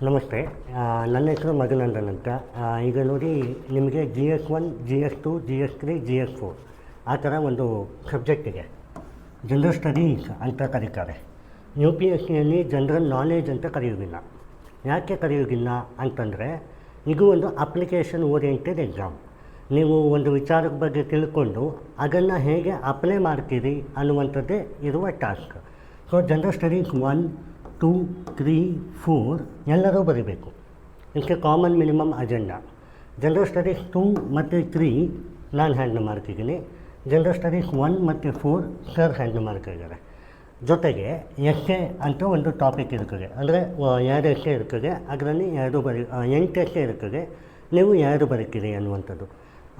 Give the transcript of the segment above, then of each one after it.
ನಮಸ್ತೆ. ನನ್ನ ಹೆಸರು ಮಗನಂದನ್ ಅಂತ. ಈಗ ನೋಡಿ, ನಿಮಗೆ GS1, GS2, GS3, GS4 ಆ ಥರ ಒಂದು ಸಬ್ಜೆಕ್ಟ್ ಇದೆ. ಜನರಲ್ ಸ್ಟಡೀಸ್ ಅಂತ ಕರೀತಾರೆ. UPSCಯಲ್ಲಿ ಜನರಲ್ ನಾಲೆಜ್ ಅಂತ ಕರೆಯೋದಿಲ್ಲ. ಯಾಕೆ ಕರೆಯೋದಿಲ್ಲ ಅಂತಂದರೆ, ಇದು ಒಂದು ಅಪ್ಲಿಕೇಶನ್ ಓರಿಯೆಂಟೆಡ್ ಎಕ್ಸಾಮ್. ನೀವು ಒಂದು ವಿಚಾರದ ಬಗ್ಗೆ ತಿಳ್ಕೊಂಡು ಅದನ್ನು ಹೇಗೆ ಅಪ್ಲೈ ಮಾಡ್ತೀರಿ ಅನ್ನುವಂಥದ್ದೇ ಇರುವ ಟಾಸ್ಕ್. ಸೊ ಜನರಲ್ ಸ್ಟಡೀಸ್ 1, 2, 3, 4 ಎಲ್ಲರೂ ಬರೀಬೇಕು. ಇದಕ್ಕೆ common minimum agenda. General studies 2 ಮತ್ತು 3 ನಾನು ಹ್ಯಾಂಡಲ್ ಮಾಡ್ತಿದ್ದೀನಿ. ಜನರಲ್ ಸ್ಟಡೀಸ್ 1 ಮತ್ತು 4 ಸರ್ ಹ್ಯಾಂಡಲ್ ಮಾಡ್ತಿದ್ದಾರೆ. ಜೊತೆಗೆ ಎಸ್ಸೆ ಅಂತ ಒಂದು ಟಾಪಿಕ್ ಇರ್ತದೆ. ಅಂದರೆ 2 ಎಸ್ಸೆ ಇರ್ತದೆ. ಅದರಲ್ಲಿ 8 ಎಸ್ಸೆ ಇರ್ತದೆ. ನೀವು 2 ಬರೀತೀರಿ ಅನ್ನುವಂಥದ್ದು.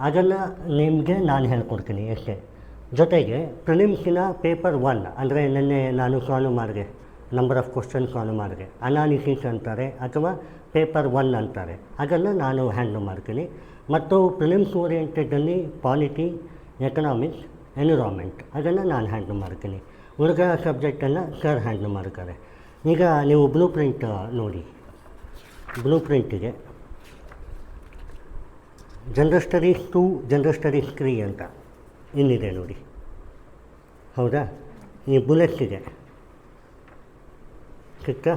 ಅದನ್ನು ನಿಮಗೆ ನಾನು ಹೇಳ್ಕೊಡ್ತೀನಿ ಎಸ್ಸೆ. ಜೊತೆಗೆ ಪ್ರಿಲಿಮ್ಸಿನ ಪೇಪರ್ 1 ಅಂದರೆ ನಿನ್ನೆ ನಾನು ಸಾಲ್ವ್ ಮಾಡಿದೆ, ನಂಬರ್ ಆಫ್ ಕ್ವಶನ್ ಸಾಲ್ವ್ ಮಾಡಿದೆ, ಅನಾಲಿಸಿಸ್ ಅಂತಾರೆ ಅಥವಾ ಪೇಪರ್ 1 ಅಂತಾರೆ. ಅದನ್ನು ನಾನು ಹ್ಯಾಂಡಲ್ ಮಾಡ್ತೀನಿ. ಮತ್ತು ಪ್ರಿಲಿಮ್ಸ್ ಓರಿಯೆಂಟೆಡಲ್ಲಿ ಪಾಲಿಟಿ, ಎಕನಾಮಿಕ್ಸ್, ಎನ್ವಿರಾನ್ಮೆಂಟ್ ಅದನ್ನು ನಾನು ಹ್ಯಾಂಡಲ್ ಮಾಡ್ತೀನಿ. ಉಳಿದ ಸಬ್ಜೆಕ್ಟನ್ನು ಸರ್ ಹ್ಯಾಂಡಲ್ ಮಾಡ್ತಾರೆ. ಈಗ ನೀವು ಬ್ಲೂ ಪ್ರಿಂಟ್ ನೋಡಿ. ಬ್ಲೂ ಪ್ರಿಂಟಿಗೆ ಜನರಲ್ ಸ್ಟಡೀಸ್ 2, ಜನರಲ್ ಸ್ಟಡೀಸ್ 3 ಅಂತ ಇನ್ನಿದೆ ನೋಡಿ. ಹೌದಾ? ಈ ಬುಲೆಟ್ಸಿದೆ ಸಿಕ್ತಾ?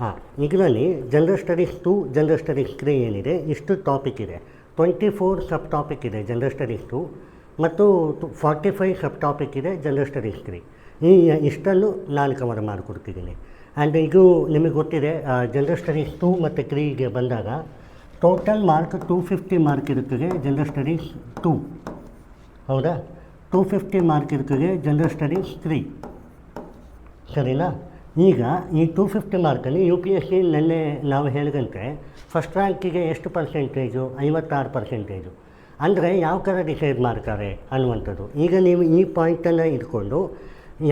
ಹಾಂ, ಇದರಲ್ಲಿ ಜನರಲ್ ಸ್ಟಡೀಸ್ 2, ಜನರಲ್ ಸ್ಟಡೀಸ್ 3 ಏನಿದೆ, ಇಷ್ಟು ಟಾಪಿಕ್ ಇದೆ. 24 ಸಬ್ ಟಾಪಿಕ್ ಇದೆ ಜನರಲ್ ಸ್ಟಡೀಸ್ 2 ಮತ್ತು 45 ಸಬ್ ಟಾಪಿಕ್ ಇದೆ ಜನರಲ್ ಸ್ಟಡೀಸ್ 3. ಇಷ್ಟನ್ನು ನಾನು ಕವರ್ ಮಾಡಿಕೊಡ್ತಿದ್ದೀನಿ. ಆ್ಯಂಡ್ ಇದು ನಿಮಗೆ ಗೊತ್ತಿದೆ, ಜನರಲ್ ಸ್ಟಡೀಸ್ 2 ಮತ್ತು 3ಗೆ ಬಂದಾಗ ಟೋಟಲ್ ಮಾರ್ಕ್ 250 ಮಾರ್ಕ್ ಇರುತ್ತದೆ ಜನರಲ್ ಸ್ಟಡೀಸ್ 2. ಹೌದಾ? 250 ಮಾರ್ಕ್ ಇರ್ತದೆ ಜನರಲ್ ಸ್ಟಡೀಸ್ 3. ಸರಿನಾ? ಈಗ ಈ 250 ಮಾರ್ಕಲ್ಲಿ UPSC ನೆನ್ನೆ ನಾವು ಹೇಳಿದಂತೆ ಫಸ್ಟ್ ರ್ಯಾಂಕಿಗೆ ಎಷ್ಟು ಪರ್ಸೆಂಟೇಜು? 56%. ಅಂದರೆ ಯಾವ ಥರ ಡಿಸೈಡ್ ಮಾಡ್ತಾರೆ ಅನ್ನುವಂಥದ್ದು. ಈಗ ನೀವು ಈ ಪಾಯಿಂಟನ್ನು ಇಟ್ಕೊಂಡು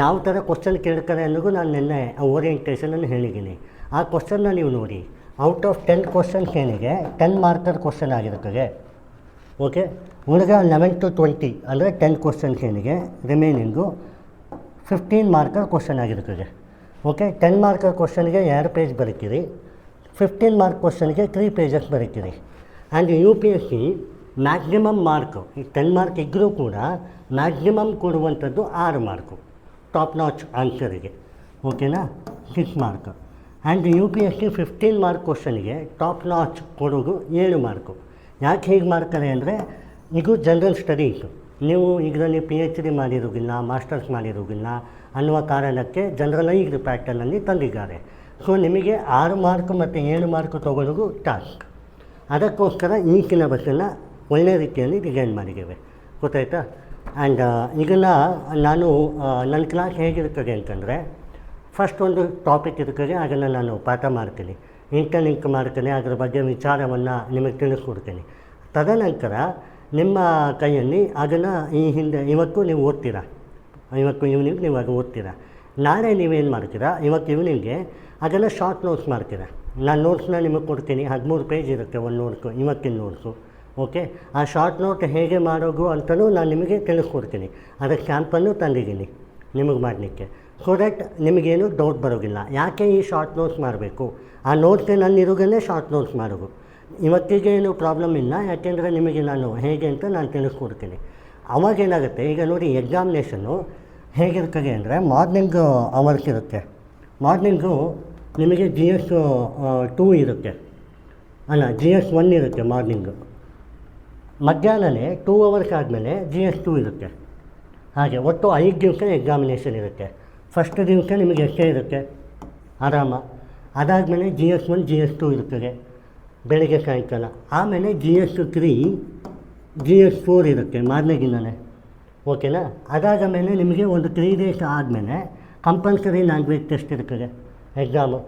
ಯಾವ ಥರ ಕ್ವಶನ್ ಕೇಳ್ತಾರೆ ಅನ್ನೋದು ನಾನು ನೆನ್ನೆ ಓರಿಯೆಂಟೇಷನಲ್ಲಿ ಹೇಳಿದ್ದೀನಿ. ಆ ಕ್ವಶನ್ನ ನೀವು ನೋಡಿ. ಔಟ್ ಆಫ್ 10 ಕ್ವಶನ್ಸ್ ಏನಿಗೆ 10 ಮಾರ್ಕರ್ ಕ್ವಶನ್ ಆಗಿರ್ತದೆ. ಓಕೆ, ಉಳಿದ 11 to 20 ಅಂದರೆ 10 ಕ್ವಶನ್ಸ್ ಏನಿಗೆ ರಿಮೈನಿಂಗು 15 ಮಾರ್ಕರ್ ಕ್ವಶನ್ ಆಗಿರ್ತದೆ. ಓಕೆ, 10 ಮಾರ್ಕರ್ ಕ್ವಶನ್ಗೆ 2 ಪೇಜ್ ಬರೀತೀರಿ, 15 ಮಾರ್ಕ್ ಕ್ವಶನ್ಗೆ 3 ಪೇಜಸ್ ಬರೀತೀರಿ. ಆ್ಯಂಡ್ UPSC ಮ್ಯಾಕ್ಸಿಮಮ್ ಮಾರ್ಕು, ಈ 10 ಮಾರ್ಕ್ ಇದ್ದರೂ ಕೂಡ ಮ್ಯಾಕ್ಸಿಮಮ್ ಕೊಡುವಂಥದ್ದು 6 ಮಾರ್ಕು ಟಾಪ್ ನಾಚ್ ಆನ್ಸರಿಗೆ. ಓಕೆನಾ? 6 ಮಾರ್ಕ್. ಆ್ಯಂಡ್ UPSC 15 ಮಾರ್ಕ್ ಕ್ವಶನ್ಗೆ ಟಾಪ್ ನಾಚ್ ಕೊಡೋದು 7 ಮಾರ್ಕು. ಯಾಕೆ ಹೀಗೆ ಮಾಡ್ತಾರೆ ಅಂದರೆ, ಇದು ಜನರಲ್ ಸ್ಟಡೀಸು. ನೀವು ಇದರಲ್ಲಿ PhD ಮಾಡಿರೋದಿಲ್ಲ, ಮಾಸ್ಟರ್ಸ್ ಮಾಡಿರೋದಿಲ್ಲ ಅನ್ನುವ ಕಾರಣಕ್ಕೆ ಜನರಲೈಸ್ಡ್ ಪ್ಯಾಟರ್ನಲ್ಲಿ ತಂದಿದ್ದಾರೆ. ಸೊ ನಿಮಗೆ 6 ಮಾರ್ಕ್ ಮತ್ತು 7 ಮಾರ್ಕ್ ತೊಗೊಳ್ಳೋದು ಟಾಸ್ಕ್. ಅದಕ್ಕೋಸ್ಕರ ಈ ಸಿಲೆಬಸ್ಸನ್ನು ಒಳ್ಳೆ ರೀತಿಯಲ್ಲಿ ಡಿಸೈನ್ ಮಾಡಿದ್ದೇವೆ. ಗೊತ್ತಾಯ್ತಾ? ಆ್ಯಂಡ್ ಇದನ್ನು ನಾನು ನನ್ನ ಕ್ಲಾಸ್ ಹೇಗಿರ್ತದೆ ಅಂತಂದರೆ, ಫಸ್ಟ್ ಒಂದು ಟಾಪಿಕ್ ಇರ್ತದೆ, ಅದನ್ನು ನಾನು ಪಾಠ ಮಾಡ್ತೀನಿ, ಇಂಟರ್ಲಿಂಕ್ ಮಾಡ್ತೀನಿ, ಅದರ ಬಗ್ಗೆ ವಿಚಾರವನ್ನು ನಿಮಗೆ ತಿಳಿಸ್ಕೊಡ್ತೀನಿ. ತದನಂತರ ನಿಮ್ಮ ಕೈಯಲ್ಲಿ ಅದನ್ನು ಇವತ್ತು ನೀವು ಓದ್ತೀರಾ, ಇವತ್ತು ಈವ್ನಿಂಗ್ ನೀವು ಅದು ಓದ್ತೀರಾ. ನಾಳೆ ನೀವೇನು ಮಾಡ್ತೀರಾ, ಇವತ್ತು ಈವ್ನಿಂಗ್ಗೆ ಅದನ್ನು ಶಾರ್ಟ್ ನೋಟ್ಸ್ ಮಾಡ್ತೀರಾ. ನಾನು ನೋಟ್ಸ್ನ ನಿಮಗೆ ಕೊಡ್ತೀನಿ. 13 ಪೇಜ್ ಇರುತ್ತೆ ಒಂದು ನೋಟ್ಸು, ಇವತ್ತಿನ ನೋಟ್ಸು. ಓಕೆ, ಆ ಶಾರ್ಟ್ ನೋಟ್ ಹೇಗೆ ಮಾಡೋದು ಅಂತಲೂ ನಾನು ನಿಮಗೆ ತಿಳಿಸ್ಕೊಡ್ತೀನಿ. ಅದಕ್ಕೆ ಸ್ಯಾಂಪಲ್ಲು ತಂದಿದ್ದೀನಿ ನಿಮಗೆ ಮಾಡಲಿಕ್ಕೆ. ಸೊ ದಟ್ ನಿಮಗೇನು ಡೌಟ್ ಬರೋದಿಲ್ಲ. ಯಾಕೆ ಈ ಶಾರ್ಟ್ ನೋಟ್ಸ್ ಮಾಡಬೇಕು, ಆ ನೋಟ್ಸ್ಗೆ ನಾನು ಇರೋದನ್ನೇ ಶಾರ್ಟ್ ನೋಟ್ಸ್ ಮಾಡೋದು. ಇವತ್ತಿಗೆ ಏನು ಪ್ರಾಬ್ಲಮ್ ಇಲ್ಲ, ಯಾಕೆಂದರೆ ನಿಮಗೆ ನಾನು ಹೇಗೆ ಅಂತ ನಾನು ತಿಳಿಸ್ಕೊಡ್ತೀನಿ. ಅವಾಗೇನಾಗುತ್ತೆ, ಈಗ ನೋಡಿ ಎಕ್ಸಾಮಿನೇಷನ್ನು ಹೇಗಿರ್ತದೆ ಅಂದರೆ, ಮಾರ್ನಿಂಗ್ ಅವರ್ಸ್ ಇರುತ್ತೆ. ಮಾರ್ನಿಂಗು ನಿಮಗೆ GS2 ಇರುತ್ತೆ, ಅಲ್ಲ GS1 ಇರುತ್ತೆ ಮಾರ್ನಿಂಗು. ಮಧ್ಯಾಹ್ನನೇ 2 ಅವರ್ಸ್ ಆದಮೇಲೆ GS2 ಇರುತ್ತೆ. ಹಾಗೆ ಒಟ್ಟು 5 ದಿವಸ ಎಕ್ಸಾಮಿನೇಷನ್ ಇರುತ್ತೆ. ಫಸ್ಟ್ ದಿವಸ ನಿಮಗೆ ಎಸ್ಸೆ ಇರುತ್ತೆ ಆರಾಮ. ಅದಾದಮೇಲೆ GS1, GS2 ಇರ್ತದೆ ಬೆಳಗ್ಗೆ ಸಾಯಂಕಾಲ. ಆಮೇಲೆ GS3, GS4 ಇರುತ್ತೆ ಮಾರನೇಗಿನೇ. ಓಕೆನಾ? ಅದಾದ ಮೇಲೆ ನಿಮಗೆ ಒಂದು 3 ಡೇಸ್ ಆದಮೇಲೆ ಕಂಪಲ್ಸರಿ ಲ್ಯಾಂಗ್ವೇಜ್ ಟೆಸ್ಟ್ ಇರ್ತದೆ ಎಕ್ಸಾಮು.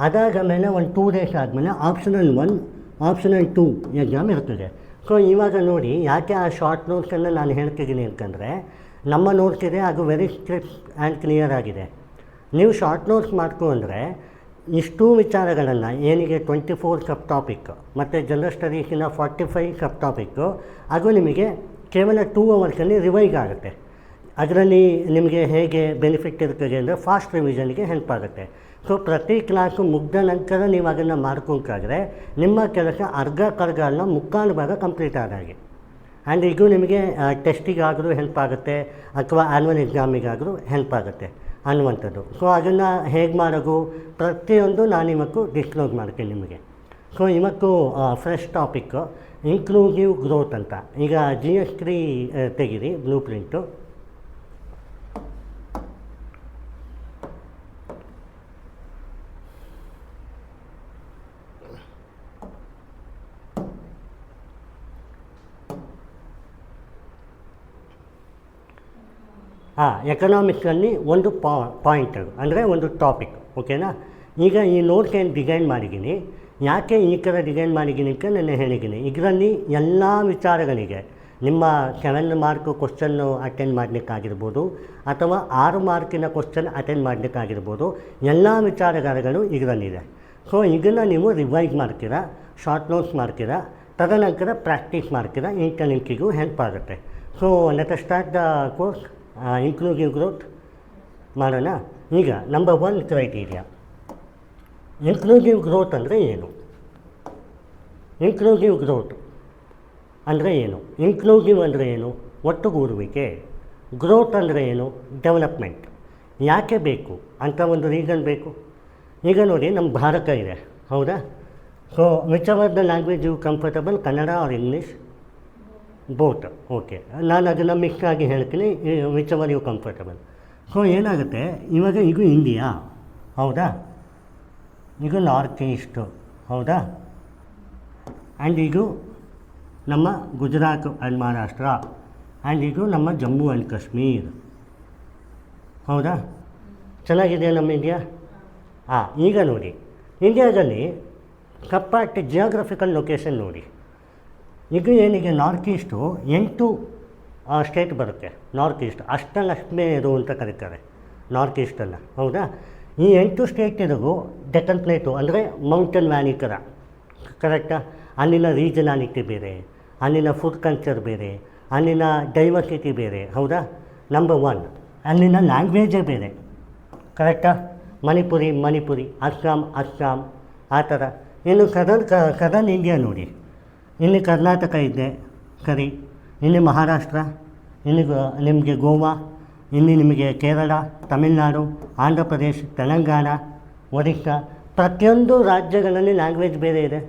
ಅದಾದ ಮೇಲೆ ಒಂದು 2 ಡೇಸ್ ಆದಮೇಲೆ ಆಪ್ಷನಲ್ 1, ಆಪ್ಷನಲ್ 2 ಎಕ್ಸಾಮ್ ಇರ್ತದೆ. ಸೊ ಇವಾಗ ನೋಡಿ, ಯಾಕೆ ಆ ಶಾರ್ಟ್ ನೋಟ್ಸನ್ನು ನಾನು ಹೇಳ್ತಿದ್ದೀನಿ ಅಂತಂದರೆ, ನಮ್ಮ ನೋಟ್ಸ್ ಇದೆ, ಅದು ವೆರಿ ಸ್ಟ್ರಿಕ್ಟ್ ಆ್ಯಂಡ್ ಕ್ಲಿಯರ್ ಆಗಿದೆ. ನೀವು ಶಾರ್ಟ್ ನೋಟ್ಸ್ ಮಾಡ್ಕೊಂಡ್ರೆ ಇಷ್ಟೂ ವಿಚಾರಗಳನ್ನು ಏನಿಗೆ 24 ಸಬ್ ಟಾಪಿಕ್ ಮತ್ತು ಜನರಲ್ ಸ್ಟಡೀಸಿನ 45 ಸಬ್ ಟಾಪಿಕ್ಕು, ಅದು ನಿಮಗೆ ಕೇವಲ 2 ಅವರ್ಸಲ್ಲಿ ರಿವೈಸ್ ಆಗುತ್ತೆ. ಅದರಲ್ಲಿ ನಿಮಗೆ ಹೇಗೆ ಬೆನಿಫಿಟ್ ಇರ್ತದೆ ಅಂದರೆ ಫಾಸ್ಟ್ ರಿವಿಷನ್ಗೆ ಹೆಲ್ಪ್ ಆಗುತ್ತೆ. ಸೊ ಪ್ರತಿ ಕ್ಲಾಸು ಮುಗ್ದ ನಂತರ ನೀವು ಅದನ್ನು ಮಾಡ್ಕೊಂಡ್ರೆ ನಿಮ್ಮ ಕೆಲಸ ಅರ್ಧ ಅಲ್ಲ ಮುಕ್ಕಾಲು ಭಾಗ ಕಂಪ್ಲೀಟ್ ಆದಾಗೆ. ಆ್ಯಂಡ್ ಇದು ನಿಮಗೆ ಟೆಸ್ಟಿಗಾದರೂ ಹೆಲ್ಪ್ ಆಗುತ್ತೆ ಅಥವಾ ಆ್ಯನ್ಯುವಲ್ ಎಕ್ಸಾಮಿಗಾದರೂ ಹೆಲ್ಪ್ ಆಗುತ್ತೆ ಅನ್ನುವಂಥದ್ದು. ಸೊ ಅದನ್ನು ಹೇಗೆ ಮಾಡೋದು ಪ್ರತಿಯೊಂದು ನಾನು ಇವತ್ತು ಡಿಸ್ಕ್ಲೋಸ್ ಮಾಡ್ತೀನಿ ನಿಮಗೆ. ಸೊ ಇವತ್ತು ಫ್ರೆಶ್ ಟಾಪಿಕ್ಕು ಇನ್ಕ್ಲೂಸಿವ್ ಗ್ರೋತ್ ಅಂತ. ಈಗ GS3 ತೆಗೀರಿ ಬ್ಲೂ ಪ್ರಿಂಟು. ಎಕನಾಮಿಕ್ಸಲ್ಲಿ ಒಂದು ಪಾಯಿಂಟ್ ಅಂದರೆ ಒಂದು ಟಾಪಿಕ್, ಓಕೆನಾ. ಈಗ ಈ ನೋಟ್ಸ್ ಏನು ಡಿಸೈನ್ ಮಾಡಿದ್ದೀನಿ, ಯಾಕೆ ಈ ಥರ ಡಿಸೈನ್ ಮಾಡಿದ್ದೀನಿ ಅಂತ ನಾನು ಹೇಳಿದ್ದೀನಿ. ಇದರಲ್ಲಿ ಎಲ್ಲ ವಿಚಾರಗಳಿಗೆ ನಿಮ್ಮ 7 ಮಾರ್ಕ್ ಕ್ವಶನ್ನು ಅಟೆಂಡ್ ಮಾಡಲಿಕ್ಕಾಗಿರ್ಬೋದು ಅಥವಾ 6 ಮಾರ್ಕಿನ ಕ್ವಶನ್ ಅಟೆಂಡ್ ಮಾಡಲಿಕ್ಕಾಗಿರ್ಬೋದು, ಎಲ್ಲ ವಿಚಾರಗಳು ಇದರಲ್ಲಿದೆ. ಸೊ ಇದನ್ನು ನೀವು ರಿವೈಸ್ ಮಾಡ್ತೀರಾ, ಶಾರ್ಟ್ ನೋಟ್ಸ್ ಮಾಡ್ತೀರಾ, ತದನಂತರ ಪ್ರಾಕ್ಟೀಸ್ ಮಾಡ್ತೀರಾ. ಇಂಟರ್ನೆಟ್ಗಿಗೂ ಹೆಲ್ಪ್ ಆಗುತ್ತೆ. So let us start the course inclusive growth ಮಾಡೋಣ. ಈಗ ನಂಬರ್ 1 ಕ್ರೈಟೀರಿಯಾ. ಇನ್ಕ್ಲೂಸಿವ್ ಗ್ರೋತ್ ಅಂದರೆ ಏನು? ಇನ್ಕ್ಲೂಸಿವ್ ಗ್ರೋತ್ ಅಂದರೆ ಏನು? ಇನ್ಕ್ಲೂಸಿವ್ ಅಂದರೆ ಏನು? ಒಟ್ಟುಗೂಡುವಿಕೆ. ಗ್ರೋತ್ ಅಂದರೆ ಏನು? ಡೆವಲಪ್ಮೆಂಟ್. ಯಾಕೆ ಬೇಕು ಅಂತ ಒಂದು ರೀಸನ್ ಬೇಕು. ಈಗ ನೋಡಿ, ನಮ್ಮ ಭಾರತ ಇದೆ, ಹೌದಾ. So whichever the language you comfortable, Kannada or English? Both. Okay, ನಾನು ಅದನ್ನು ಮಿಕ್ಸ್ ಆಗಿ ಹೇಳ್ತೀನಿ, whichever you comfortable. So ಏನಾಗುತ್ತೆ, ಇವಾಗ ಇದು ಇಂಡಿಯಾ, ಹೌದಾ, ಇದು ನಾರ್ತ್ ಈಸ್ಟು, ಹೌದಾ, ಆ್ಯಂಡ್ ಇದು ನಮ್ಮ ಗುಜರಾತ್ ಆ್ಯಂಡ್ ಮಹಾರಾಷ್ಟ್ರ, ಆ್ಯಂಡ್ ಇದು ನಮ್ಮ ಜಮ್ಮು ಆ್ಯಂಡ್ ಕಾಶ್ಮೀರ್, ಹೌದಾ. ಚೆನ್ನಾಗಿದೆ ನಮ್ಮ ಇಂಡಿಯಾ. ಈಗ ನೋಡಿ, ಇಂಡಿಯಾದಲ್ಲಿ ಕಪ್ಪಾಟ್ ಜಿಯೋಗ್ರಫಿಕಲ್ ಲೊಕೇಶನ್ ನೋಡಿ. ಇದು ಏನಿಗೆ ನಾರ್ತ್ ಈಸ್ಟು 8 ಸ್ಟೇಟ್ ಬರುತ್ತೆ. ನಾರ್ತ್ ಈಸ್ಟ್ ಅಷ್ಟಲ್ಲಷ್ಟೇ ಇದು ಅಂತ ಕರೀತಾರೆ ನಾರ್ತ್ ಈಸ್ಟಲ್ಲ, ಹೌದಾ. ಈ 8 ಸ್ಟೇಟಿಗೂ ಡೆಕ್ಕನ್ ಪ್ಲೇಟು ಅಂದರೆ ಮೌಂಟೇನ್ ವ್ಯಾಲಿ ಥರ, ಕರೆಕ್ಟಾ. ಅಲ್ಲಿನ ರೀಜನಾಲಿಟಿ ಬೇರೆ, ಅಲ್ಲಿನ ಫುಡ್ ಕಲ್ಚರ್ ಬೇರೆ, ಅಲ್ಲಿನ ಡೈವರ್ಸಿಟಿ ಬೇರೆ, ಹೌದಾ. ನಂಬರ್ 1 ಅಲ್ಲಿನ ಲ್ಯಾಂಗ್ವೇಜೇ ಬೇರೆ, ಕರೆಕ್ಟಾ. ಮಣಿಪುರಿ, ಅಸ್ಸಾಂ ಆ ಥರ. ಇನ್ನು ಸದರ್ನ್ ಇಂಡಿಯಾ ನೋಡಿ, ಇಲ್ಲಿ ಕರ್ನಾಟಕ ಇದೆ ಸರಿ, ಇಲ್ಲಿ ಮಹಾರಾಷ್ಟ್ರ, ಇಲ್ಲಿ ನಿಮಗೆ ಗೋವಾ, ಇಲ್ಲಿ ನಿಮಗೆ ಕೇರಳ, ತಮಿಳುನಾಡು, ಆಂಧ್ರ ಪ್ರದೇಶ, ತೆಲಂಗಾಣ, ಒರಿಸ್ಸಾ. ಪ್ರತಿಯೊಂದು ರಾಜ್ಯಗಳಲ್ಲಿ ಲ್ಯಾಂಗ್ವೇಜ್ ಬೇರೆ ಇದೆ,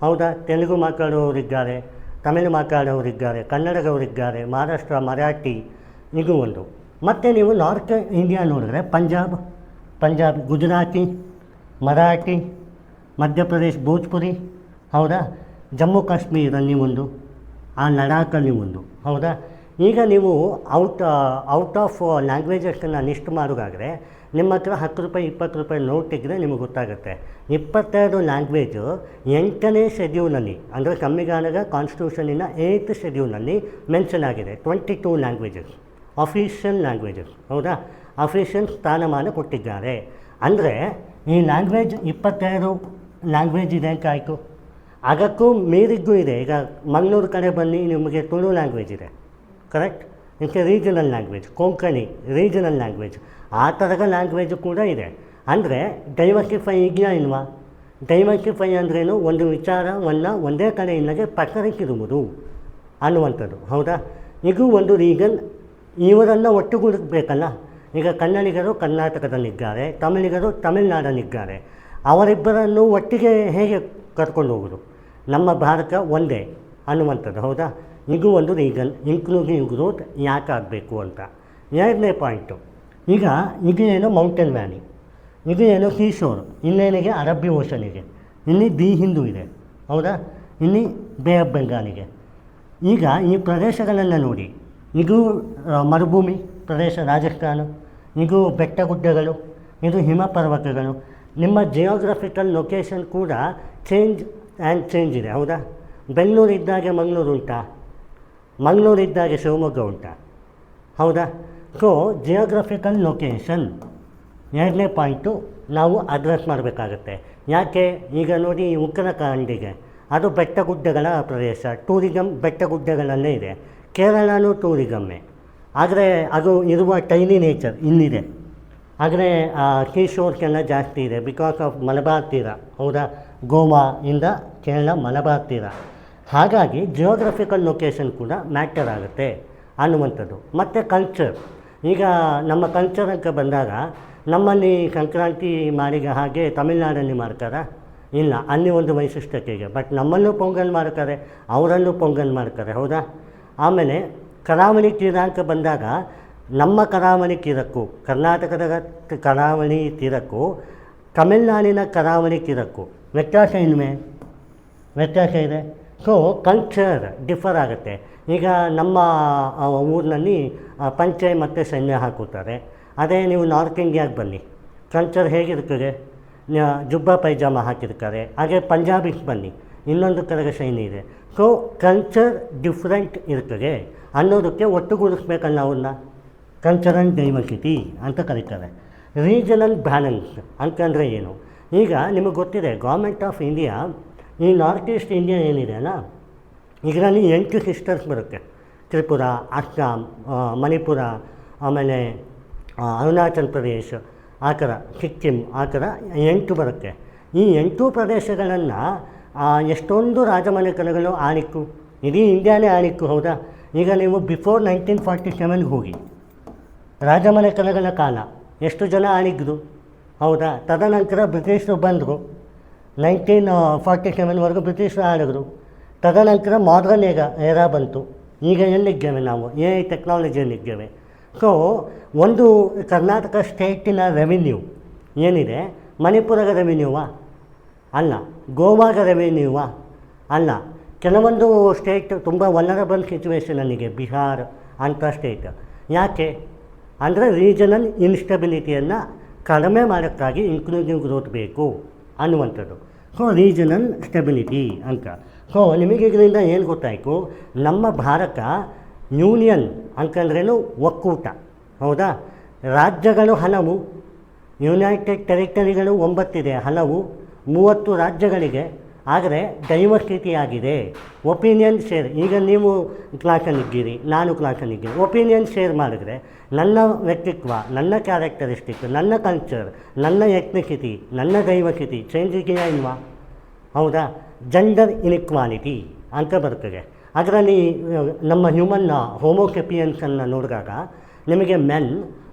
ಹೌದಾ. ತೆಲುಗು ಮಾತಾಡೋರಿದ್ದಾರೆ, ತಮಿಳು ಮಾತಾಡೋರಿದ್ದಾರೆ, ಕನ್ನಡದವರಿದ್ದಾರೆ, ಮಹಾರಾಷ್ಟ್ರ ಮರಾಠಿ, ಇದು ಒಂದು. ಮತ್ತು ನೀವು ನಾರ್ತ್ ಇಂಡಿಯಾ ನೋಡಿದ್ರೆ ಪಂಜಾಬ್, ಗುಜರಾತಿ, ಮರಾಠಿ, ಮಧ್ಯಪ್ರದೇಶ್ ಭೋಜ್ಪುರಿ, ಹೌದಾ. ಜಮ್ಮು ಕಾಶ್ಮೀರಲ್ಲಿ ಒಂದು, ಲಡಾಖಲ್ಲಿ ಒಂದು, ಹೌದಾ. ಈಗ ನೀವು ಔಟ್ ಆಫ್ ಲ್ಯಾಂಗ್ವೇಜಸ್ಸನ್ನು ಲಿಸ್ಟ್ ಮಾಡೋದಾದರೆ ನಿಮ್ಮ ಹತ್ರ 10 ರೂಪಾಯಿ 20 ರೂಪಾಯಿ ನೋಟ್ ತೆಗೆದ್ರೆ ನಿಮಗೆ ಗೊತ್ತಾಗುತ್ತೆ. 22 ಲ್ಯಾಂಗ್ವೇಜು 8ನೇ ಶೆಡ್ಯೂಲಲ್ಲಿ, ಅಂದರೆ ಸಂವಿಧಾನದ ಕಾನ್ಸ್ಟಿಟ್ಯೂಷನಿನ 8th ಶೆಡ್ಯೂಲಲ್ಲಿ ಮೆನ್ಷನ್ ಆಗಿದೆ. 22 ಲ್ಯಾಂಗ್ವೇಜಸ್ ಅಫಿಷಿಯಲ್ ಲ್ಯಾಂಗ್ವೇಜಸ್, ಹೌದಾ. ಅಫಿಷಿಯಲ್ ಸ್ಥಾನಮಾನ ಕೊಟ್ಟಿದ್ದಾರೆ. ಅಂದರೆ ಈ ಲ್ಯಾಂಗ್ವೇಜ್ 22 ಲ್ಯಾಂಗ್ವೇಜ್ ಇದೆ ಅಂತ ಆಯಿತು. ಅದಕ್ಕೂ ಮೀರಿಗೂ ಇದೆ. ಈಗ ಮಂಗಳೂರು ಕಡೆ ಬನ್ನಿ, ನಿಮಗೆ ತುಳು ಲ್ಯಾಂಗ್ವೇಜ್ ಇದೆ, ಕರೆಕ್ಟ್. ಇದಕ್ಕೆ regional language, Konkani regional language, ಆ ಥರದ ಲ್ಯಾಂಗ್ವೇಜು ಕೂಡ ಇದೆ. ಅಂದರೆ ಡೈವರ್ಸಿಫೈ ಇದೆಯಾ ಇಲ್ವಾ? ಡೈವರ್ಸಿಫೈ ಅಂದ್ರೇನು? ಒಂದು ವಿಚಾರವನ್ನು ಒಂದೇ ಕಡೆಯಿಂದಲೇ ಪಸರಿಸಿರುವುದು ಅನ್ನುವಂಥದ್ದು, ಹೌದಾ. ಇದು ಒಂದು ರೀಸನ್. ಇವರನ್ನು ಒಟ್ಟುಗೂಡಿಸಬೇಕಲ್ಲ. ಈಗ ಕನ್ನಡಿಗರು ಕರ್ನಾಟಕದಲ್ಲಿದ್ದಾರೆ, ತಮಿಳಿಗರು ತಮಿಳುನಾಡಲ್ಲಿದ್ದಾರೆ. ಅವರಿಬ್ಬರನ್ನು ಒಟ್ಟಿಗೆ ಹೇಗೆ ಕರ್ಕೊಂಡು ಹೋಗೋದು? ನಮ್ಮ ಭಾರತ ಒಂದೇ ಅನ್ನುವಂಥದ್ದು, ಹೌದಾ. ಇದು ಒಂದು ರೀಸನ್, ಇನ್ಕ್ಲೂಸಿವ್ ಗ್ರೋತ್ ಯಾಕೆ ಆಗಬೇಕು ಅಂತ. 2ನೇ ಪಾಯಿಂಟು, ಈಗ ಇದು ಏನು ಮೌಂಟೇನ್ ವ್ಯಾಲಿ, ಇದು ಏನು ಸೀಶೋರ್, ಇಲ್ಲೇನಿಗೆ ಅರಬ್ಬಿ ಓಷನ್ ಇದೆ, ಇಲ್ಲಿ ದಿ ಹಿಂದೂ ಇದೆ, ಹೌದಾ. ಇಲ್ಲಿ ಬೇ ಆಫ್ ಬೆಂಗಾಲಿಗೆ. ಈಗ ಈ ಪ್ರದೇಶಗಳನ್ನು ನೋಡಿ, ಇದು ಮರುಭೂಮಿ ಪ್ರದೇಶ ರಾಜಸ್ಥಾನ, ಇದು ಬೆಟ್ಟಗುಡ್ಡಗಳು, ಇದು ಹಿಮ ಪರ್ವತಗಳು. ನಿಮ್ಮ ಜಿಯೋಗ್ರಫಿಕಲ್ ಲೊಕೇಶನ್ ಕೂಡ ಚೇಂಜ್ ಇದೆ, ಹೌದಾ. ಬೆಂಗಳೂರು ಇದ್ದಾಗೆ ಮಂಗಳೂರು ಉಂಟಾ? ಮಂಗಳೂರು ಇದ್ದಾಗೆ ಶಿವಮೊಗ್ಗ ಉಂಟಾ? ಹೌದಾ. ಸೊ ಜಿಯೋಗ್ರಫಿಕಲ್ ಲೊಕೇಶನ್ 2ನೇ ಪಾಯಿಂಟು ನಾವು ಅಡ್ರೆಸ್ ಮಾಡಬೇಕಾಗತ್ತೆ. ಯಾಕೆ? ಈಗ ನೋಡಿ, ಈ ಉತ್ತರಾಖಂಡಿಗೆ ಅದು ಬೆಟ್ಟಗುಡ್ಡಗಳ ಪ್ರದೇಶ, ಟೂರಿಸಮ್ ಬೆಟ್ಟಗುಡ್ಡಗಳಲ್ಲೇ ಇದೆ. ಕೇರಳನೂ ಟೂರಿಸಮ್ಮೇ, ಆದರೆ ಅದು ಇರುವ ಟೈನಿ ನೇಚರ್ ಇಲ್ಲಿದೆ. ಆದರೆ ಸೀ ಶೋರ್ಸ್ಗೆಲ್ಲ ಜಾಸ್ತಿ ಇದೆ ಬಿಕಾಸ್ ಆಫ್ ಮಲಬಾರ್ ತೀರ, ಹೌದಾ, ಗೋವಾ ಇಂದ ಕೇರಳ ಮಲಬಾರ್ ತೀರ. ಹಾಗಾಗಿ ಜಿಯೋಗ್ರಫಿಕಲ್ ಲೊಕೇಶನ್ ಕೂಡ ಮ್ಯಾಟರ್ ಆಗುತ್ತೆ ಅನ್ನುವಂಥದ್ದು. ಮತ್ತು ಕಲ್ಚರ್, ಈಗ ನಮ್ಮ ಕಲ್ಚರ್ ಅಂತ ಬಂದಾಗ ನಮ್ಮಲ್ಲಿ ಸಂಕ್ರಾಂತಿ ಮಾಡಿದ ಹಾಗೆ ತಮಿಳ್ನಾಡಲ್ಲಿ ಮಾಡ್ತಾರಾ? ಇಲ್ಲ, ಅಲ್ಲಿ ಒಂದು ವೈಶಿಷ್ಟ್ಯತೆಗೆ. ಬಟ್ ನಮ್ಮಲ್ಲೂ ಪೊಂಗಲ್ ಮಾಡ್ತಾರೆ, ಅವರಲ್ಲೂ ಪೊಂಗಲ್ ಮಾಡ್ತಾರೆ, ಹೌದಾ. ಆಮೇಲೆ ಕರಾವಳಿ ತೀರ ಅಂತ ಬಂದಾಗ ನಮ್ಮ ಕರಾವಳಿ ತೀರಕ್ಕೂ ಕರ್ನಾಟಕದ ಕರಾವಳಿ ತೀರಕ್ಕೂ ತಮಿಳ್ನಾಡಿನ ಕರಾವಳಿ ತೀರಕ್ಕೂ ವ್ಯತ್ಯಾಸ ಇಲ್ವೇ? ವ್ಯತ್ಯಾಸ ಇದೆ. ಸೊ ಕಲ್ಚರ್ ಡಿಫರ್ ಆಗುತ್ತೆ. ಈಗ ನಮ್ಮ ಊರಿನಲ್ಲಿ ಪಂಚೆ ಮತ್ತು ಸೈನ್ಯ ಹಾಕುತ್ತಾರೆ. ಅದೇ ನೀವು ನಾರ್ತ್ ಇಂಡಿಯಾಗೆ ಬನ್ನಿ, ಕಲ್ಚರ್ ಹೇಗಿರ್ತದೆ? ಜುಬ್ಬ ಪೈಜಾಮ ಹಾಕಿರ್ತಾರೆ. ಹಾಗೆ ಪಂಜಾಬಿಗೆ ಬನ್ನಿ, ಇನ್ನೊಂದು ಥರದ ಶೈಲಿ ಇದೆ. ಸೊ ಕಲ್ಚರ್ ಡಿಫ್ರೆಂಟ್ ಇರ್ತದೆ ಅನ್ನೋದಕ್ಕೆ ಒಟ್ಟುಗೂಡಿಸ್ಬೇಕಲ್ಲ ಅವನ್ನ. ಕಲ್ಚರಲ್ ಡೈವರ್ಸಿಟಿ ಅಂತ ಕರೀತಾರೆ. ರೀಜನಲ್ ಬ್ಯಾಲೆನ್ಸ್ ಅಂತಂದರೆ ಏನು? ಈಗ ನಿಮಗೆ ಗೊತ್ತಿದೆ, ಗೌರ್ಮೆಂಟ್ ಆಫ್ ಇಂಡಿಯಾ ಈ ನಾರ್ತ್ ಈಸ್ಟ್ ಇಂಡಿಯಾ ಏನಿದೆ ಅಲ್ಲ, ಇದರಲ್ಲಿ 8 ಸಿಸ್ಟರ್ಸ್ ಬರುತ್ತೆ. ತ್ರಿಪುರ, ಅಸ್ಸಾಂ, ಮಣಿಪುರ, ಆಮೇಲೆ ಅರುಣಾಚಲ್ ಪ್ರದೇಶ್, ಆ ಥರ ಸಿಕ್ಕಿಂ, ಆ ಥರ 8 ಬರುತ್ತೆ. ಈ 8 ಪ್ರದೇಶಗಳನ್ನು ಎಷ್ಟೊಂದು ರಾಜಮನೆತನಗಳು ಆಳಿತ್ತು. ಇಡೀ ಇಂಡಿಯಾನೇ ಆಳಿತ್ತು, ಹೌದಾ. ಈಗ ನೀವು ಬಿಫೋರ್ 1947 ಹೋಗಿ, ರಾಜಮನೆತನಗಳ ಕಾಲ ಎಷ್ಟು ಜನ ಆಳಿದ್ರು, ಹೌದಾ. ತದನಂತರ ಬ್ರಿಟಿಷರು ಬಂದರು, 1947ವರೆಗೂ ಬ್ರಿಟಿಷರು ಆಳಿದ್ರು. ತದನಂತರ ಮಾಡ್ರನ್ ಏರಾ ಬಂತು. ಈಗ ಎಲ್ಲಿದ್ದೇವೆ ನಾವು? ಟೆಕ್ನಾಲಜಿಯಲ್ಲಿದ್ದೇವೆ. ಸೊ ಒಂದು ಕರ್ನಾಟಕ ಸ್ಟೇಟಿನ ರೆವಿನ್ಯೂ ಏನಿದೆ, ಮಣಿಪುರದ ರೆವಿನ್ಯೂವಾ? ಅಲ್ಲ. ಗೋವಾದ ರೆವಿನ್ಯೂವಾ? ಅಲ್ಲ. ಕೆಲವೊಂದು ಸ್ಟೇಟ್ ತುಂಬ ವಲ್ನರಬಲ್ ಸಿಚುವೇಷನಲ್ಲಿದೆ, ಬಿಹಾರ್ ಅಂಥ ಸ್ಟೇಟ್. ಯಾಕೆ ಅಂದರೆ ರೀಜನಲ್ ಇನ್ಸ್ಟೆಬಿಲಿಟಿಯನ್ನು ಕಡಿಮೆ ಮಾಡೋಕ್ಕಾಗಿ ಇನ್ಕ್ಲೂಸಿವ್ ಗ್ರೋತ್ ಬೇಕು ಅನ್ನುವಂಥದ್ದು. ಸೊ ರೀಜನಲ್ ಸ್ಟೆಬಿಲಿಟಿ ಅಂತ. ಸೊ ನಿಮಗೆ ಇದರಿಂದ ಏನು ಗೊತ್ತಾಯಿತು? ನಮ್ಮ ಭಾರತ ಯೂನಿಯನ್ ಅಂತಂದ್ರೇನು? ಒಕ್ಕೂಟ, ಹೌದಾ. ರಾಜ್ಯಗಳು ಹಲವು, ಯುನೈಟೆಡ್ ಟೆರಿಟರಿಗಳು 9 ಇದೆ, ಹಲವು 30 ರಾಜ್ಯಗಳಿಗೆ. ಆದರೆ ಡೈವರ್ಸಿಟಿ ಆಗಿದೆ. ಒಪಿನಿಯನ್ ಶೇರ್, ಈಗ ನೀವು ಕ್ಲಾಸಲ್ಲಿದ್ದೀರಿ, ನಾನು ಕ್ಲಾಸಲ್ಲಿದ್ದೀನಿ, ಒಪಿನಿಯನ್ ಶೇರ್ ಮಾಡಿದ್ರೆ ನನ್ನ ವ್ಯಕ್ತಿತ್ವ, ನನ್ನ ಕ್ಯಾರೆಕ್ಟರಿಸ್ಟಿಕ್, ನನ್ನ ಕಲ್ಚರ್, ನನ್ನ ಎಥ್ನಿಸಿಟಿ, ನನ್ನ ಡೈವರ್ಸಿಟಿ ಚೇಂಜ್ ಇದೆಯಾ ಇಲ್ವಾ? ಹೌದಾ. ಜೆಂಡರ್ ಇನ್ಇಕ್ವಾಲಿಟಿ ಅಂತ ಬರ್ತದೆ. ಅದರಲ್ಲಿ ನಮ್ಮ ಹ್ಯೂಮನ್ ಹೋಮೋಸೆಪಿಯನ್ಸನ್ನು ನೋಡಿದಾಗ ನಿಮಗೆ ಮೆನ್,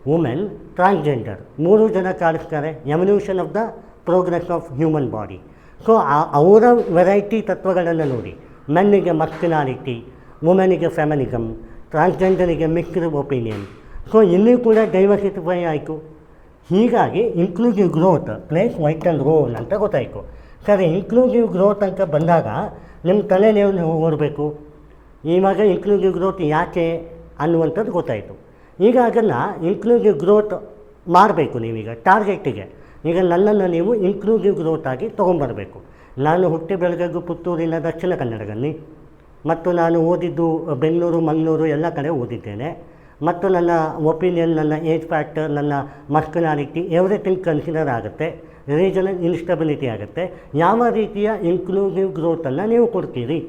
ವುಮೆನ್, ಟ್ರಾನ್ಸ್ಜೆಂಡರ್ 3 ಜನ ಕಾಣಿಸ್ತಾರೆ. Evolution of the progress of human body. So ಅವರ ವೆರೈಟಿ ತತ್ವಗಳನ್ನು ನೋಡಿ. ಮೆನ್ನಿಗೆ ಮಸ್ಕ್ಯುಲಾರಿಟಿ, ವುಮೆನಿಗೆ ಫೆಮಿನಿಸಮ್, ಟ್ರಾನ್ಸ್ಜೆಂಡರಿಗೆ ಮಿಕ್ಸ್ಡ್ ಒಪಿನಿಯನ್. ಸೊ ಇನ್ನೂ ಕೂಡ ಡೈವರ್ಸಿಟಿಫೈ ಆಯಿತು. ಹೀಗಾಗಿ inclusive growth plays vital role ಅಂತ ಗೊತ್ತಾಯಿತು. ಸರಿ, ಇನ್ಕ್ಲೂಸಿವ್ ಗ್ರೋತ್ ಅಂತ ಬಂದಾಗ ನಿಮ್ಮ ತಲೆಯಲ್ಲಿ ನೀವು ಓಡಬೇಕು, ಇವಾಗ ಇನ್ಕ್ಲೂಸಿವ್ ಗ್ರೋತ್ ಯಾಕೆ ಅನ್ನುವಂಥದ್ದು ಗೊತ್ತಾಯಿತು. ಈಗ ಅದನ್ನು ಇನ್ಕ್ಲೂಸಿವ್ ಗ್ರೋತ್ ಮಾಡಬೇಕು ನೀವೀಗ ಟಾರ್ಗೆಟಿಗೆ. ಈಗ ನನ್ನನ್ನು ನೀವು ಇನ್ಕ್ಲೂಸಿವ್ ಗ್ರೋತ್ ಆಗಿ ತೊಗೊಂಬರಬೇಕು. ನಾನು ಹುಟ್ಟಿ ಬೆಳೆದದ್ದು ಪುತ್ತೂರಿನ ದಕ್ಷಿಣ ಕನ್ನಡದಲ್ಲಿ, ಮತ್ತು ನಾನು ಓದಿದ್ದು ಬೆಂಗಳೂರು, ಮಂಗಳೂರು ಎಲ್ಲ ಕಡೆ ಓದಿದ್ದೇನೆ. ಮತ್ತು ನನ್ನ ಒಪಿನಿಯನ್, ನನ್ನ ಏಜ್ ಫ್ಯಾಕ್ಟರ್, ನನ್ನ ಮಸ್ಕ್ಯುಲಾರಿಟಿ ಎವ್ರಿಥಿಂಗ್ ಕನ್ಸಿಡರ್ ಆಗುತ್ತೆ. ರೀಜನಲ್ ಇನ್ಸ್ಟೆಬಿಲಿಟಿ ಆಗುತ್ತೆ. ಯಾವ ರೀತಿಯ ಇನ್ಕ್ಲೂಸಿವ್ ಗ್ರೋತನ್ನು ನೀವು ಕೊಡ್ತೀರಿ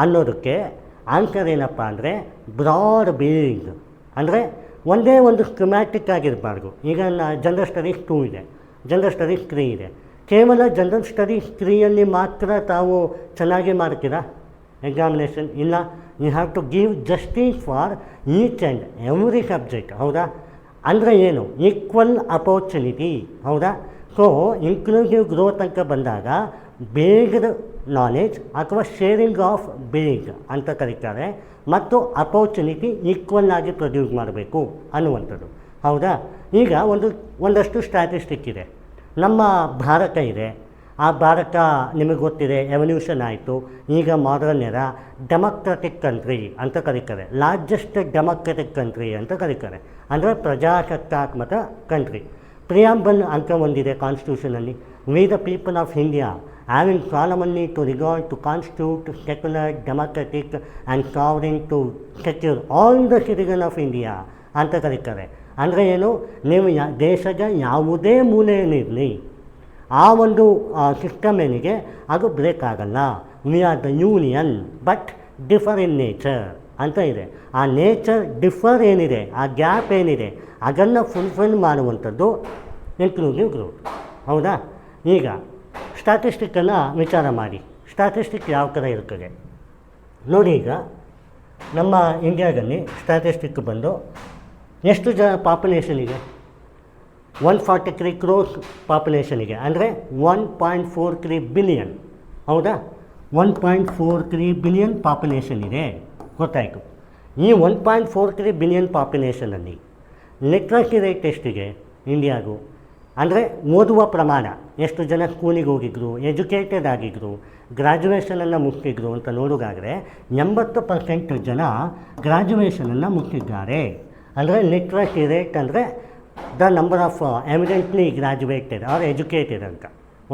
ಅನ್ನೋದಕ್ಕೆ ಆನ್ಸರ್ ಏನಪ್ಪ ಅಂದರೆ ಬ್ರಾಡ್ ಬೇಸ್ಡ್. ಅಂದರೆ ಒಂದೇ ಒಂದು ಸ್ಕಿಮ್ಯಾಟಿಕ್ ಆಗಿರಬಾರ್ದು. ಈಗ ಜನರಲ್ ಸ್ಟಡೀಸ್ 2 ಇದೆ, ಜನರಲ್ ಸ್ಟಡೀಸ್ 3 ಇದೆ. ಕೇವಲ ಜನರಲ್ ಸ್ಟಡೀಸ್ 3ಯಲ್ಲಿ ಮಾತ್ರ ತಾವು ಚೆನ್ನಾಗಿ ಮಾಡ್ತೀರಾ ಎಕ್ಸಾಮಿನೇಷನ್? ಇಲ್ಲ, you have to give justice for each and every subject, ಹೌದಾ. ಅಂದರೆ ಏನು? ಈಕ್ವಲ್ ಅಪರ್ಚುನಿಟಿ, ಹೌದಾ. ಸೊ ಇನ್ಕ್ಲೂಸಿವ್ ಗ್ರೋತ್ ಅಂತ ಬಂದಾಗ ಬೇಗ್ಡ್ ನಾಲೆಜ್ ಅಥವಾ ಶೇರಿಂಗ್ ಆಫ್ ಬೇಗ್ ಅಂತ ಕರೀತಾರೆ. ಮತ್ತು ಅಪರ್ಚುನಿಟಿ ಈಕ್ವಲ್ ಆಗಿ ಪ್ರೊಡ್ಯೂಸ್ ಮಾಡಬೇಕು ಅನ್ನುವಂಥದ್ದು, ಹೌದಾ. ಈಗ ಒಂದಷ್ಟು ಸ್ಟ್ಯಾಟಿಸ್ಟಿಕ್ ಇದೆ. ನಮ್ಮ ಭಾರತ ಇದೆ. ಆ ಭಾರತ ನಿಮಗೆ ಗೊತ್ತಿದೆ, ಎವಲ್ಯೂಷನ್ ಆಯಿತು. ಈಗ ಮಾಡರ್ನ್ ಎರಾ, ಡೆಮೊಕ್ರೆಟಿಕ್ ಕಂಟ್ರಿ ಅಂತ ಕರೀತಾರೆ. ಲಾರ್ಜೆಸ್ಟ್ ಡೆಮೊಕ್ರೆಟಿಕ್ ಕಂಟ್ರಿ ಅಂತ ಕರೀತಾರೆ. ಅಂದರೆ ಪ್ರಜಾಸತ್ತಾತ್ಮಕ ಕಂಟ್ರಿ. ಪ್ರಿಯಾಂಬಲ್ ಅಂತ ಒಂದಿದೆ ಕಾನ್ಸ್ಟಿಟ್ಯೂಷನಲ್ಲಿ. We the people of India having solemnly to regard to constitute secular, democratic and sovereign to secure all the citizens of India ಅಂತ ಕರೀತಾರೆ. ಅಂದರೆ ಏನು? ನೀವು ದೇಶದ ಯಾವುದೇ ಮೂಲೆಯಲ್ಲಿರಲಿ, ಆ ಒಂದು ಸಿಸ್ಟಮ್ ಏನಿಗೆ ಅದು ಬ್ರೇಕ್ ಆಗಲ್ಲ. We are the union but differ in nature ಅಂತ ಇದೆ. ಆ ನೇಚರ್ ಡಿಫರ್ ಏನಿದೆ, ಆ ಗ್ಯಾಪ್ ಏನಿದೆ, ಅದನ್ನು ಫುಲ್ಫಿಲ್ ಮಾಡುವಂಥದ್ದು ಇನ್ಕ್ಲೂಸಿವ್ ಗ್ರೋತ್. ಹೌದಾ? ಈಗ ಸ್ಟ್ಯಾಟಿಸ್ಟಿಕ್ಕನ್ನು ವಿಚಾರ ಮಾಡಿ. ಸ್ಟ್ಯಾಟಿಸ್ಟಿಕ್ ಯಾವ ಥರ ಇರ್ತದೆ ನೋಡಿ. ಈಗ ನಮ್ಮ ಇಂಡಿಯಾದಲ್ಲಿ ಸ್ಟ್ಯಾಟಿಸ್ಟಿಕ್ ಬಂದು ಎಷ್ಟು ಪಾಪ್ಯುಲೇಷನಿಗೆ 143 ಕ್ರೋರ್ಸ್ ಪಾಪ್ಯುಲೇಷನಿಗೆ, ಅಂದರೆ 1.43 ಬಿಲಿಯನ್. ಹೌದಾ? 1.43 ಬಿಲಿಯನ್ ಪಾಪ್ಯುಲೇಷನ್ ಇದೆ, ಗೊತ್ತಾಯಿತು. ಈ 1.43 ಬಿಲಿಯನ್ ಪಾಪ್ಯುಲೇಷನಲ್ಲಿ ಲಿಟ್ರಸಿ ರೇಟ್ ಎಷ್ಟಿದೆ ಇಂಡಿಯಾಗೂ, ಅಂದರೆ ಓದುವ ಪ್ರಮಾಣ ಎಷ್ಟು ಜನ ಸ್ಕೂಲಿಗೆ ಹೋಗಿದ್ರು, ಎಜುಕೇಟೆಡ್ ಆಗಿದ್ರು, ಗ್ರ್ಯಾಜುಯೇಷನನ್ನು ಮುಗಿಸಿದ್ರು ಅಂತ ನೋಡೋದಾದರೆ 80% ಜನ ಗ್ರ್ಯಾಜುಯೇಷನನ್ನು ಮುಗಿಸಿದ್ದಾರೆ. ಅಂದರೆ ಲಿಟ್ರಸಿ ರೇಟ್ ಅಂದರೆ the number of evidently graduated are educated ಅಂತ.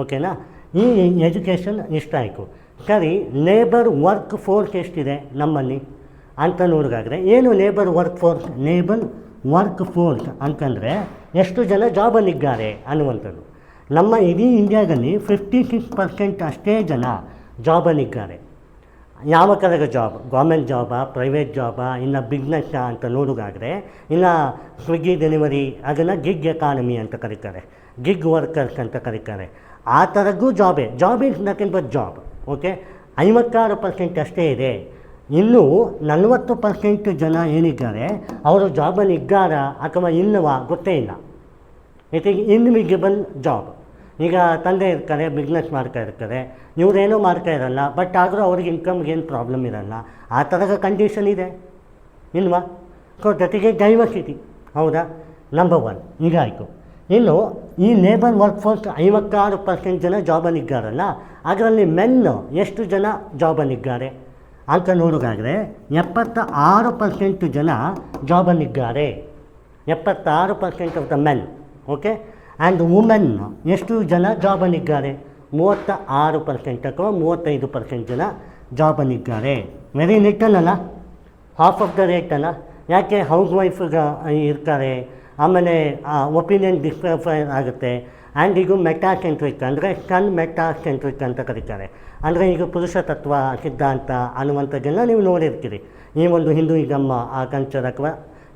ಓಕೆನಾ? ಈ ಎಜುಕೇಷನ್ ಇಷ್ಟ ಆಯಿತು. ಸರಿ, ಲೇಬರ್ ವರ್ಕ್ ಫೋರ್ಸ್ ಎಷ್ಟಿದೆ ನಮ್ಮಲ್ಲಿ ಅಂತ ನೋಡೋದಾದರೆ, ಏನು labour work force? Labour work force ಅಂತಂದರೆ ಎಷ್ಟು ಜನ ಜಾಬಲ್ಲಿದ್ದಾರೆ ಅನ್ನುವಂಥದ್ದು. ನಮ್ಮ ಇಡೀ ಇಂಡಿಯಾದಲ್ಲಿ 56% ಅಷ್ಟೇ ಜನ ಜಾಬಲ್ಲಿದ್ದಾರೆ. ಯಾವ ಥರದ ಜಾಬ್? ಗೌರ್ಮೆಂಟ್ ಜಾಬಾ, ಪ್ರೈವೇಟ್ ಜಾಬಾ, ಇನ್ನು ಬಿಸ್ನೆಸ್ಸಾ ಅಂತ ನೋಡೋದಾದರೆ, ಇನ್ನು ಸ್ವಿಗ್ಗಿ ಡೆಲಿವರಿ, ಅದನ್ನು ಗಿಗ್ ಎಕಾನಮಿ ಅಂತ ಕರೀತಾರೆ, ಗಿಗ್ ವರ್ಕರ್ಸ್ ಅಂತ ಕರೀತಾರೆ. ಆ ಥರದ್ದು job is nothing but job. Okay, 56% ಅಷ್ಟೇ ಇದೆ. ಇನ್ನೂ 40% ಜನ ಏನಿದ್ದಾರೆ ಅವರು ಜಾಬಲ್ಲಿ ಇದ್ದಾರಾ ಅಥವಾ ಇಲ್ಲವಾ ಗೊತ್ತೇ ಇಲ್ಲ. It is invisible job. ಈಗ ತಂದೆ ಇರ್ತಾರೆ, ಬಿಸ್ನೆಸ್ ಮಾಡ್ತಾ ಇರ್ತಾರೆ, ಇವರೇನೂ ಮಾಡ್ತಾ ಇರಲ್ಲ, ಬಟ್ ಆದರೂ ಅವ್ರಿಗೆ ಇನ್ಕಮ್ಗೆ ಏನು ಪ್ರಾಬ್ಲಮ್ ಇರಲ್ಲ. ಆ ಥರದ ಕಂಡೀಷನ್ ಇದೆ ಇಲ್ವಾ? ಸೊ ಜೊತೆಗೆ ಡೈವರ್ಸಿಟಿ. ಹೌದಾ? ನಂಬರ್ 1 ಈಗ ಆಯಿತು. ಇನ್ನು ಈ ಲೇಬರ್ ವರ್ಕ್ ಫೋರ್ಸ್ 56% ಜನ ಜಾಬಲ್ಲಿದ್ದಾರಲ್ಲ, ಅದರಲ್ಲಿ ಮೆನ್ ಎಷ್ಟು ಜನ ಜಾಬಲ್ಲಿದ್ದಾರೆ ಅಂತ ನೋಡೋದಾದರೆ 76% ಜನ ಜಾಬಲ್ಲಿದ್ದಾರೆ. 76% of the men. Okay, and women ಎಷ್ಟು ಜನ ಜಾಬಲ್ಲಿದ್ದಾರೆ? 36% ಅಥವಾ 35% ಜನ ಜಾಬಲ್ಲಿದ್ದಾರೆ. ವೆರಿ ಲಿಟಲ್ ಅಲ್ಲ, ಹಾಫ್ ಆಫ್ ದ ರೇಟ್ ಅಲ್ಲ. ಯಾಕೆ? ಹೌಸ್ ವೈಫ್ಗೆ ಇರ್ತಾರೆ, ಆಮೇಲೆ ಒಪಿನಿಯನ್ ಡಿಫರ್ ಆಗುತ್ತೆ. ಆ್ಯಂಡ್ ಈಗ ಮೆಟಾಸೆಂಟ್ರಿಕ್ ಅಂದರೆ ಮೆಟಾಸೆಂಟ್ರಿಕ್ ಅಂತ ಕರೀತಾರೆ. ಅಂದರೆ ಈಗ ಪುರುಷ ತತ್ವ ಸಿದ್ಧಾಂತ ಅನ್ನುವಂಥದ್ದೆಲ್ಲ ನೀವು ನೋಡಿರ್ತೀರಿ ಈ ಒಂದು ಹಿಂದೂಯಿಸಮ್ ಆ ಕಲ್ಚರ್ ಅಥವಾ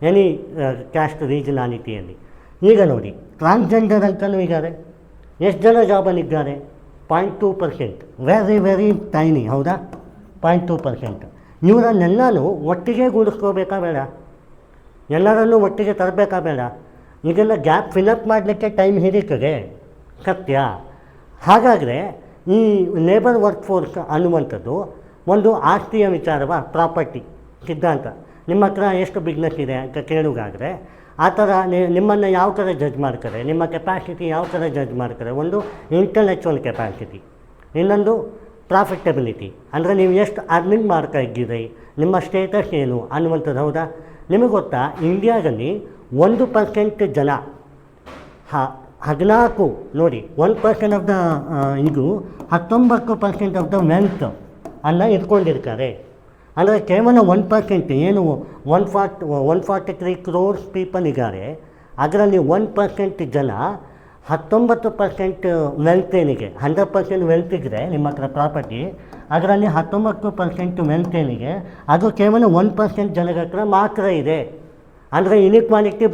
ಎನಿ ಕ್ಯಾಸ್ಟ್ ರೀಜನಾಲಿಟಿಯಲ್ಲಿ. ಈಗ ನೋಡಿ, ಟ್ರಾನ್ಸ್ಜೆಂಡರ್ ಅಂತಲೂ ಇದ್ದಾರೆ. ಎಷ್ಟು ಜನ ಜಾಬಲ್ಲಿದ್ದಾರೆ? 0.2%. Very tiny. ಹೌದಾ? 0.2%. ಇವರನ್ನೆಲ್ಲನೂ ಒಟ್ಟಿಗೆ ಗೂಡಿಸ್ಕೋಬೇಕಾ ಬೇಡ? ಎಲ್ಲರನ್ನೂ ಒಟ್ಟಿಗೆ ತರಬೇಕಾ ಬೇಡ? ಇದನ್ನು ಗ್ಯಾಪ್ ಫಿಲಪ್ ಮಾಡಲಿಕ್ಕೆ ಟೈಮ್ ಹಿಡಿತದೆ, ಸತ್ಯ. ಹಾಗಾದರೆ ಈ ಲೇಬರ್ ವರ್ಕ್ ಫೋರ್ಸ್ ಅನ್ನುವಂಥದ್ದು ಒಂದು ಆಸ್ತಿಯ ವಿಚಾರವ, ಪ್ರಾಪರ್ಟಿ ಸಿದ್ಧಾಂತ. ನಿಮ್ಮ ಹತ್ರ ಎಷ್ಟು ಬಿಸ್ನೆಸ್ ಇದೆ ಅಂತ ಕೇಳುವುದಾದರೆ ಆ ಥರ ನಿಮ್ಮನ್ನು ಯಾವ ಥರ ಜಡ್ಜ್ ಮಾಡ್ತಾರೆ, ನಿಮ್ಮ ಕೆಪಾಸಿಟಿ ಯಾವ ಥರ ಜಡ್ಜ್ ಮಾಡ್ತಾರೆ? ಒಂದು ಇಂಟಲೆಕ್ಚುವಲ್ ಕೆಪಾಸಿಟಿ, ಇನ್ನೊಂದು ಪ್ರಾಫಿಟಬಿಲಿಟಿ, ಅಂದರೆ ನೀವು ಎಷ್ಟು ಅರ್ನಿಂಗ್ ಮಾಡ್ತಾ ಇದ್ದೀರಿ, ನಿಮ್ಮ ಸ್ಟೇಟಸ್ ಏನು ಅನ್ನುವಂಥದ್ದು. ಹೌದಾ? ನಿಮಗೆ ಗೊತ್ತಾ, ಇಂಡಿಯಾದಲ್ಲಿ 1% ಜನ 14 ನೋಡಿ 1% ಆಫ್ ದ ಇದು 19% ಆಫ್ ದ ವೆಲ್ತ್ ಅನ್ನು ಇಟ್ಕೊಂಡಿರ್ತಾರೆ. ಅಂದರೆ ಕೇವಲ 1% ಏನು 143 ಕ್ರೋರ್ಸ್ ಪೀಪಲ್ ಇದ್ದಾರೆ, ಅದರಲ್ಲಿ 1% ಜನ 19% ವೆಲ್ತ್ ಏನಿಗೆ, 100% ವೆಲ್ತ್ ಇದ್ದರೆ ನಿಮ್ಮ ಹತ್ರ ಪ್ರಾಪರ್ಟಿ, ಅದರಲ್ಲಿ 19% ವೆಲ್ತ್ ಏನಿಗೆ ಅದು ಕೇವಲ 1% ಜನಗಳ ಹತ್ರ ಮಾತ್ರ ಇದೆ. ಅಂದರೆ ಇನ್ಇಕ್ವಾಲಿಟಿ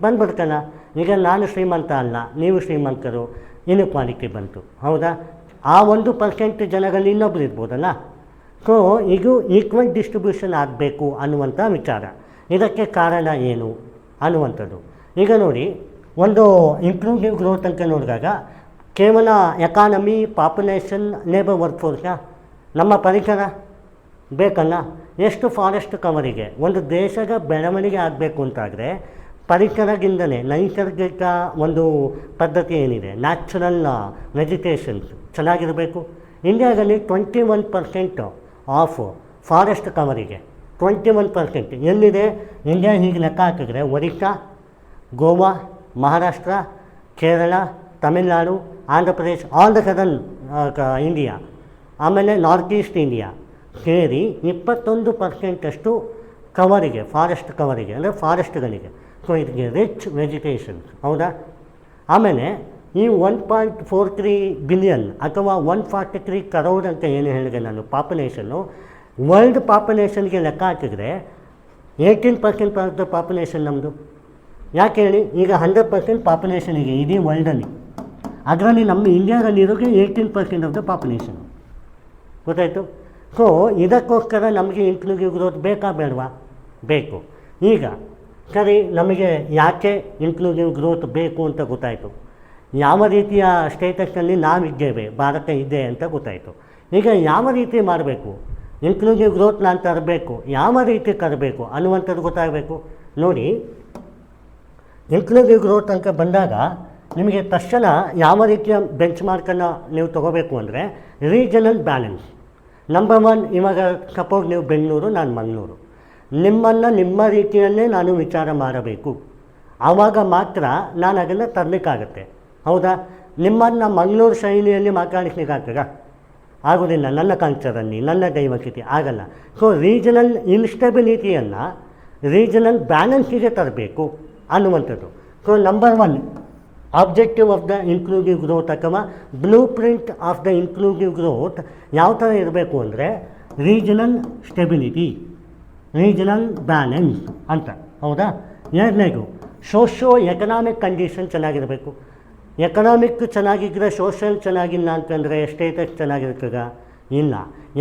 ಬಂದ್ಬಿಡ್ತಲ್ಲ. ಈಗ ನಾನು ಶ್ರೀಮಂತ ಅಲ್ಲ, ನೀವು ಶ್ರೀಮಂತರು, ಇನ್ಇಕ್ವಾಲಿಟಿ ಬಂತು. ಹೌದಾ? ಆ 1% ಜನಗಳಲ್ಲಿ ಇನ್ನೊಬ್ರು ಇರ್ಬೋದಲ್ಲ. ಸೊ ಇದು ಈಕ್ವಲ್ ಡಿಸ್ಟ್ರಿಬ್ಯೂಷನ್ ಆಗಬೇಕು ಅನ್ನುವಂಥ ವಿಚಾರ. ಇದಕ್ಕೆ ಕಾರಣ ಏನು ಅನ್ನುವಂಥದ್ದು. ಈಗ ನೋಡಿ, ಒಂದು ಇಂಪ್ರೂವ್ಟಿವ್ ಗ್ರೋತ್ ಅಂತ ನೋಡಿದಾಗ ಕೇವಲ economy, population, labour work fours, ನಮ್ಮ ಪರಿಸರ ಬೇಕಲ್ಲ. ಎಷ್ಟು ಫಾರೆಸ್ಟ್ ಕವರಿಗೆ ಒಂದು ದೇಶದ ಬೆಳವಣಿಗೆ ಆಗಬೇಕು ಅಂತಾದರೆ ಪರಿಸರದಿಂದಲೇ, ನೈಸರ್ಗಿಕ ಒಂದು ಪದ್ಧತಿ ಏನಿದೆ, ನ್ಯಾಚುರಲ್ ವೆಜಿಟೇಷನ್ಸ್ ಚೆನ್ನಾಗಿರಬೇಕು. ಇಂಡಿಯಾದಲ್ಲಿ 21% ಆಫ್ ಫಾರೆಸ್ಟ್ ಕವರಿಗೆ 21% ಎಲ್ಲಿದೆ? ಇಂಡಿಯಾ ಹೀಗೆ ಲೆಕ್ಕ ಹಾಕಿದ್ರೆ Orissa, Goa, Maharashtra, Kerala, Tamil Nadu, Andhra Pradesh, all the southern India, ಆಮೇಲೆ ನಾರ್ತ್ ಈಸ್ಟ್ ಇಂಡಿಯಾ ಸೇರಿ 21% ಅಷ್ಟು ಕವರಿಗೆ, ಫಾರೆಸ್ಟ್ ಕವರಿಗೆ, ಅಂದರೆ ಫಾರೆಸ್ಟ್ಗಳಿಗೆ. ಸೊ ಇದಕ್ಕೆ ರಿಚ್ ವೆಜಿಟೇಷನ್ಸ್. ಹೌದಾ? ಆಮೇಲೆ ಈ 1.43 ಬಿಲಿಯನ್ ಅಥವಾ 143 ಕರೋಡ್ ಅಂತ ಏನು ಹೇಳಿದೆ ನಾನು, ಪಾಪ್ಯುಲೇಷನ್ನು ವರ್ಲ್ಡ್ ಪಾಪ್ಯುಲೇಷನ್ಗೆ ಲೆಕ್ಕ ಹಾಕಿದರೆ 18% ಆಫ್ ದ ಪಾಪ್ಯುಲೇಷನ್ ನಮ್ಮದು. ಯಾಕೆ ಹೇಳಿ, ಈಗ 100% ಪಾಪ್ಯುಲೇಷನ್ ಇದೆ ಇಡೀ ವರ್ಲ್ಡಲ್ಲಿ, ಅದರಲ್ಲಿ ನಮ್ಮ ಇಂಡಿಯಾದಲ್ಲಿರೋಕ್ಕೆ 18% ಆಫ್ ದ ಪಾಪ್ಯುಲೇಷನ್. ಗೊತ್ತಾಯಿತು? ಸೊ ಇದಕ್ಕೋಸ್ಕರ ನಮಗೆ ಇನ್ಕ್ಲೂಸಿವ್ ಗ್ರೋತ್ ಬೇಕಾ ಬೇಡವಾ? ಬೇಕು. ಈಗ ಸರಿ, ನಮಗೆ ಯಾಕೆ ಇನ್ಕ್ಲೂಸಿವ್ ಗ್ರೋತ್ ಬೇಕು ಅಂತ ಗೊತ್ತಾಯಿತು. ಯಾವ ರೀತಿಯ ಸ್ಟೇಟಸ್ನಲ್ಲಿ ನಾವಿದ್ದೇವೆ, ಭಾರತ ಇದೆ ಅಂತ ಗೊತ್ತಾಯಿತು. ಈಗ ಯಾವ ರೀತಿ ಮಾಡಬೇಕು, ಇನ್ಕ್ಲೂಸಿವ್ ಗ್ರೋತ್ ನಾನು ತರಬೇಕು, ಯಾವ ರೀತಿ ತರಬೇಕು ಅನ್ನುವಂಥದ್ದು ಗೊತ್ತಾಗಬೇಕು. ನೋಡಿ, ಇನ್ಕ್ಲೂಸಿವ್ ಗ್ರೋತ್ ಅಂತ ಬಂದಾಗ ನಿಮಗೆ ತಕ್ಷಣ ಯಾವ ರೀತಿಯ ಬೆಂಚ್ ಮಾರ್ಕನ್ನು ನೀವು ತೊಗೋಬೇಕು ಅಂದರೆ ರೀಜನಲ್ ಬ್ಯಾಲೆನ್ಸ್. ನಂಬರ್ 1, ಇವಾಗ ಸಪೋಸ್ ನೀವು ಬೆಂಗಳೂರು, ನಾನು ಮಂಗಳೂರು, ನಿಮ್ಮನ್ನು ನಿಮ್ಮ ರೀತಿಯಲ್ಲೇ ನಾನು ವಿಚಾರ ಮಾಡಬೇಕು. ಆವಾಗ ಮಾತ್ರ ನಾನು ಅದನ್ನು ತರಲಿಕ್ಕಾಗತ್ತೆ. ಹೌದಾ? ನಿಮ್ಮನ್ನು ಮಂಗಳೂರು ಶೈಲಿಯಲ್ಲಿ ಮಾತಾಡಿಸ್ಲಿಕ್ಕಾಗ್ತದ? ಆಗೋದಿಲ್ಲ. ನನ್ನ ಕಲ್ಚರಲ್ಲಿ, ನನ್ನ ಡೈವರ್ಸಿಟಿ ಆಗಲ್ಲ. ಸೊ ರೀಜನಲ್ ಇನ್ಸ್ಟೆಬಿಲಿಟಿಯನ್ನು ರೀಜನಲ್ ಬ್ಯಾಲೆನ್ಸಿಗೆ ತರಬೇಕು ಅನ್ನುವಂಥದ್ದು. So number 1 objective of the inclusive growth ಅಥವಾ blueprint of the inclusive growth ಯಾವ ಥರ ಇರಬೇಕು ಅಂದರೆ ರೀಜನಲ್ ಸ್ಟೆಬಿಲಿಟಿ, ರೀಜನಲ್ ಬ್ಯಾಲೆನ್ಸ್ ಅಂತ. ಹೌದಾ? ಎರಡನೇದು ಸೋಷಿಯೋ ಎಕನಾಮಿಕ್ ಕಂಡೀಷನ್ ಚೆನ್ನಾಗಿರಬೇಕು. ಎಕನಾಮಿಕ್ ಚೆನ್ನಾಗಿದ್ದರೆ ಸೋಷಿಯಲ್ ಚೆನ್ನಾಗಿಲ್ಲ ಅಂತಂದರೆ ಸ್ಟೇಟಸ್ ಚೆನ್ನಾಗಿರ್ತದ? ಇಲ್ಲ.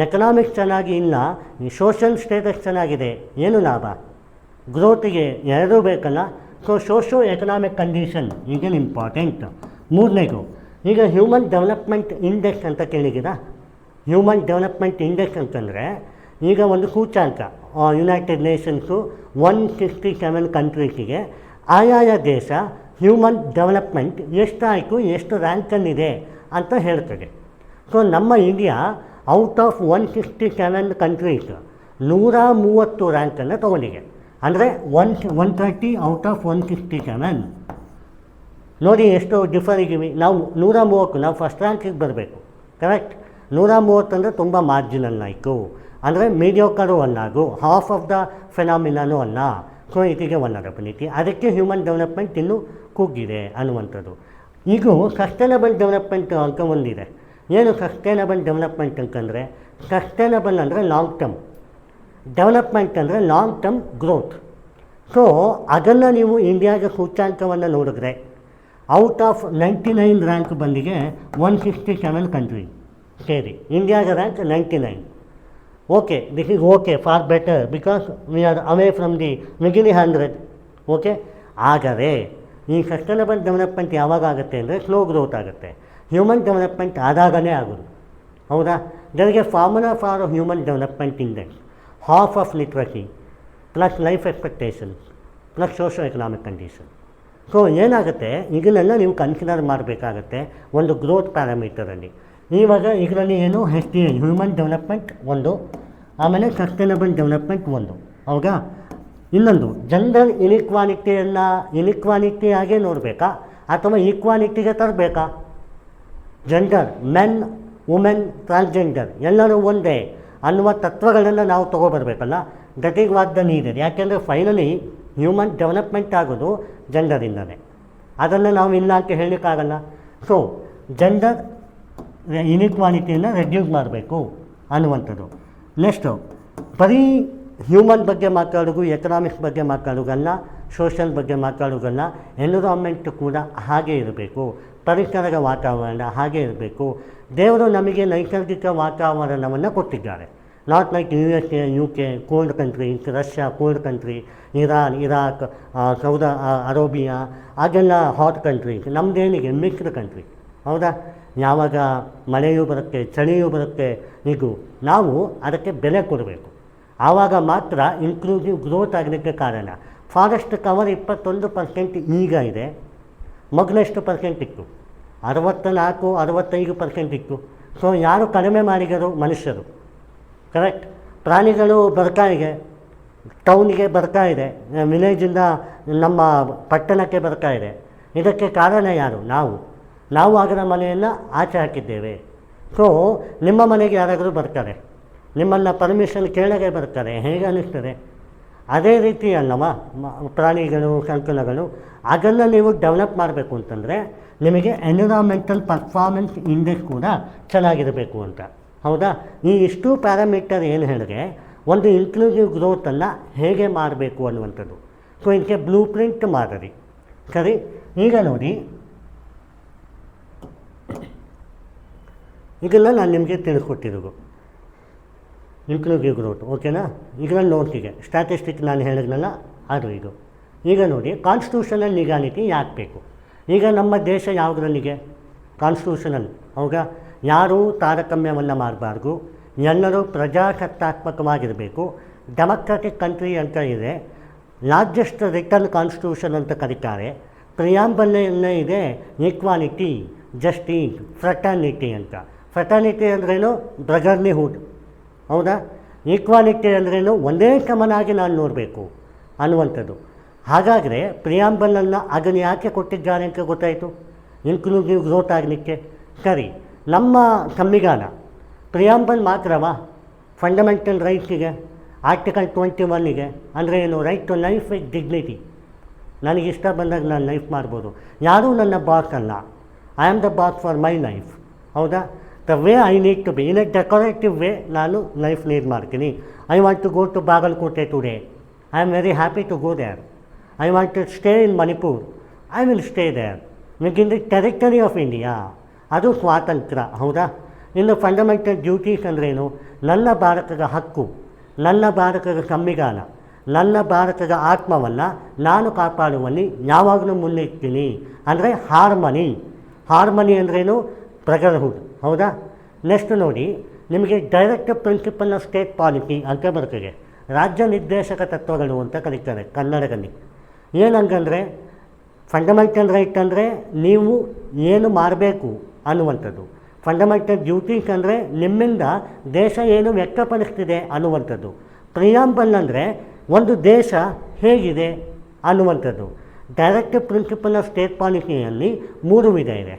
ಎಕನಾಮಿಕ್ ಚೆನ್ನಾಗಿ ಇಲ್ಲ, ಸೋಷಿಯಲ್ ಸ್ಟೇಟಸ್ ಚೆನ್ನಾಗಿದೆ, ಏನು ಲಾಭ? ಗ್ರೋತಿಗೆ ಎರಡೂ ಬೇಕಲ್ಲ. ಸೊ ಸೋಷಿಯೋ ಎಕನಾಮಿಕ್ ಕಂಡೀಷನ್ ಈಗ ಇಂಪಾರ್ಟೆಂಟ್. ಮೂರನೇದು, ಈಗ ಹ್ಯೂಮನ್ ಡೆವಲಪ್ಮೆಂಟ್ ಇಂಡೆಕ್ಸ್ ಅಂತ ಕೇಳಿದ್ದೀರಾ? ಹ್ಯೂಮನ್ ಡೆವಲಪ್ಮೆಂಟ್ ಇಂಡೆಕ್ಸ್ ಅಂತಂದರೆ ಈಗ ಒಂದು ಸೂಚ್ಯಾಂಕ, ಯುನೈಟೆಡ್ ನೇಷನ್ಸು 167 ಕಂಟ್ರೀಸಿಗೆ ಆಯಾಯ ದೇಶ ಹ್ಯೂಮನ್ ಡೆವಲಪ್ಮೆಂಟ್ ಎಷ್ಟಾಯಿತು, ಎಷ್ಟು ರ್ಯಾಂಕಲ್ಲಿದೆ ಅಂತ ಹೇಳ್ತದೆ. ಸೊ ನಮ್ಮ ಇಂಡಿಯಾ ಔಟ್ ಆಫ್ 167 ಕಂಟ್ರೀಸ್ 130 ರ್ಯಾಂಕನ್ನು ತೊಗೊಂಡಿದೆ. ಅಂದರೆ 130 ಔಟ್ ಆಫ್ 167. ನೋಡಿ ಎಷ್ಟು ಡಿಫರ್ ಇದ್ದೀವಿ. ನಾವು 130, ನಾವು ಫಸ್ಟ್ ರ್ಯಾಂಕಿಗೆ ಬರಬೇಕು. ಕರೆಕ್ಟ್? 130 ಅಂದರೆ ತುಂಬ ಮಾರ್ಜಿನಲ್ ಆಯಿತು, ಅಂದರೆ ಮೀಡಿಯೋಕರು ಅಲ್ಲಾಗು, ಹಾಫ್ ಆಫ್ ದ ಫೆನಾಮಿನಾನು ಅಲ್ಲ. ಸೊ ಇಟಿಗೆ ವಲ್ನರಬಿಲಿಟಿ. ಅದಕ್ಕೆ ಹ್ಯೂಮನ್ ಡೆವಲಪ್ಮೆಂಟ್ ಇನ್ನೂ ಕುಗ್ಗಿದೆ ಅನ್ನುವಂಥದ್ದು. ಈಗ ಸಸ್ಟೈನಬಲ್ ಡೆವಲಪ್ಮೆಂಟ್ ಅಂತ ಒಂದಿದೆ. ಏನು ಸಸ್ಟೈನಬಲ್ ಡೆವಲಪ್ಮೆಂಟ್ ಅಂತಂದರೆ, ಸಸ್ಟೈನಬಲ್ ಅಂದರೆ ಲಾಂಗ್ ಟರ್ಮ್, ಡೆವಲಪ್ಮೆಂಟ್ ಅಂದರೆ ಲಾಂಗ್ ಟರ್ಮ್ ಗ್ರೋತ್. ಸೊ ಅದನ್ನು ನೀವು ಇಂಡಿಯಾದ ಸೂಚ್ಯಾಂಕವನ್ನು ನೋಡಿದ್ರೆ ಔಟ್ ಆಫ್ 99 ರ್ಯಾಂಕ್ ಬಂದಿಗೆ 167 ಕಂಟ್ರಿ ಸೇರಿ ಇಂಡಿಯಾದ rank 99. Okay, this is okay, far better because we are away from the ಮಿಗಿಲಿ 100. ಓಕೆ, ಆದರೆ ಈ ಸಸ್ಟೈನಬಲ್ ಡೆವಲಪ್ಮೆಂಟ್ ಯಾವಾಗ ಆಗುತ್ತೆ ಅಂದರೆ ಸ್ಲೋ ಗ್ರೋತ್ ಆಗುತ್ತೆ. ಹ್ಯೂಮನ್ ಡೆವಲಪ್ಮೆಂಟ್ ಆದಾಗಲೇ ಆಗೋದು. ಹೌದಾ? ಜನರಿಗೆ formula for human development index half of literacy plus life expectations plus socio economic condition. So ಏನಾಗುತ್ತೆ, ಇದನ್ನೆಲ್ಲ ನೀವು ಕನ್ಸಿಡರ್ ಮಾಡಬೇಕಾಗತ್ತೆ ಒಂದು ಗ್ರೋತ್ ಪ್ಯಾರಾಮೀಟರಲ್ಲಿ. ಇವಾಗ ಇದರಲ್ಲಿ ಏನು HDI ಹ್ಯೂಮನ್ ಡೆವಲಪ್ಮೆಂಟ್ ಒಂದು, ಆಮೇಲೆ ಸಸ್ಟೈನಬಲ್ ಡೆವಲಪ್ಮೆಂಟ್ ಒಂದು. ಹೌದಾ? ಇನ್ನೊಂದು ಜೆಂಡರ್ ಇನಿಕ್ವಾಲಿಟಿಯನ್ನು ಇನಿಕ್ವಾಲಿಟಿಯಾಗೇ ನೋಡಬೇಕಾ ಅಥವಾ ಈಕ್ವಾಲಿಟಿಗೆ ತರಬೇಕಾ? ಜೆಂಡರ್, ಮೆನ್, ವುಮೆನ್, ಟ್ರಾನ್ಸ್ಜೆಂಡರ್ ಎಲ್ಲರೂ ಒಂದೇ ಅನ್ನುವ ತತ್ವಗಳನ್ನು ನಾವು ತೊಗೊಬರ್ಬೇಕಲ್ಲ. That is what the needed. ಯಾಕೆಂದರೆ ಫೈನಲಿ ಹ್ಯೂಮನ್ ಡೆವಲಪ್ಮೆಂಟ್ ಆಗೋದು ಜೆಂಡರಿಂದಲೇ. ಅದನ್ನು ನಾವು ಇಲ್ಲ ಅಂತ ಹೇಳಲಿಕ್ಕಾಗಲ್ಲ. ಸೊ ಜೆಂಡರ್ ಇನಿಕ್ವಾಲಿಟಿಯನ್ನು ರೆಡ್ಯೂಸ್ ಮಾಡಬೇಕು ಅನ್ನುವಂಥದ್ದು. ನೆಕ್ಸ್ಟು ಬರೀ ಹ್ಯೂಮನ್ ಬಗ್ಗೆ ಮಾತಾಡೋದು, ಎಕನಾಮಿಕ್ಸ್ ಬಗ್ಗೆ ಮಾತಾಡೋದಲ್ಲ, ಸೋಷಲ್ ಬಗ್ಗೆ ಮಾತಾಡೋದಲ್ಲ, ಎನ್ವಿರಾನ್ಮೆಂಟ್ ಕೂಡ ಹಾಗೇ ಇರಬೇಕು, ಪರಿಸರದ ವಾತಾವರಣ ಹಾಗೇ ಇರಬೇಕು. ದೇವರು ನಮಗೆ ನೈಸರ್ಗಿಕ ವಾತಾವರಣವನ್ನು ಕೊಟ್ಟಿದ್ದಾರೆ. Not like USA, UK cold country, Russia cold country, Iran, Iraq, Saudi Arabia ಅದೆಲ್ಲ ಹಾಟ್ ಕಂಟ್ರಿ. ನಮ್ಮದೇನಿಗೆ ಮಿಕ್ಸ್ಡ್ ಕಂಟ್ರಿ. ಹೌದಾ? ಯಾವಾಗ ಮಳೆಯೂ ಬರುತ್ತೆ, ಚಳಿಯೂ ಬರುತ್ತೆ. ಇದು ನಾವು ಅದಕ್ಕೆ ಬೆಲೆ ಕೊಡಬೇಕು. ಆವಾಗ ಮಾತ್ರ ಇನ್ಕ್ಲೂಸಿವ್ ಗ್ರೋತ್ ಆಗಲಿಕ್ಕೆ ಕಾರಣ. ಫಾರೆಸ್ಟ್ ಕವರ್ 21% ಈಗ ಇದೆ. ಮೊದಲೆಷ್ಟು ಪರ್ಸೆಂಟ್ ಇತ್ತು? 64-65% ಇತ್ತು. ಸೊ ಯಾರು ಕಡಿಮೆ ಮಾಡಿದರು? ಮನುಷ್ಯರು. ಕರೆಕ್ಟ್? ಪ್ರಾಣಿಗಳು ಬರ್ತಾ ಇದೆ, ಟೌನಿಗೆ ಬರ್ತಾ ಇದೆ, ವಿಲೇಜಿಂದ ನಮ್ಮ ಪಟ್ಟಣಕ್ಕೆ ಬರ್ತಾ ಇದೆ. ಇದಕ್ಕೆ ಕಾರಣ ಯಾರು? ನಾವು ಅದರ ಮನೆಯನ್ನು ಆಚೆ ಹಾಕಿದ್ದೇವೆ. ಸೊ ನಿಮ್ಮ ಮನೆಗೆ ಯಾರಾದರೂ ಬರ್ತಾರೆ, ನಿಮ್ಮನ್ನು ಪರ್ಮಿಷನ್ ಕೇಳಗೆ ಬರ್ತಾರೆ, ಹೇಗೆ ಅನ್ನಿಸ್ತದೆ? ಅದೇ ರೀತಿ ಅಲ್ಲವ ಪ್ರಾಣಿಗಳು, ಸಂಕುಲಗಳು. ಅದನ್ನು ನೀವು ಡೆವಲಪ್ ಮಾಡಬೇಕು ಅಂತಂದರೆ ನಿಮಗೆ ಎನ್ವಿರಾನ್ಮೆಂಟಲ್ ಪರ್ಫಾರ್ಮೆನ್ಸ್ ಇಂಡೆಕ್ಸ್ ಕೂಡ ಚೆನ್ನಾಗಿರಬೇಕು ಅಂತ. ಹೌದಾ? ಈ ಇಷ್ಟು ಪ್ಯಾರಾಮೀಟರ್ ಏನು ಹೇಳಿದ್ರೆ ಒಂದು ಇನ್ಕ್ಲೂಸಿವ್ ಗ್ರೋತನ್ನು ಹೇಗೆ ಮಾಡಬೇಕು ಅನ್ನುವಂಥದ್ದು. ಸೊ ಇದಕ್ಕೆ ಬ್ಲೂ ಪ್ರಿಂಟ್ ಮಾದರಿ ಸರಿ. ಈಗ ನೋಡಿ, ಇದನ್ನು ನಾನು ನಿಮಗೆ ತಿಳಿಸ್ಕೊಟ್ಟಿರೋದು ಇನ್ಕ್ಲೂಸಿವ್ ಗ್ರೋತ್, ಓಕೆನಾ? ಇದರಲ್ಲಿ ನೋಡ್ತಿಗೆ ಸ್ಟ್ಯಾಟಿಸ್ಟಿಕ್ ನಾನು ಹೇಳಿದ್ನಲ್ಲ ಅದು ಇದು. ಈಗ ನೋಡಿ, ಕಾನ್ಸ್ಟಿಟ್ಯೂಷನಲ್ ನಿಗಾನಿಟಿ ಯಾಕೆ ಬೇಕು? ಈಗ ನಮ್ಮ ದೇಶ ಯಾವುದರಲ್ಲಿಗೆ ಕಾನ್ಸ್ಟಿಟ್ಯೂಷನಲ್, ಹೌದಾ? ಯಾರೂ ತಾರತಮ್ಯವನ್ನು ಮಾಡಬಾರ್ದು, ಎಲ್ಲರೂ ಪ್ರಜಾಸತ್ತಾತ್ಮಕವಾಗಿರಬೇಕು, ಡೆಮೊಕ್ರಾಟಿಕ್ ಕಂಟ್ರಿ ಅಂತ ಇದೆ, ನಾಟ್ ಜಸ್ಟ್ ರಿಟರ್ನ್ ಕಾನ್ಸ್ಟಿಟ್ಯೂಷನ್ ಅಂತ ಕರೀತಾರೆ. ಪ್ರಿಯಾಂಬಲ್ಲೇ ಇದೆ ಈಕ್ವಾಲಿಟಿ, ಜಸ್ಟಿಸ್, ಫ್ರಟರ್ನಿಟಿ ಅಂತ. ಫ್ರಟರ್ನಿಟಿ ಅಂದ್ರೇನು? ಬ್ರದರ್ಲಿಹುಡ್, ಹೌದಾ? ಈಕ್ವಾಲಿಟಿ ಅಂದ್ರೇನು? ಒಂದೇ ಸಮನಾಗಿ ನಾನು ನೋಡಬೇಕು ಅನ್ನುವಂಥದ್ದು. ಹಾಗಾದರೆ ಪ್ರಿಯಾಂಬಲನ್ನು ಅದನ್ನು ಯಾಕೆ ಕೊಟ್ಟಿದ್ದಾರೆ ಅಂತ ಗೊತ್ತಾಯಿತು, ಇನ್ಕ್ಲೂಸಿವ್ ಗ್ರೋತ್ ಆಗಲಿಕ್ಕೆ. ಸರಿ, ನಮ್ಮ ಸಂವಿಧಾನ ಪ್ರಿಯಾಂಬಲ್ ಮಾತ್ರವಾ ಫಂಡಮೆಂಟಲ್ ರೈಟ್ಸಿಗೆ, ಆರ್ಟಿಕಲ್ 21ಗೆ, ಅಂದರೆ ಏನು? Right to life with dignity. ನನಗಿಷ್ಟ ಬಂದಾಗ ನಾನು ಲೈಫ್ ಮಾಡ್ಬೋದು, ಯಾರೂ ನನ್ನ ಬಾಸ್ ಅಲ್ಲ, I am the boss for my life, ಹೌದಾ? The way I need to be, in a decorative way ನಾನು ಲೈಫ್ ಲೀಡ್ ಮಾಡ್ತೀನಿ. I want to go to Bagalkote today, I am very happy to go there. I want to stay in Manipur, I will stay there within the territory of India. ಅದು ಸ್ವಾತಂತ್ರ್ಯ, ಹೌದಾ? ಇನ್ನು fundamental duties ಅಂದ್ರೇನು? ನನ್ನ ಭಾರತದ ಹಕ್ಕು, ನನ್ನ ಭಾರತದ ಸಂವಿಧಾನ, ನನ್ನ ಭಾರತದ ಆತ್ಮವನ್ನು ನಾನು ಕಾಪಾಡುವಲ್ಲಿ ಯಾವಾಗಲೂ ಮುನ್ನಿಡ್ತೀನಿ. ಅಂದರೆ ಹಾರ್ಮನಿ. ಹಾರ್ಮನಿ ಅಂದ್ರೇನು? ಬ್ರದರ್ಹುಡ್, ಹೌದಾ? ನೆಕ್ಸ್ಟ್ ನೋಡಿ, ನಿಮಗೆ directive principle of state policy ಅಂತ ಬರ್ತದೆ. ರಾಜ್ಯ ನಿರ್ದೇಶಕ ತತ್ವಗಳು ಅಂತ ಕರೀತಾರೆ ಕನ್ನಡದಲ್ಲಿ. ಏನಂಗಂದರೆ ಫಂಡಮೆಂಟಲ್ ರೈಟ್ ಅಂದರೆ ನೀವು ಏನು ಮಾಡಬೇಕು ಅನ್ನುವಂಥದ್ದು. ಫಂಡಮೆಂಟಲ್ ಡ್ಯೂಟೀಸ್ ಅಂದರೆ ನಿಮ್ಮಿಂದ ದೇಶ ಏನು ವ್ಯಕ್ತಪಡಿಸ್ತಿದೆ ಅನ್ನುವಂಥದ್ದು. ಪ್ರಿಯಾಂಬಲ್ ಅಂದರೆ ಒಂದು ದೇಶ ಹೇಗಿದೆ ಅನ್ನುವಂಥದ್ದು. ಡೈರೆಕ್ಟಿವ್ ಪ್ರಿನ್ಸಿಪಲ್ ಆಫ್ ಸ್ಟೇಟ್ ಪಾಲಿಸಿಯಲ್ಲಿ 3 ವಿಧ ಇದೆ.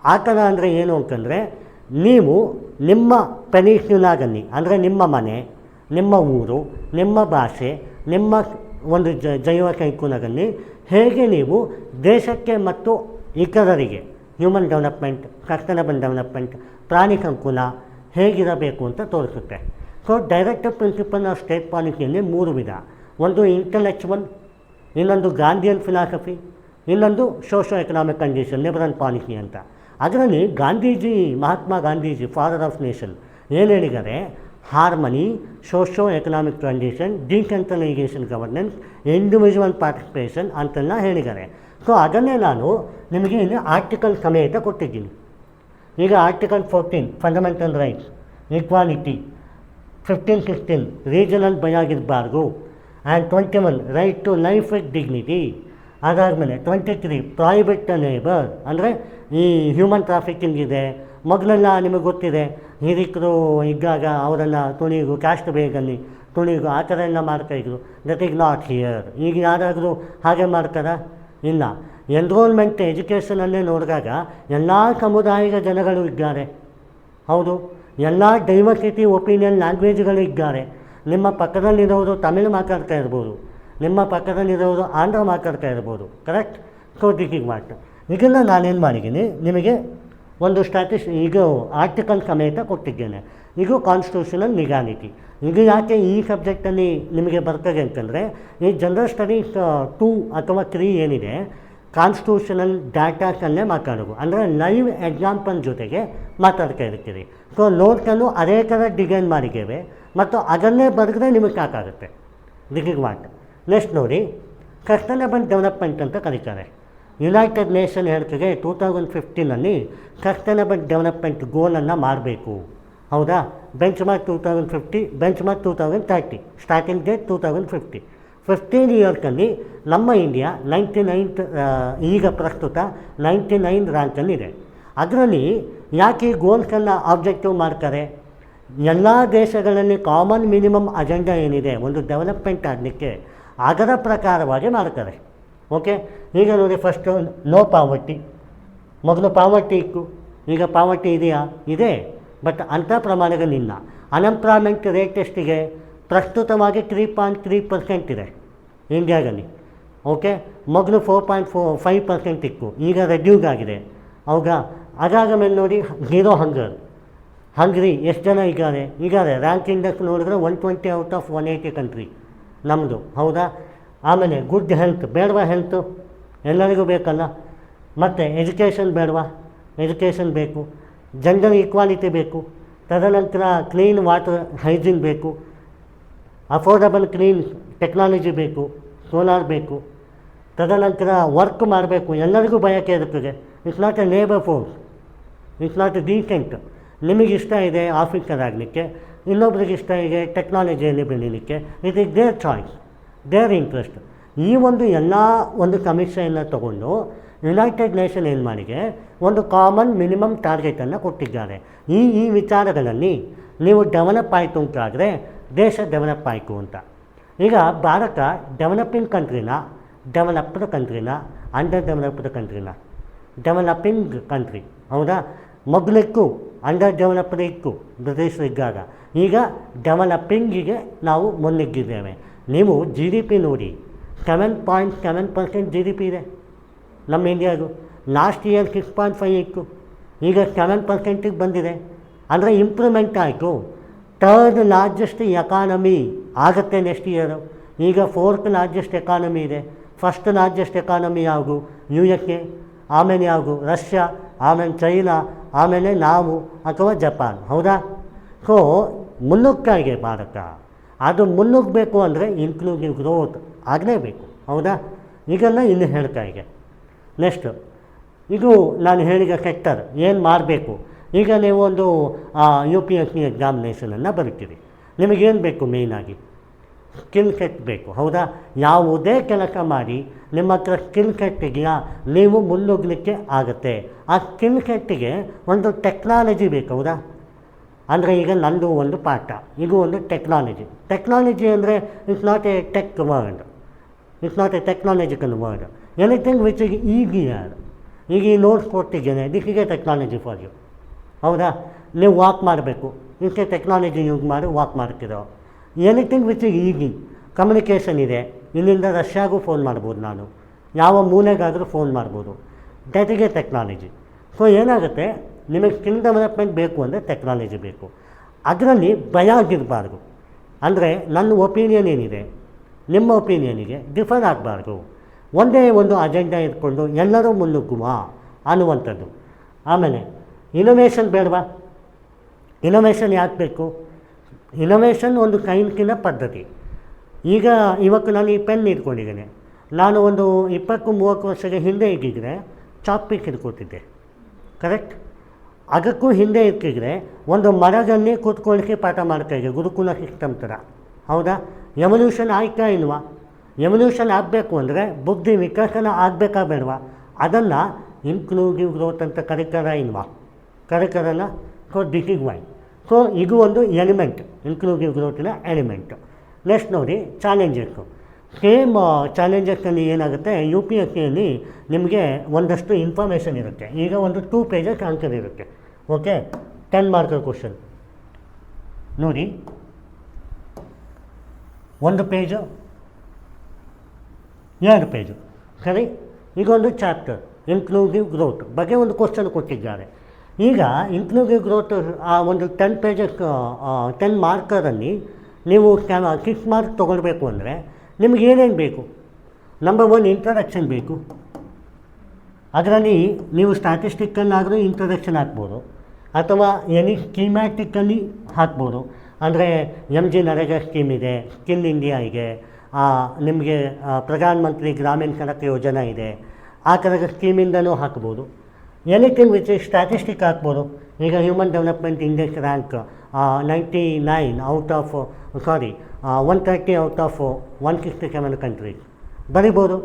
ಆ ಥರ ಅಂದರೆ ಏನು ಅಂತಂದರೆ, ನೀವು ನಿಮ್ಮ ಪೆನಿನ್ಸುಲಾದಲ್ಲಿ, ಅಂದರೆ ನಿಮ್ಮ ಮನೆ, ನಿಮ್ಮ ಊರು, ನಿಮ್ಮ ಭಾಷೆ, ನಿಮ್ಮ ಒಂದು ಜೈವ ಕೈಕುಲದಲ್ಲಿ ಹೇಗೆ ನೀವು ದೇಶಕ್ಕೆ ಮತ್ತು ಇತರರಿಗೆ ಹ್ಯೂಮನ್ ಡೆವಲಪ್ಮೆಂಟ್, ಸಸ್ಟೈನಬಲ್ ಡೆವಲಪ್ಮೆಂಟ್, ಪ್ರಾಣಿ ಸಂಕುಲ ಹೇಗಿರಬೇಕು ಅಂತ ತೋರಿಸುತ್ತೆ. So directive principle of state ಪಾಲಿಸಿಯಲ್ಲಿ 3 ವಿಧ. ಒಂದು ಇಂಟಲೆಕ್ಚುವಲ್, ಇನ್ನೊಂದು ಗಾಂಧಿಯನ್ ಫಿಲಾಸಫಿ, ಇನ್ನೊಂದು socio economic condition, liberal policy ಅಂತ. ಅದರಲ್ಲಿ Gandhiji, Mahatma Gandhiji, father of nation ಏನು ಹೇಳಿದ್ದಾರೆ? Harmony, socio economic condition, decentralisation governance, individual participation ಅಂತೆಲ್ಲ ಹೇಳಿದ್ದಾರೆ. ಸೊ ಅದನ್ನೇ ನಾನು ನಿಮಗೆ ಇಲ್ಲಿ ಆರ್ಟಿಕಲ್ ಸಮೇತ ಕೊಟ್ಟಿದ್ದೀನಿ. ಈಗ article 14 fundamental rights, equality, 15, 16 regional ಭಯ ಆಗಿರಬಾರ್ದು, and 21 right to life with dignity. ಅದಾದಮೇಲೆ 23 ಪ್ರಾಹಿಬಿಟ್ ಲೇಬರ್, ಅಂದರೆ ಈ ಹ್ಯೂಮನ್ ಟ್ರಾಫಿಕಿಂಗ್ ಇದೆ. ಮೊದಲೆಲ್ಲ ನಿಮಗೆ ಗೊತ್ತಿದೆ, ಹಿರಿಕರು ಇದ್ದಾಗ ಅವರೆಲ್ಲ ತುಣಿಗು, ಕ್ಯಾಸ್ಟ್ ಬೇಗಲ್ಲಿ ತುಣಿಗು ಆ ಥರ ಎಲ್ಲ ಮಾಡ್ತಾಯಿದ್ರು. That is not here. ಈಗ ಯಾರಾದರೂ ಹಾಗೆ ಮಾಡ್ತಾರಾ? ಇಲ್ಲ. ಎನ್ರೋಲ್ಮೆಂಟ್ ಎಜುಕೇಷನಲ್ಲೇ ನೋಡಿದಾಗ ಎಲ್ಲ ಸಮುದಾಯದ ಜನಗಳು ಇದ್ದಾರೆ, ಹೌದು. ಎಲ್ಲ ಡೈವರ್ಸಿಟಿ ಒಪಿನಿಯನ್ ಲ್ಯಾಂಗ್ವೇಜ್ಗಳು ಇದ್ದಾರೆ. ನಿಮ್ಮ ಪಕ್ಕದಲ್ಲಿರೋರು ತಮಿಳು ಮಾತಾಡ್ತಾ ಇರ್ಬೋದು, ನಿಮ್ಮ ಪಕ್ಕದಲ್ಲಿರೋರು ಆಂಧ್ರ ಮಾತಾಡ್ತಾ ಇರ್ಬೋದು, correct? So this is what. ಇದನ್ನು ನಾನೇನು ಮಾಡಿದ್ದೀನಿ, ನಿಮಗೆ ಒಂದು ಈಗ ಆರ್ಟಿಕಲ್ ಸಮೇತ ಕೊಟ್ಟಿದ್ದೇನೆ. ಇದು ಕಾನ್ಸ್ಟಿಟ್ಯೂಷನಲ್ ನಿಗಾನಿಟಿ. ಇದು ಯಾಕೆ ಈ ಸಬ್ಜೆಕ್ಟಲ್ಲಿ ನಿಮಗೆ ಬರ್ತದೆ ಅಂತಂದರೆ, ಈ ಜನರಲ್ ಸ್ಟಡೀಸ್ 2 ಅಥವಾ 3 ಏನಿದೆ, ಕಾನ್ಸ್ಟಿಟ್ಯೂಷನಲ್ ಡಾಟಾಸನ್ನೇ ಮಾತಾಡೋದು, ಅಂದರೆ ಲೈವ್ ಎಕ್ಸಾಂಪಲ್ ಜೊತೆಗೆ ಮಾತಾಡ್ತಾ ಇರ್ತೀರಿ. ಸೊ ನೋಟ್ಸನ್ನು ಅದೇ ಥರ ಡಿಸೈನ್ ಮಾಡಿದ್ದೇವೆ ಮತ್ತು ಅದನ್ನೇ ಬರೆದ್ರೆ ನಿಮಗೆ ಸಾಕಾಗುತ್ತೆ. This is what. ನೆಕ್ಸ್ಟ್ ನೋಡಿ, ಸಸ್ಟೈನಬಲ್ ಡೆವಲಪ್ಮೆಂಟ್ ಅಂತ ಕರೀತಾರೆ. ಯುನೈಟೆಡ್ ನೇಷನ್ ಹೇಳ್ತಿದೆ 2015 ಸಸ್ಟೈನಬಲ್ ಡೆವಲಪ್ಮೆಂಟ್ ಗೋಲನ್ನು ಮಾಡಬೇಕು, ಹೌದಾ? Bench mark 2050, bench mark 2030, starting date 2050. 15 ಇಯರ್ಸಲ್ಲಿ ನಮ್ಮ ಇಂಡಿಯಾ 99th, ಈಗ ಪ್ರಸ್ತುತ 99 ರ್ಯಾಂಕಲ್ಲಿದೆ. ಅದರಲ್ಲಿ ಯಾಕೆ ಈ ಗೋಲ್ಸನ್ನು ಆಬ್ಜೆಕ್ಟಿವ್ ಮಾಡ್ತಾರೆ? ಎಲ್ಲ ದೇಶಗಳಲ್ಲಿ ಕಾಮನ್ ಮಿನಿಮಮ್ ಅಜೆಂಡಾ ಏನಿದೆ ಒಂದು ಡೆವಲಪ್ಮೆಂಟ್ ಆಗಲಿಕ್ಕೆ, ಅದರ ಪ್ರಕಾರವಾಗಿ ಮಾಡ್ತಾರೆ. ಓಕೆ, ಈಗ ನೋಡಿ, ಫಸ್ಟು ನೋ ಪಾವರ್ಟಿ. ಮೊದಲು ಪಾವರ್ಟಿ ಇತ್ತು, ಈಗ ಪಾವರ್ಟಿ ಇದೆಯಾ? ಇದೆ, ಬಟ್ ಅಂಥ ಪ್ರಮಾಣದಲ್ಲಿಲ್ಲ. Unemployment rate ಎಷ್ಟಿಗೆ? ಪ್ರಸ್ತುತವಾಗಿ 3.3% ಇದೆ ಇಂಡಿಯಾದಲ್ಲಿ. ಓಕೆ, ಮೊದಲು 4.5% ಇತ್ತು, ಈಗ ರೆಡ್ಯೂಸ್ ಆಗಿದೆ. ಹೌದಾ? ಅದಾದ ಮೇಲೆ ನೋಡಿ, ಝೀರೋ ಹಂಗರ್. ಹಂಗ್ರಿ ಎಷ್ಟು ಜನ ಇದ್ದಾರೆ ರ್ಯಾಂಕ್ ಇಂಡೆಕ್ಸ್ ನೋಡಿದ್ರೆ 120 ಔಟ್ ಆಫ್ 180 ಕಂಟ್ರಿ ನಮ್ಮದು, ಹೌದಾ? ಆಮೇಲೆ ಗುಡ್ ಹೆಲ್ತ್ ಬೇಡವಾ? ಹೆಲ್ತು ಎಲ್ಲರಿಗೂ ಬೇಕಲ್ಲ. ಮತ್ತು ಎಜುಕೇಷನ್ ಬೇಡವಾ? ಎಜುಕೇಷನ್ ಬೇಕು. ಜೆಂಡರ್ ಈಕ್ವಾಲಿಟಿ ಬೇಕು. ತದನಂತರ ಕ್ಲೀನ್ ವಾಟರ್ ಹೈಜೀನ್ ಬೇಕು. ಅಫೋರ್ಡಬಲ್ ಕ್ಲೀನ್ ಟೆಕ್ನಾಲಜಿ ಬೇಕು. ಸೋಲಾರ್ ಬೇಕು. ತದನಂತರ ವರ್ಕ್ ಮಾಡಬೇಕು, ಎಲ್ಲರಿಗೂ ಬಯಕೆ ಇರುತ್ತದೆ. It's not a labour force, it's not a decent. ನಿಮಗಿಷ್ಟ ಇದೆ ಆಫೀಸರ್ ಆಗಲಿಕ್ಕೆ, ಇನ್ನೊಬ್ರಿಗೆ ಇಷ್ಟ ಇದೆ ಟೆಕ್ನಾಲಜಿಯಲ್ಲಿ ಬೆಳೀಲಿಕ್ಕೆ. It is their choice, their interest. ಈ ಒಂದು ಎಲ್ಲ ಒಂದು ಸಮೀಕ್ಷೆಯನ್ನು ತಗೊಂಡು ಯುನೈಟೆಡ್ ನೇಷನ್ ಏನು ಮಾಡಿದೆ, ಒಂದು ಕಾಮನ್ ಮಿನಿಮಮ್ ಟಾರ್ಗೆಟನ್ನು ಕೊಟ್ಟಿದ್ದಾರೆ. ಈ ವಿಚಾರಗಳಲ್ಲಿ ನೀವು ಡೆವಲಪ್ ಆಯಿತು ಅಂತಾದರೆ ದೇಶ ಡೆವಲಪ್ ಆಯಿತು ಅಂತ. ಈಗ ಭಾರತ ಡೆವಲಪಿಂಗ್ ಕಂಟ್ರಿನ, ಡೆವಲಪ್ಡ್ ಕಂಟ್ರಿನ, ಅಂಡರ್ ಡೆವಲಪ್ಡ್ ಕಂಟ್ರಿನ? ಡೆವಲಪಿಂಗ್ ಕಂಟ್ರಿ, ಹೌದಾ? ಮೊದಲಿತ್ತು ಅಂಡರ್ ಡೆವಲಪ್ಡ್ ಇತ್ತು ಬ್ರಿಟಿಷರಿದ್ದಾಗ. ಈಗ ಡೆವಲಪಿಂಗಿಗೆ ನಾವು ಮುನ್ನುಗ್ಗಿದ್ದೇವೆ. ನೀವು GDP ನೋಡಿ, 7.7% GDP ಇದೆ ನಮ್ಮ ಇಂಡಿಯಾದು. ಲಾಸ್ಟ್ ಇಯರ್ 6.5 ಇತ್ತು, ಈಗ 7%ಗೆ ಬಂದಿದೆ. ಅಂದರೆ ಇಂಪ್ರೂವ್ಮೆಂಟ್ ಆಯಿತು. ಥರ್ಡ್ ಲಾರ್ಜೆಸ್ಟ್ ಎಕಾನಮಿ ಆಗುತ್ತೆ ನೆಕ್ಸ್ಟ್ ಇಯರು. ಈಗ 4th ಲಾರ್ಜೆಸ್ಟ್ ಎಕಾನಮಿ ಇದೆ. ಫಸ್ಟ್ ಲಾರ್ಜೆಸ್ಟ್ ಎಕಾನಮಿ ಯಾವುದು? USA, ಆಮೇಲೆ ಯಾವುದು? ರಷ್ಯಾ, ಆಮೇಲೆ ಚೈನಾ, ಆಮೇಲೆ ನಾವು ಅಥವಾ ಜಪಾನ್, ಹೌದಾ? ಸೊ ಮುನ್ನುಗ್ಗಾಗಿದೆ ಭಾರತ. ಅದು ಮುನ್ನುಗ್ಗಬೇಕು ಅಂದರೆ ಇನ್ಕ್ಲೂಸಿವ್ ಗ್ರೋತ್ ಆಗಲೇಬೇಕು, ಹೌದಾ? ಈಗೆಲ್ಲ ಇನ್ನು ಹೇಳ್ತಾ ಇದೆ. ನೆಕ್ಸ್ಟು ಇದು ನಾನು ಹೇಳಿದ ಸೆಕ್ಟರ್ ಏನು ಮಾಡಬೇಕು. ಈಗ ನೀವು ಒಂದು UPSC ಎಕ್ಸಾಮಿನೇಷನನ್ನು ಬರೀತೀರಿ. ನಿಮಗೇನು ಬೇಕು? ಮೇಯ್ನಾಗಿ ಸ್ಕಿಲ್ ಸೆಟ್ ಬೇಕು, ಹೌದಾ? ಯಾವುದೇ ಕೆಲಸ ಮಾಡಿ ನಿಮ್ಮ ಹತ್ರ ಸ್ಕಿಲ್ ಸೆಟ್ ಇದೆಯಾ, ನೀವು ಮುನ್ನುಗ್ಗಲಿಕ್ಕೆ ಆಗುತ್ತೆ. ಆ ಸ್ಕಿಲ್ ಸೆಟ್ಟಿಗೆ ಒಂದು ಟೆಕ್ನಾಲಜಿ ಬೇಕು, ಹೌದಾ? ಅಂದರೆ ಈಗ ನಂದು ಒಂದು ಪಾಠ, ಇದು ಒಂದು ಟೆಕ್ನಾಲಜಿ. ಟೆಕ್ನಾಲಜಿ ಅಂದರೆ it's not a tech word, it's not a technological word. Anything which is easier. ಈಗ ಈ ನೋಟ್ಸ್ ಕೊಟ್ಟಿದ್ದೇನೆ, this is a technology for you, ಹೌದಾ? ನೀವು ವಾಕ್ ಮಾಡಬೇಕು, ಇದಕ್ಕೆ ಟೆಕ್ನಾಲಜಿ ಯೂಸ್ ಮಾಡಿ ವಾಕ್ ಮಾಡ್ತಿರೋ. Anything which is easy. Communication ಇದೆ, ಇಲ್ಲಿಂದ ರಷ್ಯಾಗೂ ಫೋನ್ ಮಾಡ್ಬೋದು, ನಾನು ಯಾವ ಮೂಲೆಗಾದರೂ ಫೋನ್ ಮಾಡ್ಬೋದು. That is a technology. So ಏನಾಗುತ್ತೆ, ನಿಮಗೆ ಸ್ಕಿಲ್ ಡೆವಲಪ್ಮೆಂಟ್ ಬೇಕು ಅಂದರೆ ಟೆಕ್ನಾಲಜಿ ಬೇಕು. ಅದರಲ್ಲಿ ಭಯ ಆಗಿರಬಾರ್ದು. ಅಂದರೆ ನನ್ನ ಒಪಿನಿಯನ್ ಏನಿದೆ, ನಿಮ್ಮ ಒಪಿನಿಯನಿಗೆ ಡಿಫರ್ ಆಗಬಾರ್ದು. ಒಂದೇ ಒಂದು ಅಜೆಂಡಾ ಇಟ್ಕೊಂಡು ಎಲ್ಲರೂ ಮುನ್ನುಗ್ಗುವ ಅನ್ನುವಂಥದ್ದು. ಆಮೇಲೆ ಇನೋವೇಷನ್ ಬೇಡವಾ? ಇನೋವೇಷನ್ ಯಾಕೆ ಬೇಕು? ಇನೋವೇಷನ್ ಒಂದು ಕೈಕಿನ ಪದ್ಧತಿ. ಈಗ ಇವತ್ತು ನಾನು ಈ ಪೆನ್ ಇಟ್ಕೊಂಡಿದ್ದೇನೆ. ನಾನು ಒಂದು 20-30 ವರ್ಷದ ಹಿಂದೆ ಇದ್ದಿದ್ರೆ ಚಾಪಿಕ್ ಹಿಡ್ಕೊತಿದ್ದೆ, ಕರೆಕ್ಟ್? ಅದಕ್ಕೂ ಹಿಂದೆ ಇರ್ತಿದ್ರೆ ಒಂದು ಮರದಲ್ಲಿ ಕೂತ್ಕೊಳ್ಳಿಕ್ಕೆ ಪಾಠ ಮಾಡ್ತಾಯಿದ್ದೆ, ಗುರುಕುಲ ಸಿಸ್ಟಮ್ ಥರ, ಹೌದಾ? ಎವಲ್ಯೂಷನ್ ಆಯ್ತಾ ಇಲ್ವಾ? ಎವಲ್ಯೂಷನ್ ಆಗಬೇಕು ಅಂದರೆ ಬುದ್ಧಿ ವಿಕಸನ ಆಗಬೇಕಾ ಬೇಡವಾ? ಅದನ್ನು ಇನ್ಕ್ಲೂಸಿವ್ ಗ್ರೋತ್ ಅಂತ ಕರಿತಾರ ಇಲ್ವಾ? ಕರಿತಾರಲ್ಲ. So this is why. So ಇದು ಒಂದು ಎಲಿಮೆಂಟ್, ಇನ್ಕ್ಲೂಸಿವ್ ಗ್ರೋತಿನ ಎಲಿಮೆಂಟು. ನೆಕ್ಸ್ಟ್ ನೋಡಿ ಚಾಲೆಂಜಸ್ಸು. ಸೇಮ್ ಚಾಲೆಂಜಸ್ಸಲ್ಲಿ ಏನಾಗುತ್ತೆ, UPSCಯಲ್ಲಿ ನಿಮಗೆ ಒಂದಷ್ಟು ಇನ್ಫಾರ್ಮೇಷನ್ ಇರುತ್ತೆ. ಈಗ ಒಂದು 2 pages ಆನ್ಸರ್ ಇರುತ್ತೆ, ಓಕೆ? 10 ಮಾರ್ಕರ್ ಕ್ವಶನ್ ನೋಡಿ. 1 ಪೇಜು, 2 ಪೇಜು, ಸರಿ? ಈಗ ಒಂದು ಚಾಪ್ಟರ್ ಇನ್ಕ್ಲೂಸಿವ್ ಗ್ರೋತ್ ಬಗ್ಗೆ ಒಂದು ಕ್ವಶನ್ ಕೊಟ್ಟಿದ್ದಾರೆ. ಈಗ ಇನ್ಕ್ಲೂಸಿವ್ ಗ್ರೋತ್ ಆ ಒಂದು 10 pages 10 ಮಾರ್ಕರಲ್ಲಿ ನೀವು 6 ಮಾರ್ಕ್ಸ್ ತೊಗೊಳ್ಬೇಕು ಅಂದರೆ ನಿಮ್ಗೆ ಏನೇನು ಬೇಕು? ನಂಬರ್ 1 ಇಂಟ್ರಡಕ್ಷನ್ ಬೇಕು. ಅದರಲ್ಲಿ ನೀವು ಸ್ಟ್ಯಾಟಿಸ್ಟಿಕ್ಕನ್ನಾದರೂ ಇಂಟ್ರಡಕ್ಷನ್ ಹಾಕ್ಬೋದು, ಅಥವಾ ಎನಿ ಸ್ಕೀಮ್ಯಾಟಿಕ್ಕಲ್ಲಿ ಹಾಕ್ಬೋದು. ಅಂದರೆ MG ನರೇಗಾ ಸ್ಕೀಮ್ ಇದೆ, ಸ್ಕಿಲ್ ಇಂಡಿಯಾ ಇದೆ, ನಿಮಗೆ ಪ್ರಧಾನ ಮಂತ್ರಿ ಗ್ರಾಮೀಣ ಸಡಕ್ ಯೋಜನಾ ಇದೆ, ಆ ಥರದ ಸ್ಕೀಮಿಂದನೂ ಹಾಕ್ಬೋದು. ಎನಿಥಿಂಗ್ ವಿಚ್ ಸ್ಟ್ಯಾಟಿಸ್ಟಿಕ್ ಹಾಕ್ಬೋದು. ಈಗ human development index rank 99 out of 130 out of 167 countries ಬರಿಬೋದು.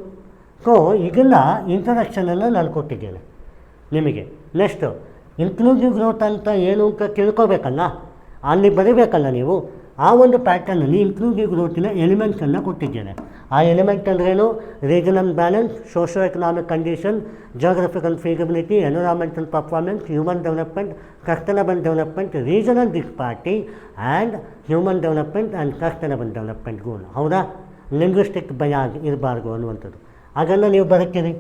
ಸೊ ಇದನ್ನು ಇಂಟ್ರಡಕ್ಷನನ್ನು ನಾನು ಕೊಟ್ಟಿದ್ದೇನೆ ನಿಮಗೆ. ನೆಕ್ಸ್ಟು ಇನ್ಕ್ಲೂಸಿವ್ ಗ್ರೋತ್ ಅಂತ ಏನು ಅಂತ ತಿಳ್ಕೊಬೇಕಲ್ಲ, ಅಲ್ಲಿ ಬರೀಬೇಕಲ್ಲ ನೀವು. ಆ ಒಂದು ಪ್ಯಾಟರ್ನಲ್ಲಿ ಇನ್ಕ್ಲೂಸಿವ್ ಗ್ರೋತಿನ ಎಲಿಮೆಂಟ್ಸನ್ನು ಕೊಟ್ಟಿದ್ದೇನೆ. ಆ ಎಲಿಮೆಂಟ್ ಅಂದ್ರೇನು? Regional balance, socio economic condition, geographical feasibility, environmental performance, human development, sustainable development, regional disparity and human development and sustainable development goal, ಹೌದಾ? ಲಿಂಗ್ವಿಸ್ಟಿಕ್ ಭಯ ಇರಬಾರ್ದು ಅನ್ನುವಂಥದ್ದು. ಅದನ್ನು ನೀವು ಬರೀತೀರಿ.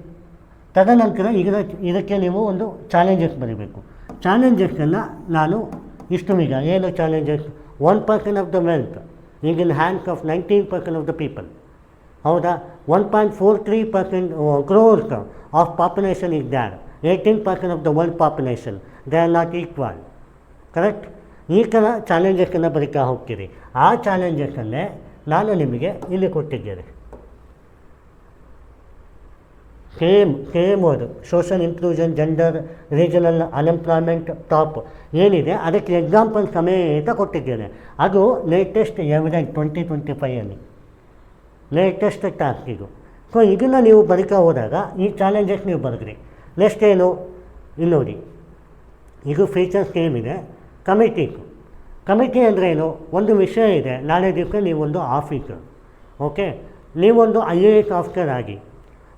ತದನಂತರ ಇದಕ್ಕೆ ನೀವು ಒಂದು ಚಾಲೆಂಜಸ್ ಬರೀಬೇಕು. ಚಾಲೆಂಜಸ್ಸನ್ನು ನಾನು ಇಷ್ಟು ಈಗ ಏನು ಚಾಲೆಂಜಸ್? 1% ಆಫ್ ದ ವೆಲ್ತ್ ಈಗ in hands of 19% of the people. ಹೌದಾ? 1.43% crores of population is there. 18% of the world population. They are not equal. Correct? ಈ ಥರ ಚಾಲೆಂಜಸ್ಸನ್ನು ಬರೀತಾ ಹೋಗ್ತೀರಿ. ಆ ಚಾಲೆಂಜಸ್ಸನ್ನೇ ನಾನು ನಿಮಗೆ ಇಲ್ಲಿ ಕೊಟ್ಟಿದ್ದೇನೆ. ಸೇಮ್ ಅದು social inclusion, gender, regional unemployment top ಏನಿದೆ ಅದಕ್ಕೆ ಎಕ್ಸಾಂಪಲ್ ಸಮೇತ ಕೊಟ್ಟಿದ್ದೇನೆ. ಅದು ಲೇಟೆಸ್ಟ್ ಎವಿಡೆಂಟ್ 2025 ಲೇಟೆಸ್ಟ್ ಟಾಸ್ಕಿಗೂ. ಸೊ ಇದನ್ನು ನೀವು ಬರೀತಾ ಹೋದಾಗ ಈ ಚಾಲೆಂಜಸ್ ನೀವು ಬರೆದ್ರಿ. ನೆಕ್ಸ್ಟ್ ಏನು ಇಲ್ಲಿ ನೋಡಿ, ಇದು ಫೀಚರ್ಸ್ ಏನಿದೆ. ಕಮಿಟಿ ಅಂದರೆ ಏನು? ಒಂದು ವಿಷಯ ಇದೆ, ನಾಳೆ ದಿವಸ ನೀವೊಂದು ಆಫೀಸರ್, ಓಕೆ, ನೀವೊಂದು IAS ಆಫೀಸರ್ ಆಗಿ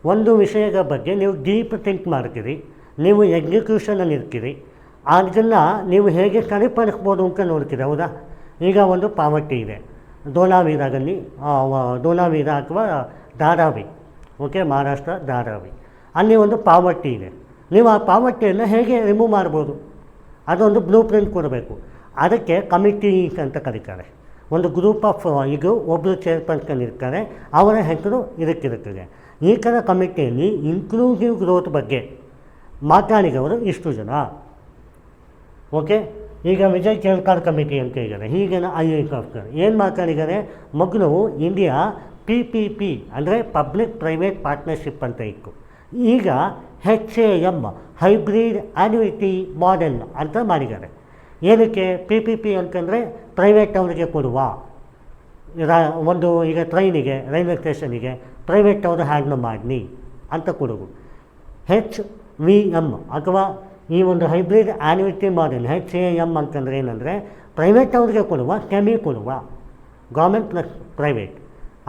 ಒಂದು ವಿಷಯದ ಬಗ್ಗೆ ನೀವು ಡೀಪ್ ಥಿಂಕ್ ಮಾಡ್ತೀರಿ, ನೀವು ಎಕ್ಸಿಕ್ಯೂಷನಲ್ಲಿ ಇರ್ತೀರಿ, ಅದನ್ನು ನೀವು ಹೇಗೆ ಸರಿಪಡಿಸ್ಬೋದು ಅಂತ ನೋಡ್ತೀರಿ. ಹೌದಾ? ಈಗ ಒಂದು ಪಾವತಿ ಇದೆ ಧೋಲಾವೀರ ಅಥವಾ ಧಾರಾವಿ, ಓಕೆ, ಮಹಾರಾಷ್ಟ್ರ ಧಾರಾವಿ, ಅಲ್ಲಿ ಒಂದು ಪಾವತಿ ಇದೆ. ನೀವು ಆ ಪಾವತಿಯನ್ನು ಹೇಗೆ ರಿಮೂವ್ ಮಾಡ್ಬೋದು? ಅದೊಂದು ಬ್ಲೂ ಪ್ರಿಂಟ್ ಕೊಡಬೇಕು. ಅದಕ್ಕೆ ಕಮಿಟೀಸ್ ಅಂತ ಕರೀತಾರೆ. ಒಂದು ಗ್ರೂಪ್ ಆಫ್, ಈಗ ಒಬ್ಬರು ಚೇರ್ಪರ್ಸನ್ ಇರ್ತಾರೆ, ಅವರ ಹೆಸರು ಇದಕ್ಕಿರುತ್ತದೆ. ಈ ಥರ ಕಮಿಟಿಯಲ್ಲಿ ಇನ್ಕ್ಲೂಸಿವ್ ಗ್ರೋತ್ ಬಗ್ಗೆ ಮಾತಾಡಿದವರು ಇಷ್ಟು ಜನ, ಓಕೆ. ಈಗ ವಿಜಯ್ ಕೇಳ್ಕಾರ್ ಕಮಿಟಿ ಅಂತ ಹೇಳಿದ್ದಾರೆ, ಹೀಗೇನ IAS ಆಫೀಸರ್ ಏನು ಮಾತಾಡಿದ್ದಾರೆ? ಮಗಳು ಇಂಡಿಯಾ PPP ಅಂದರೆ ಪಬ್ಲಿಕ್ ಪ್ರೈವೇಟ್ ಪಾರ್ಟ್ನರ್ಶಿಪ್ ಅಂತ ಇತ್ತು, ಈಗ HAM ಹೈಬ್ರಿಡ್ ಆನ್ಯುಯಿಟಿ ಮಾಡೆಲ್ ಅಂತ ಮಾಡಿದ್ದಾರೆ. ಏನಕ್ಕೆ PPP ಅಂತಂದರೆ ಪ್ರೈವೇಟ್ ಅವರಿಗೆ ಕೊಡುವ ಒಂದು, ಈಗ ಟ್ರೈನಿಗೆ, ರೈಲ್ವೆ ಸ್ಟೇಷನಿಗೆ ಪ್ರೈವೇಟ್ ಅವರು ಹ್ಯಾಂಡ್ಲ್ ಮಾಡಿ ಅಂತ ಕೊಡುವುದು. HVM ಅಥವಾ ಈ ಒಂದು ಹೈಬ್ರಿಡ್ ಆನ್ಯುಯಿಟಿ ಮಾಡೆಲ್ HAM ಅಂತಂದರೆ ಏನಂದರೆ ಪ್ರೈವೇಟ್ ಅವರಿಗೆ ಕೊಡುವ, ಸೆಮಿ ಕೊಡುವ, government plus private,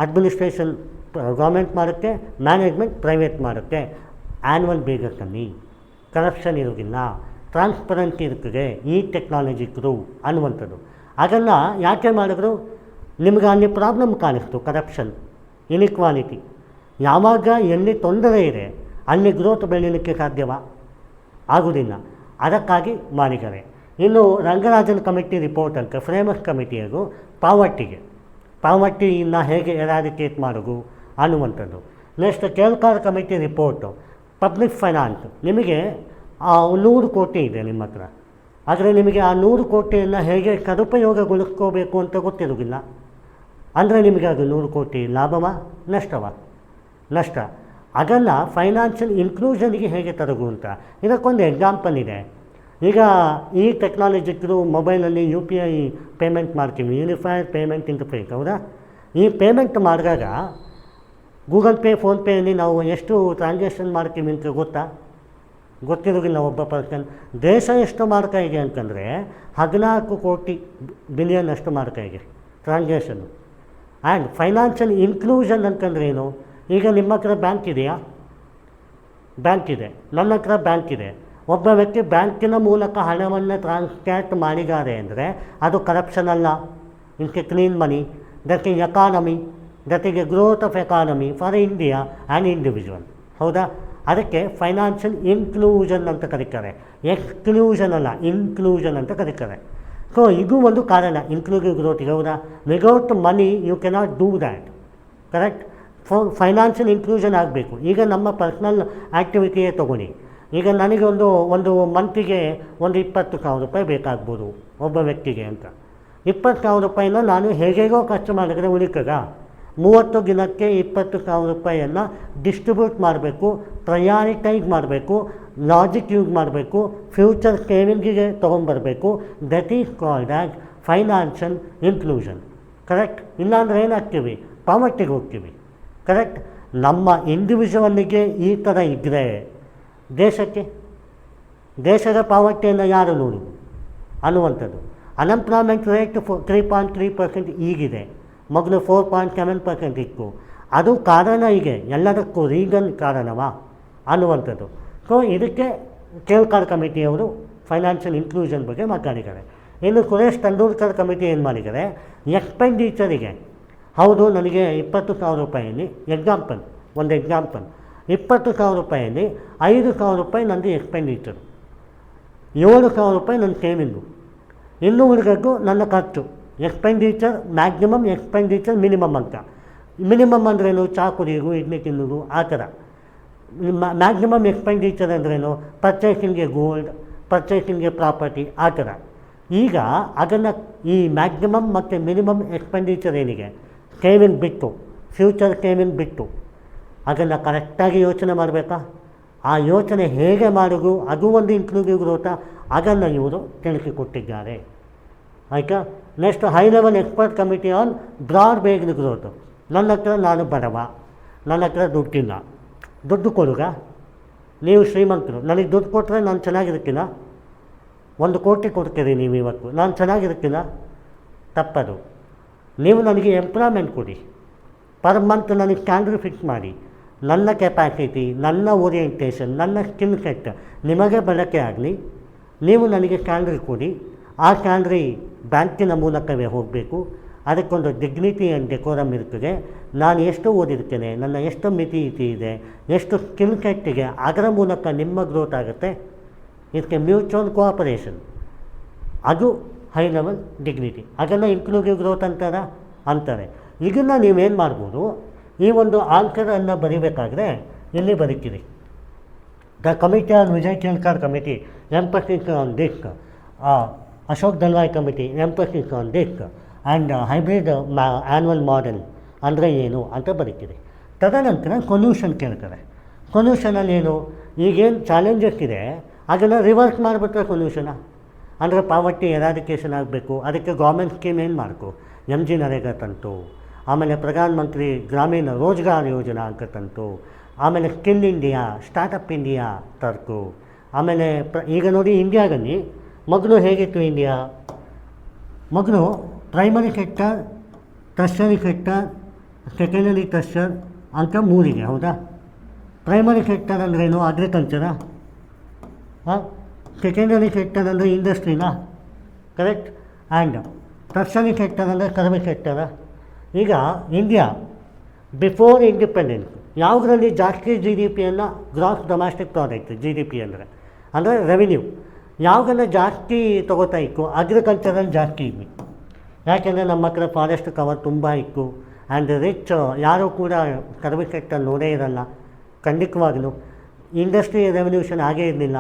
administration government ಮಾಡುತ್ತೆ, ಮ್ಯಾನೇಜ್ಮೆಂಟ್ ಪ್ರೈವೇಟ್ ಮಾಡುತ್ತೆ. ಆ್ಯನ್ಯುವಲ್ ಬೇಸಸಲ್ಲಿ ಕರಪ್ಷನ್ ಇರೋದಿಲ್ಲ, ಟ್ರಾನ್ಸ್ಪರೆನ್ಸಿ ಇರ್ತದೆ, ಈ ಟೆಕ್ನಾಲಜಿ ಥ್ರೂ ಅನ್ನುವಂಥದ್ದು. ಅದನ್ನು ಯಾಕೆ ಮಾಡಿದ್ರು? ನಿಮ್ಗೆ ಅಲ್ಲಿ ಪ್ರಾಬ್ಲಮ್ ಕಾಣಿಸ್ತು, ಕರಪ್ಷನ್, ಇನ್ಇಕ್ವಾಲಿಟಿ. ಯಾವಾಗ ಎಲ್ಲಿ ತೊಂದರೆ ಇದೆ ಅಲ್ಲಿ ಗ್ರೋತ್ ಬೆಳೀಲಿಕ್ಕೆ ಸಾಧ್ಯವಾ? ಆಗುವುದಿಲ್ಲ. ಅದಕ್ಕಾಗಿ ಮಾಡಿದ್ದಾರೆ. ಇನ್ನು ರಂಗರಾಜನ್ ಕಮಿಟಿ ರಿಪೋರ್ಟ್ ಅಂತ ಫ್ರೇಮಸ್ ಕಮಿಟಿಯಾಗೂ ಪಾವರ್ಟಿಯನ್ನು ಹೇಗೆ ಎರಾಡಿಕೇಟ್ ಮಾಡೋದು ಅನ್ನುವಂಥದ್ದು. Next Kelkar committee report public finance. ನಿಮಗೆ 100 ಕೋಟಿ ಇದೆ ನಿಮ್ಮ ಹತ್ರ, ಆದರೆ ನಿಮಗೆ ಆ 100 ಕೋಟಿಯನ್ನು ಹೇಗೆ ಸದುಪಯೋಗಗೊಳಿಸ್ಕೋಬೇಕು ಅಂತ ಗೊತ್ತಿರೋದಿಲ್ಲ. ಅಂದರೆ ನಿಮಗೆ ಅದು 100 ಕೋಟಿ ಲಾಭವಾ ನಷ್ಟವಾ? ನಷ್ಟ. ಅದನ್ನು ಫೈನಾನ್ಷಿಯಲ್ ಇನ್ಕ್ಲೂಷನ್ಗೆ ಹೇಗೆ ತರಗು ಅಂತ ಇದಕ್ಕೊಂದು ಎಕ್ಸಾಂಪಲ್ ಇದೆ. ಈಗ ಈ ಟೆಕ್ನಾಲಜಿಗಳು ಮೊಬೈಲಲ್ಲಿ UPI ಪೇಮೆಂಟ್ ಮಾಡ್ತೀವಿ, ಯೂನಿಫೈಡ್ ಪೇಮೆಂಟ್ ಇಂಟರ್ಫೇಸ್. ಹೌದಾ? ಈ ಪೇಮೆಂಟ್ ಮಾಡಿದಾಗ ಗೂಗಲ್ ಪೇ, ಫೋನ್ಪೇಯಲ್ಲಿ ನಾವು ಎಷ್ಟು ಟ್ರಾನ್ಸಾಕ್ಷನ್ ಮಾಡ್ತೀವಿ ಅಂತ ಗೊತ್ತಿರೋದಿಲ್ಲ ಒಬ್ಬ ಪರ್ಸನ್. ದೇಶ ಎಷ್ಟು ಮಾಡ್ತಾ ಇದೆ ಅಂತಂದರೆ 14 ಕೋಟಿ ಬಿಲಿಯನ್ ಅಷ್ಟು ಮಾಡ್ತಾ ಇದೆ ಟ್ರಾನ್ಸಾಕ್ಷನ್ನು. ಆ್ಯಂಡ್ ಫೈನಾನ್ಷಿಯಲ್ ಇನ್ಕ್ಲೂಷನ್ ಅಂತಂದ್ರೆ ಏನು? ಈಗ ನಿಮ್ಮ ಹತ್ರ ಬ್ಯಾಂಕ್ ಇದೆಯಾ? ಬ್ಯಾಂಕ್ ಇದೆ, ನನ್ನ ಹತ್ರ ಬ್ಯಾಂಕ್ ಇದೆ. ಒಬ್ಬ ವ್ಯಕ್ತಿ ಬ್ಯಾಂಕಿನ ಮೂಲಕ ಹಣವನ್ನು ಟ್ರಾನ್ಸ್ಫ್ಯಾಕ್ಟ್ ಮಾಡಿದ್ದಾರೆ ಅಂದರೆ ಅದು ಕರಪ್ಷನ್ ಅಲ್ಲ. It's A clean money. That is economy, that is A growth of economy for India and individual. ಹೌದಾ? ಅದಕ್ಕೆ ಫೈನಾನ್ಷಿಯಲ್ ಇನ್ಕ್ಲೂಷನ್ ಅಂತ ಕರೀತಾರೆ. ಎಕ್ಸ್ಕ್ಲೂಷನ್ ಅಲ್ಲ, ಇನ್ಕ್ಲೂಷನ್ ಅಂತ ಕರೀತಾರೆ. ಸೊ ಇದು ಒಂದು ಕಾರಣ ಇನ್ಕ್ಲೂಸಿವ್ ಗ್ರೋತಿಗೆ. ಹೌದಾ? Without money you cannot do that. Correct? Financial inclusion ಆಗಬೇಕು. ಈಗ ನಮ್ಮ ಪರ್ಸ್ನಲ್ ಆ್ಯಕ್ಟಿವಿಟಿಯೇ ತೊಗೊಳ್ಳಿ. ಈಗ ನನಗೆ ಒಂದು ಮಂತಿಗೆ ಒಂದು 20,000 ರೂಪಾಯಿ ಬೇಕಾಗ್ಬೋದು ಒಬ್ಬ ವ್ಯಕ್ತಿಗೆ ಅಂತ. 20,000 ರೂಪಾಯಿನ ನಾನು ಹೇಗೇಗೋ ಖರ್ಚು ಮಾಡಿದ್ರೆ ಉಳಿತದ? 30 ದಿನಕ್ಕೆ 20,000 ರೂಪಾಯಿಯನ್ನು ಡಿಸ್ಟ್ರಿಬ್ಯೂಟ್ ಮಾಡಬೇಕು, ಪ್ರಯಾರಿಟೈಸ್ ಮಾಡಬೇಕು, ಲಾಜಿಕ್ ಯೂಸ್ ಮಾಡಬೇಕು, ಫ್ಯೂಚರ್ ಸೇವಿಂಗಿಗೆ ತೊಗೊಂಡ್ಬರಬೇಕು. That is called as financial inclusion. Correct? ಇಲ್ಲಾಂದರೆ ಏನಾಗ್ತೀವಿ? ಪಾವರ್ಟಿಗೆ ಹೋಗ್ತೀವಿ. ಕರೆಕ್ಟ್? ನಮ್ಮ ಇಂಡಿವಿಜುವಲ್ಲಿಗೆ ಈ ಥರ ಇದ್ದರೆ ದೇಶದ ಪಾವರ್ಟಿಯನ್ನು ಯಾರು ನೋಡುವುದು ಅನ್ನುವಂಥದ್ದು. ಅನ್ಎಂಪ್ಲಾಯ್ಮೆಂಟ್ ರೇಟ್ 3.3% ಈಗಿದೆ, ಮೊದಲು 4.7% ಇತ್ತು. ಅದು ಕಾರಣ ಹೀಗೆ ಎಲ್ಲದಕ್ಕೂ ರೀಸನ್ ಕಾರಣವಾ ಅನ್ನುವಂಥದ್ದು. ಸೊ ಇದಕ್ಕೆ ಕೇಳ್ಕಾರ್ ಕಮಿಟಿಯವರು ಫೈನಾನ್ಷಿಯಲ್ ಇನ್ಕ್ಲೂಷನ್ ಬಗ್ಗೆ ಮಾತಾಡಿದ್ದಾರೆ. ಇನ್ನು ಸುರೇಶ್ ತೆಂಡೂಲ್ಕರ್ ಕಮಿಟಿ ಏನು ಮಾಡಿದ್ದಾರೆ? ಎಕ್ಸ್ಪೆಂಡಿಚರಿಗೆ, ಹೌದು ನನಗೆ 20,000 ರೂಪಾಯಲ್ಲಿ ಎಕ್ಸಾಂಪಲ್ 20,000 ರೂಪಾಯಲ್ಲಿ 5,000 ರೂಪಾಯಿ ನಂದು ಎಕ್ಸ್ಪೆಂಡಿಚರು, 7,000 ರೂಪಾಯಿ ನನ್ನ ಸೇವಿಂಗು, ಇನ್ನೂ ಉಳಿದದ್ದು ನನ್ನ ಖರ್ಚು, ಎಕ್ಸ್ಪೆಂಡಿಚರ್ ಮ್ಯಾಕ್ಸಿಮಮ್, ಎಕ್ಸ್ಪೆಂಡಿಚರ್ ಮಿನಿಮಮ್ ಅಂತ. ಮಿನಿಮಮ್ ಅಂದ್ರೇನು, ಚಾ ಕುಡಿಯೋದು, ಇಡ್ಲಿ ತಿನ್ನೋದು, ಆ ಥರ. ಮ್ಯಾಕ್ಸಿಮಮ್ ಎಕ್ಸ್ಪೆಂಡಿಚರ್ ಅಂದ್ರೇನು, ಪರ್ಚೇಸಿಂಗ್ಗೆ ಗೋಲ್ಡ್, ಪರ್ಚೇಸಿಂಗ್ಗೆ ಪ್ರಾಪರ್ಟಿ, ಆ ಥರ. ಈಗ ಅದನ್ನು ಈ ಮ್ಯಾಕ್ಸಿಮಮ್ ಮತ್ತು ಮಿನಿಮಮ್ ಎಕ್ಸ್ಪೆಂಡಿಚರ್ ಏನಿದೆ, ಸೇವಿಂಗ್ ಬಿಟ್ಟು, ಫ್ಯೂಚರ್ ಸೇವಿಂಗ್ ಬಿಟ್ಟು, ಅದನ್ನು ಕರೆಕ್ಟಾಗಿ ಯೋಚನೆ ಮಾಡಬೇಕಾ? ಆ ಯೋಚನೆ ಹೇಗೆ ಮಾಡೋದು, ಅದು ಒಂದು ಇನ್ಕ್ಲೂಸಿವ್ ಗ್ರೋತಾ, ಅದನ್ನು ಇವರು ತಿಳಿಸಿಕೊಟ್ಟಿದ್ದಾರೆ. ಆಯಿತಾ? Next high level expert committee on broad based growth. ನನ್ನ ಹತ್ರ ನಾನು ಬಡವ, ನನ್ನ ಹತ್ರ ದುಡ್ಡಿಲ್ಲ, ದುಡ್ಡು ಕೊಡುಗ, ನೀವು ಶ್ರೀಮಂತರು, ನನಗೆ ದುಡ್ಡು ಕೊಟ್ಟರೆ ನಾನು ಚೆನ್ನಾಗಿರ್ತೀನ? 1 ಕೋಟಿ ಕೊಡ್ತೀರಿ ನೀವು ಇವತ್ತು, ನಾನು ಚೆನ್ನಾಗಿರ್ತೀನ? ತಪ್ಪದು. ನೀವು ನನಗೆ ಎಂಪ್ಲಾಯ್ಮೆಂಟ್ ಕೊಡಿ, ಪರ್ ಮಂತ್ ನನಗೆ ಸ್ಯಾಲ್ರಿ ಫಿಕ್ಸ್ ಮಾಡಿ, ನನ್ನ ಕೆಪಾಸಿಟಿ, ನನ್ನ ಓರಿಯೆಂಟೇಷನ್, ನನ್ನ ಸ್ಕಿಲ್ ಸೆಟ್ ನಿಮಗೆ ಬಳಕೆ ಆಗಲಿ. ನೀವು ನನಗೆ ಸ್ಯಾಲ್ರಿ ಕೊಡಿ, ಆ ಸ್ಯಾಲ್ರಿ ಬ್ಯಾಂಕಿನ ಮೂಲಕವೇ ಹೋಗಬೇಕು. ಅದಕ್ಕೊಂದು ಡಿಗ್ನಿಟಿ ಆ್ಯಂಡ್ ಡೆಕೋರಮ್ ಇರ್ತದೆ. ನಾನು ಎಷ್ಟು ಓದಿರ್ತೇನೆ, ನನ್ನ ಎಷ್ಟು ಮಿತಿ ಇದೆ, ಎಷ್ಟು ಸ್ಕಿಲ್ ಸೆಟ್ಟಿಗೆ, ಅದರ ಮೂಲಕ ನಿಮ್ಮ ಗ್ರೋತ್ ಆಗುತ್ತೆ. ಇದಕ್ಕೆ ಮ್ಯೂಚುವಲ್ ಕೋಆಪರೇಷನ್, ಅದು ಹೈ ಲೆವೆಲ್ ಡಿಗ್ನಿಟಿ. ಅದನ್ನು ಇನ್ಕ್ಲೂಸಿವ್ ಗ್ರೋತ್ ಅಂತಾರೆ. ಇದನ್ನು ನೀವೇನು ಮಾಡ್ಬೋದು, ಈ ಒಂದು ಆನ್ಸರನ್ನು ಬರೀಬೇಕಾದ್ರೆ ಇಲ್ಲಿ ಬರೀತೀರಿ. The committee on Vijay Kelkar committee emphasis on this, Ashok Dalwai committee emphasis on this, and hybrid annual model ಅಂದರೆ ಏನು ಅಂತ ಬರೀತೀರಿ. ತದನಂತರ ಸೊಲ್ಯೂಷನ್ ಕೇಳ್ತಾರೆ. ಸೊಲ್ಯೂಷನಲ್ಲಿ ಏನು, ಈಗೇನು ಚಾಲೆಂಜಸ್ ಇದೆ ಅದನ್ನು ರಿವರ್ಸ್ ಮಾಡಿಬಿಟ್ರೆ ಸೊಲ್ಯೂಷನ. ಅಂದರೆ ಪಾವರ್ಟಿ ಎರಾಡಿಕೇಷನ್ ಆಗಬೇಕು, ಅದಕ್ಕೆ ಗೌರ್ಮೆಂಟ್ ಸ್ಕೀಮ್ ಏನು ಮಾಡಬೇಕು, MG ನರೇಗಾ ತಂತು, ಆಮೇಲೆ ಪ್ರಧಾನ ಮಂತ್ರಿ ಗ್ರಾಮೀಣ ರೋಜ್ಗಾರ್ ಯೋಜನಾ ಅಂತ ತಂತು, ಆಮೇಲೆ ಸ್ಕಿಲ್ ಇಂಡಿಯಾ, ಸ್ಟಾರ್ಟಪ್ ಇಂಡಿಯಾ ತರ್ಕು. ಆಮೇಲೆ ಈಗ ನೋಡಿ ಇಂಡಿಯಾದಲ್ಲಿ ಮಗನು ಹೇಗಿತ್ತು, ಇಂಡಿಯಾ ಮಗನು primary sector, tertiary sector, secondary tertiary ಅಂತ 3 ಇದೆ, ಹೌದಾ? ಪ್ರೈಮರಿ ಸೆಕ್ಟರ್ ಅಂದ್ರೇನು, ಅಗ್ರಿಕಲ್ಚರಾ? ಸೆಕೆಂಡರಿ ಸೆಕ್ಟರ್ ಅಂದರೆ ಇಂಡಸ್ಟ್ರಿನಾ? ಕರೆಕ್ಟ್. ಆ್ಯಂಡ್ ಟರ್ಷರಿ ಸೆಕ್ಟರ್ ಅಂದರೆ ಸರ್ವಿಸ್ ಸೆಕ್ಟರಾ? ಈಗ ಇಂಡಿಯಾ ಬಿಫೋರ್ ಇಂಡಿಪೆಂಡೆನ್ಸ್ ಯಾವುದರಲ್ಲಿ ಜಾಸ್ತಿ GDP gross domestic product, GDP ಅಂದರೆ ರೆವಿನ್ಯೂ ಯಾವುದನ್ನು ಜಾಸ್ತಿ ತೊಗೋತಾ ಇತ್ತು, ಅಗ್ರಿಕಲ್ಚರಲ್ಲಿ ಜಾಸ್ತಿ ಇದ್ವಿ. ಯಾಕೆಂದರೆ ನಮ್ಮ ಹತ್ರ ಫಾರೆಸ್ಟ್ ಕವರ್ ತುಂಬ ಇತ್ತು. ಆ್ಯಂಡ್ ರಿಚ್ ಯಾರೂ ಕೂಡ ಸರ್ವಿಸ್ ಸೆಕ್ಟರ್ ನೋಡೇ ಇರಲ್ಲ, ಖಂಡಿತವಾಗಲೂ ಇಂಡಸ್ಟ್ರಿ ರೆವಲ್ಯೂಷನ್ ಆಗೇ ಇರಲಿಲ್ಲ.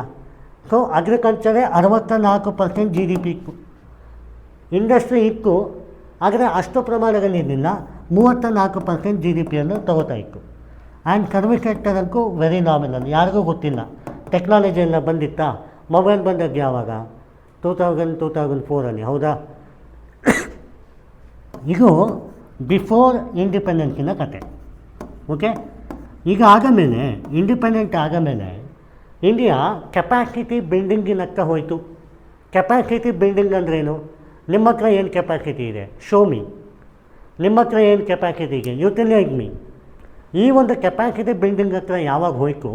ಸೊ ಅಗ್ರಿಕಲ್ಚರೇ 64% GDP ಇತ್ತು. ಇಂಡಸ್ಟ್ರಿ ಇತ್ತು, ಆದರೆ ಅಷ್ಟು ಪ್ರಮಾಣದಲ್ಲಿ ಇರಲಿಲ್ಲ, 34% GDPಯನ್ನು ತಗೋತಾ ಇತ್ತು. ಆ್ಯಂಡ್ ಸರ್ವಿಸ್ ಸೆಕ್ಟರ್ ಅಂತೂ ವೆರಿ ನಾಮಿನಲ್, ಯಾರಿಗೂ ಗೊತ್ತಿಲ್ಲ. ಟೆಕ್ನಾಲಜಿ ಎಲ್ಲ ಬಂದಿತ್ತಾ? ಮೊಬೈಲ್ ಬಂದದ್ದು ಯಾವಾಗ? 2004 ಹೌದಾ? ಇದು ಬಿಫೋರ್ ಇಂಡಿಪೆಂಡೆನ್ಸಿನ ಕತೆ. ಓಕೆ, ಈಗ ಆದಮೇಲೆ ಇಂಡಿಪೆಂಡೆಂಟ್ ಆದಮೇಲೆ ಇಂಡಿಯಾ ಕೆಪಾಸಿಟಿ ಬಿಲ್ಡಿಂಗಿನತ್ತ ಹೋಯಿತು. ಕೆಪಾಸಿಟಿ ಬಿಲ್ಡಿಂಗ್ ಅಂದ್ರೇನು? ನಿಮ್ಮ ಹತ್ರ ಏನು ಕೆಪಾಸಿಟಿ ಇದೆ, ಶೋ ಮೀ. ನಿಮ್ಮ ಹತ್ರ ಏನು ಕೆಪಾಸಿಟಿ ಇದೆ, ಯುಟಿಲೈಸ್ ಮೀ. ಈ ಒಂದು ಕೆಪಾಸಿಟಿ ಬಿಲ್ಡಿಂಗ್ ಹತ್ರ ಯಾವಾಗ ಹೋಯಿತು,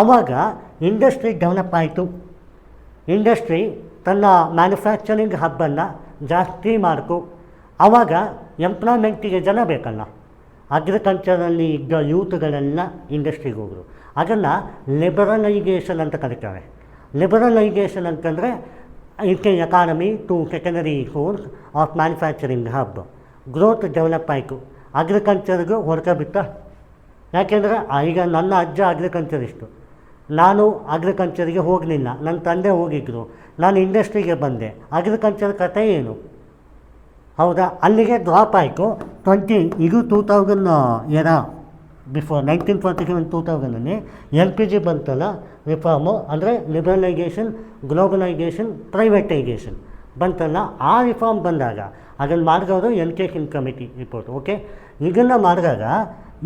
ಆವಾಗ ಇಂಡಸ್ಟ್ರಿ ಡೆವಲಪ್ ಆಯಿತು. ಇಂಡಸ್ಟ್ರಿ ತನ್ನ ಮ್ಯಾನುಫ್ಯಾಕ್ಚರಿಂಗ್ ಹಬ್ಬನ್ನು ಜಾಸ್ತಿ ಮಾಡ್ತು. ಆವಾಗ ಎಂಪ್ಲಾಯ್ಮೆಂಟಿಗೆ ಜನ ಬೇಕಲ್ಲ. ಅಗ್ರಿಕಲ್ಚರಲ್ಲಿ ಇದ್ದ ಯೂತ್ಗಳೆಲ್ಲ ಇಂಡಸ್ಟ್ರಿಗೆ ಹೋದರು. ಅದನ್ನು ಲಿಬರಲೈಜೇಷನ್ ಅಂತ ಕರೀತಾರೆ. ಲಿಬರಲೈಜೇಷನ್ ಅಂತಂದರೆ ಇದಕ್ಕೆ economy to secondary source of manufacturing hub. Growth develop ಆಯಿತು. ಅಗ್ರಿಕಲ್ಚರ್ಗೂ ಹೊರಗೆ ಬಿಟ್ಟ. ಯಾಕೆಂದರೆ ಈಗ ನನ್ನ ಅಜ್ಜ ಅಗ್ರಿಕಲ್ಚರಿಸ್ಟು, ನಾನು ಅಗ್ರಿಕಲ್ಚರಿಗೆ ಹೋಗಲಿಲ್ಲ, ನನ್ನ ತಂದೆ ಹೋಗಿದ್ದರು, ನಾನು ಇಂಡಸ್ಟ್ರಿಗೆ ಬಂದೆ. ಅಗ್ರಿಕಲ್ಚರ್ ಕಥೆ ಏನು? ಹೌದಾ? ಅಲ್ಲಿಗೆ ಡ್ರಾಪ್ ಆಯಿತು. ಇದು 2000 ಬಿಫೋರ್ 1947 2000 LPG ಬಂತಲ್ಲ ರಿಫಾರ್ಮು, ಅಂದರೆ ಲಿಬರಲೈಜೇಷನ್, ಗ್ಲೋಬಲೈಜೇಷನ್, ಪ್ರೈವೇಟೈಜೇಷನ್ ಬಂತಲ್ಲ. ಆ ರಿಫಾರ್ಮ್ ಬಂದಾಗ ಅದನ್ನು ಮಾಡಿದವರು NK Singh committee report. Okay, ಇದನ್ನು ಮಾಡಿದಾಗ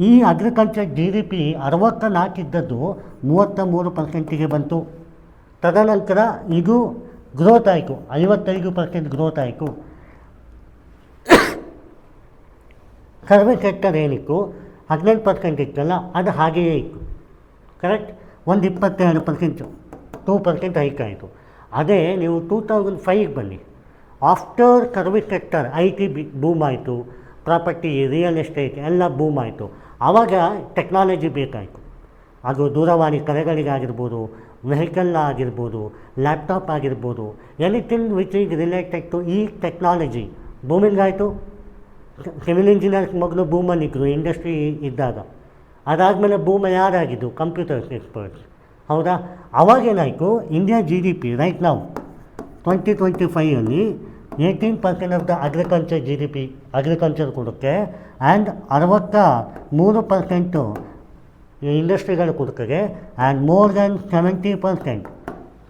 ಈ ಅಗ್ರಿಕಲ್ಚರ್ GDP 64 ಇದ್ದದ್ದು 33%ಗೆ ಬಂತು. ತದನಂತರ ಇದು ಗ್ರೋತ್ ಆಯಿತು, 55% ಗ್ರೋತ್ ಆಯಿತು. ಸರ್ವಿಸ್ ಸೆಕ್ಟರ್ ಏನಿತ್ತು 18% ಇತ್ತಲ್ಲ, ಅದು ಹಾಗೆಯೇ ಇತ್ತು. ಕರೆಕ್ಟ್. ಒಂದು 22%, 2% ಹೈಕ್ ಆಯಿತು. ಅದೇ ನೀವು 2005ಗೆ ಬನ್ನಿ. After service sector IT boom ಆಯಿತು, ಪ್ರಾಪರ್ಟಿ, ರಿಯಲ್ ಎಸ್ಟೇಟ್ ಎಲ್ಲ ಬೂಮ್ ಆಯಿತು. ಆವಾಗ ಟೆಕ್ನಾಲಜಿ ಬೇಕಾಯಿತು. ಅದು ದೂರವಾಣಿ ಕರೆಗಳಿಗಾಗಿರ್ಬೋದು, ವೆಹಿಕಲ್ ಆಗಿರ್ಬೋದು, ಲ್ಯಾಪ್ಟಾಪ್ ಆಗಿರ್ಬೋದು, anything which is related to ಈ ಟೆಕ್ನಾಲಜಿ ಬೂಮಿಂಗ್ ಆಯಿತು. ಸಿವಿಲ್ ಇಂಜಿನಿಯರ್ಸ್ ಮಗನು ಬೂಮಲ್ಲಿದ್ದರು ಇಂಡಸ್ಟ್ರಿ ಇದ್ದಾಗ. ಅದಾದಮೇಲೆ ಬೂಮ್ ಯಾರಾಗಿದ್ದು? Computers experts. ಹೌದಾ? ಅವಾಗೇನಾಯಿತು, India G D P right ನಾವು 2025 18% of the agriculture G D P agriculture ಕೊಡುತ್ತೆ, ಆ್ಯಂಡ್ 63% ಇಂಡಸ್ಟ್ರಿಗಳು ಕೊಡುತ್ತದೆ, and more than 70%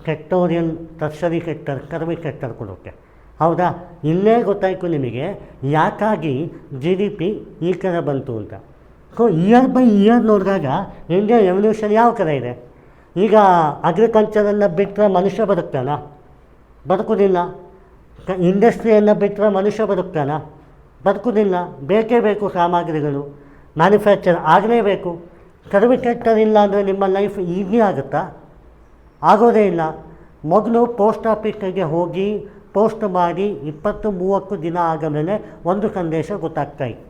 sectoral tertiary sector service sector ಕೊಡುತ್ತೆ. ಹೌದಾ? ಇಲ್ಲೇ ಗೊತ್ತಾಯಿತು ನಿಮಗೆ ಯಾಕಾಗಿ ಜಿ ಡಿ ಪಿ ಈ ಥರ ಬಂತು ಅಂತ. ಸೊ ಇಯರ್ ಬೈ ಇಯರ್ ನೋಡಿದಾಗ ಇಂಡಿಯಾ ಎವಲ್ಯೂಷನ್ ಯಾವ ಥರ ಇದೆ. ಈಗ ಅಗ್ರಿಕಲ್ಚರನ್ನು ಬಿಟ್ಟರೆ ಮನುಷ್ಯ ಬದುಕ್ತಾನ? ಬದುಕೋದಿಲ್ಲ. ಇಂಡಸ್ಟ್ರಿಯನ್ನು ಬಿಟ್ಟರೆ ಮನುಷ್ಯ ಬದುಕ್ತಾನ? ಬದುಕೋದಿಲ್ಲ. ಬೇಕೇ ಬೇಕು ಸಾಮಗ್ರಿಗಳು, ಮ್ಯಾನುಫ್ಯಾಕ್ಚರ್ ಆಗಲೇಬೇಕು. ಸರ್ವಿಸ್ ಸೆಕ್ಟರ್ ಇಲ್ಲ ಅಂದರೆ ನಿಮ್ಮ ಲೈಫ್ ಈಸಿ ಆಗುತ್ತಾ? ಆಗೋದೇ ಇಲ್ಲ. ಮೊದಲು ಪೋಸ್ಟ್ ಆಫೀಸಿಗೆ ಹೋಗಿ ಪೋಸ್ಟ್ ಮಾಡಿ 20-30 ದಿನ ಆದ ಮೇಲೆ ಒಂದು ಸಂದೇಶ ಗೊತ್ತಾಗ್ತಾಯಿತ್ತು.